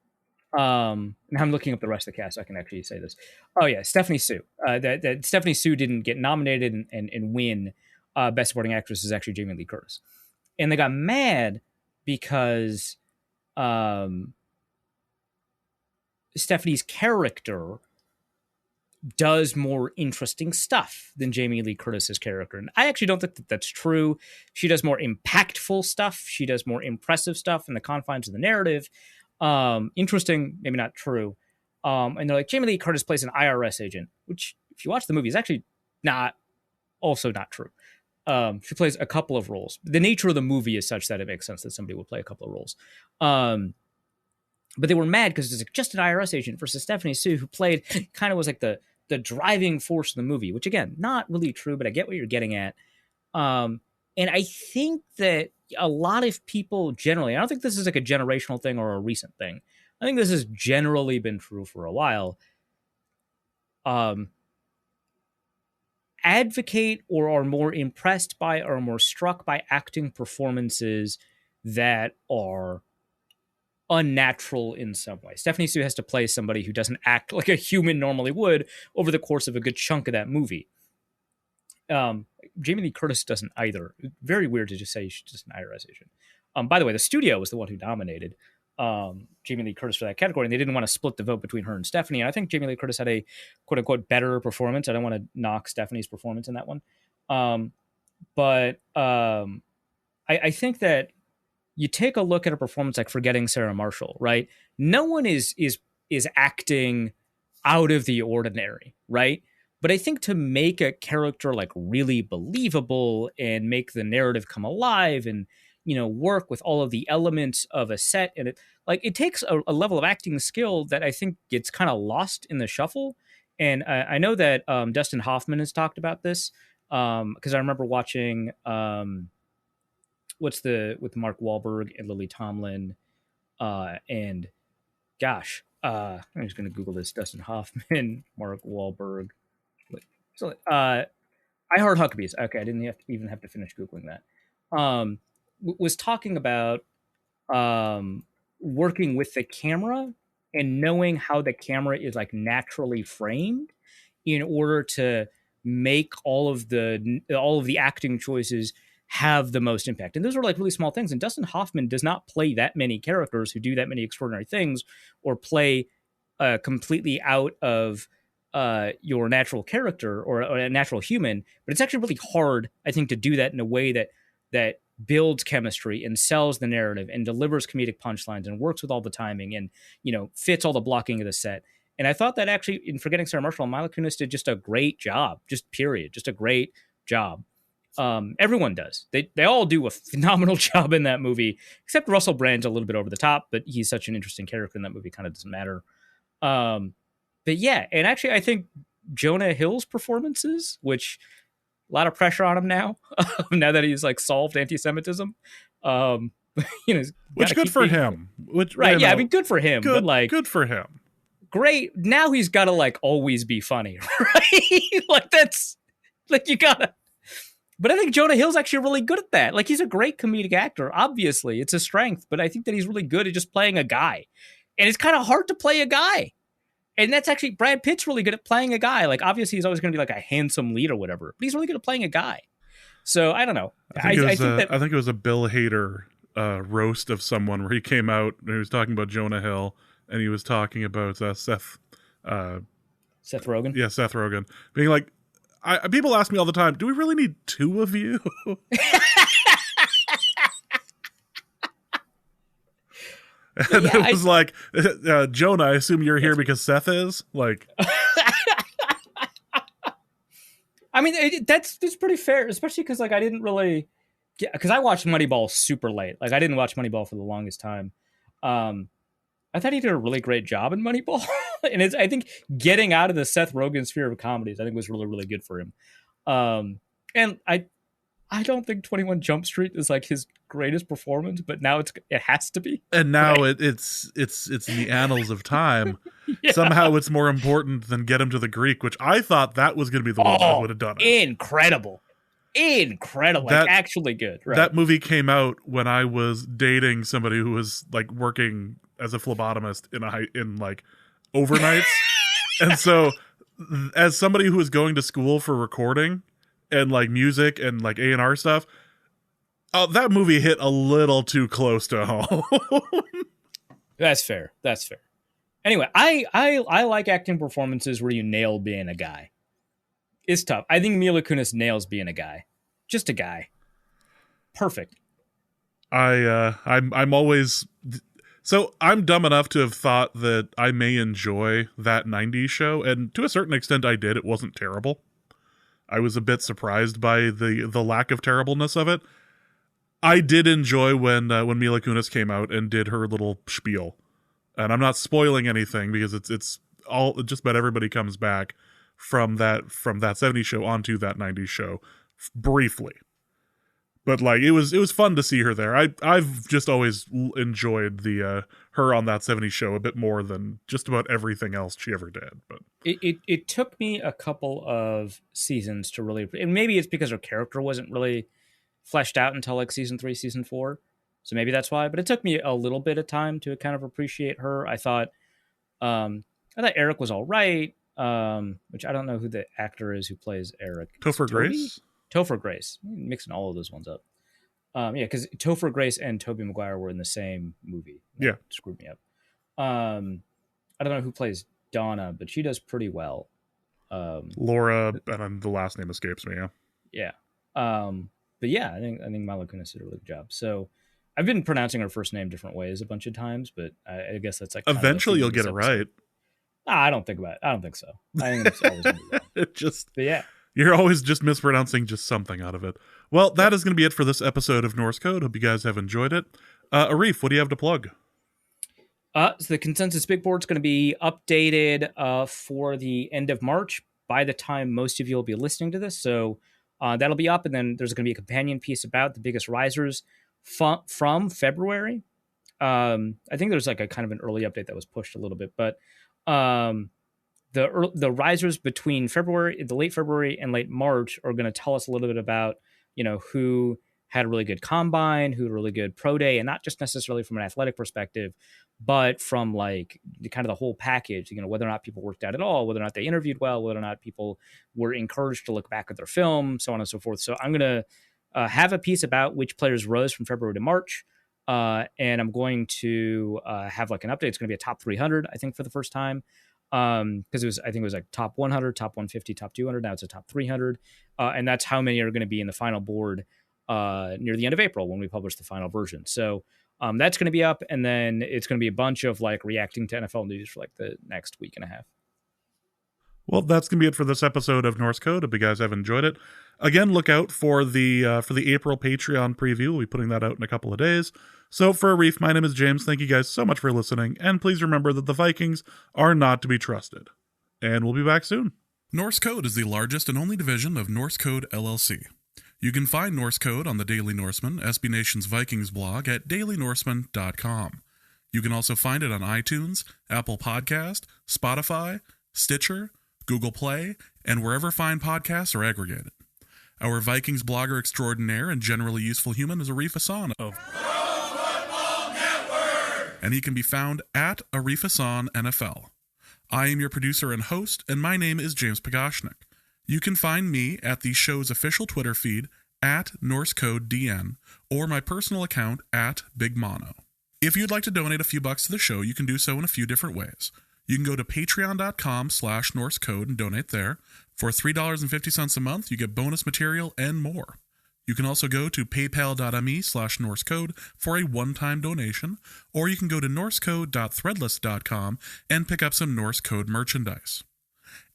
Now I'm looking up the rest of the cast so I can actually say this. Oh yeah, Stephanie Sue. That Stephanie Sue didn't get nominated and win Best Supporting Actress is actually Jamie Lee Curtis. And they got mad because Stephanie's character does more interesting stuff than Jamie Lee Curtis's character. And I actually don't think that that's true. She does more impactful stuff. She does more impressive stuff in the confines of the narrative. Interesting, maybe not true. And they're like, Jamie Lee Curtis plays an IRS agent, which if you watch the movie is actually not true. She plays a couple of roles. The nature of the movie is such that it makes sense that somebody would play a couple of roles. But they were mad because it's just an IRS agent versus Stephanie Sue, who played kind of was like the driving force of the movie, which again, not really true, but I get what you're getting at. And I think that a lot of people generally, I don't think this is like a generational thing or a recent thing. I think this has generally been true for a while. Advocate or are more impressed by or more struck by acting performances that are unnatural in some way. Stephanie Sue has to play somebody who doesn't act like a human normally would over the course of a good chunk of that movie. Jamie Lee Curtis doesn't either. Very weird to just say she's just an IRS agent. By the way, the studio was the one who nominated Jamie Lee Curtis for that category, and they didn't want to split the vote between her and Stephanie. And I think Jamie Lee Curtis had a quote unquote better performance. I don't want to knock Stephanie's performance in that one. But I think that you take a look at a performance like Forgetting Sarah Marshall, right? No one is acting out of the ordinary, right? But I think to make a character like really believable and make the narrative come alive and, you know, work with all of the elements of a set, and it takes a level of acting skill that I think gets kind of lost in the shuffle. And I know that Dustin Hoffman has talked about this because I remember watching with Mark Wahlberg and Lily Tomlin, and gosh, I'm just going to Google this: Dustin Hoffman, Mark Wahlberg. So, I Heart Huckabees. Okay, I didn't even have to finish Googling that. Was talking about working with the camera and knowing how the camera is like naturally framed in order to make all of the acting choices have the most impact. And those are like really small things. And Dustin Hoffman does not play that many characters who do that many extraordinary things or play completely out of your natural character or a natural human. But it's actually really hard, I think, to do that in a way that builds chemistry and sells the narrative and delivers comedic punchlines and works with all the timing and, you know, fits all the blocking of the set. And I thought that actually in Forgetting Sarah Marshall, Mila Kunis did just a great job, just a great job. Everyone does. They all do a phenomenal job in that movie, except Russell Brand's a little bit over the top, but he's such an interesting character in that movie, kind of doesn't matter. But yeah, and actually I think Jonah Hill's performances, which a lot of pressure on him now, now that he's like solved anti-Semitism. You know, which good for him. Which right, yeah, I mean, good for him. Good, but like, good for him. Great. Now he's got to like always be funny, right? Like that's like you gotta. But I think Jonah Hill's actually really good at that. Like he's a great comedic actor. Obviously, it's a strength, but I think that he's really good at just playing a guy. And it's kind of hard to play a guy. And that's actually, Brad Pitt's really good at playing a guy. Like, obviously, he's always going to be like a handsome lead or whatever, but he's really good at playing a guy. So, I don't know. I think it was a Bill Hader roast of someone where he came out and he was talking about Jonah Hill, and he was talking about Seth Rogen? Yeah, Seth Rogen. Being like, people ask me all the time, do we really need two of you? And yeah, it was like, Jonah, I assume you're here because Seth is? Like... I mean, that's pretty fair, especially because, like, I didn't really... Because I watched Moneyball super late. Like, I didn't watch Moneyball for the longest time. I thought he did a really great job in Moneyball. And I think getting out of the Seth Rogen sphere of comedies, I think was really, really good for him. And I don't think 21 Jump Street is like his greatest performance, but now it has to be. And now right? it's in the annals of time. Yeah. Somehow it's more important than Get Him to the Greek, which I thought that was going to be the one that would have done it. Incredible. Like, actually good. Right? That movie came out when I was dating somebody who was like working as a phlebotomist in like overnights. And so as somebody who was going to school for recording and like music and like A&R stuff, that movie hit a little too close to home. That's fair. Anyway, I like acting performances where you nail being a guy. It's tough. I think Mila Kunis nails being a guy. Just a guy. Perfect. I'm always... So I'm dumb enough to have thought that I may enjoy that 90s show, and to a certain extent I did. It wasn't terrible. I was a bit surprised by the lack of terribleness of it. I did enjoy when Mila Kunis came out and did her little spiel. And I'm not spoiling anything because it's all just about everybody comes back from that 70s show onto that 90s show briefly. But like it was fun to see her there. I've just always enjoyed the her on that 70s show a bit more than just about everything else she ever did. But it took me a couple of seasons to really, and maybe it's because her character wasn't really fleshed out until like season 3, season 4. So maybe that's why. But it took me a little bit of time to kind of appreciate her. I thought Eric was all right. Which I don't know who the actor is who plays Eric. Topher Grace? Topher Grace. I'm mixing all of those ones up. Yeah, because Topher Grace and Tobey Maguire were in the same movie. Yeah. Screwed me up. I don't know who plays Donna, but she does pretty well. Laura, and the last name escapes me, yeah. Yeah. But yeah, I think Mila Kunis did a really good job. So I've been pronouncing her first name different ways a bunch of times, but I guess that's like... Eventually you'll get it right. I don't think so. I think it's always going to be wrong. But yeah. You're always just mispronouncing just something out of it. Well, that is going to be it for this episode of Norse Code. Hope you guys have enjoyed it. Arif, what do you have to plug? So the Consensus Big Board is going to be updated for the end of March by the time most of you will be listening to this. So that'll be up, and then there's going to be a companion piece about the biggest risers from February. I think there's like a kind of an early update that was pushed a little bit, but the risers between the late February and late March are going to tell us a little bit about, who had a really good combine, who had a really good pro day, and not just necessarily from an athletic perspective, but from like kind of the whole package, whether or not people worked out at all, whether or not they interviewed well, whether or not people were encouraged to look back at their film, so on and so forth. So I'm going to have a piece about which players rose from February to March. And I'm going to have like an update. It's going to be a top 300, I think, for the first time. Because I think it was like top 100, top 150, top 200. Now it's a top 300. And that's how many are going to be in the final board near the end of April when we publish the final version. So that's going to be up. And then it's going to be a bunch of like reacting to NFL news for like the next week and a half. Well, that's going to be it for this episode of Norse Code. Hope you guys have enjoyed it. Again, look out for the April Patreon preview. We'll be putting that out in a couple of days. So for Arif, my name is James. Thank you guys so much for listening. And please remember that the Vikings are not to be trusted. And we'll be back soon. Norse Code is the largest and only division of Norse Code LLC. You can find Norse Code on the Daily Norseman, SB Nation's Vikings blog, at dailynorseman.com. You can also find it on iTunes, Apple Podcast, Spotify, Stitcher, Google Play, and wherever fine podcasts are aggregated. Our Vikings blogger extraordinaire and generally useful human is Arif Hassan of and he can be found at Arifasan NFL. I am your producer and host, and my name is James Pagoshnik. You can find me at the show's official Twitter feed at NorseCodeDN or my personal account at Big Mono. If you'd like to donate a few bucks to the show, you can do so in a few different ways. You can go to patreon.com/NorseCode and donate there. For $3.50 a month, you get bonus material and more. You can also go to paypal.me/NorseCode for a one-time donation, or you can go to norsecode.threadless.com and pick up some Norse Code merchandise.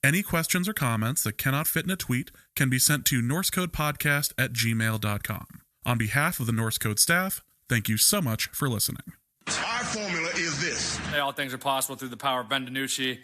Any questions or comments that cannot fit in a tweet can be sent to norsecodepodcast@gmail.com. On behalf of the Norse Code staff, thank you so much for listening. Our formula is this. All things are possible through the power of Ben DiNucci.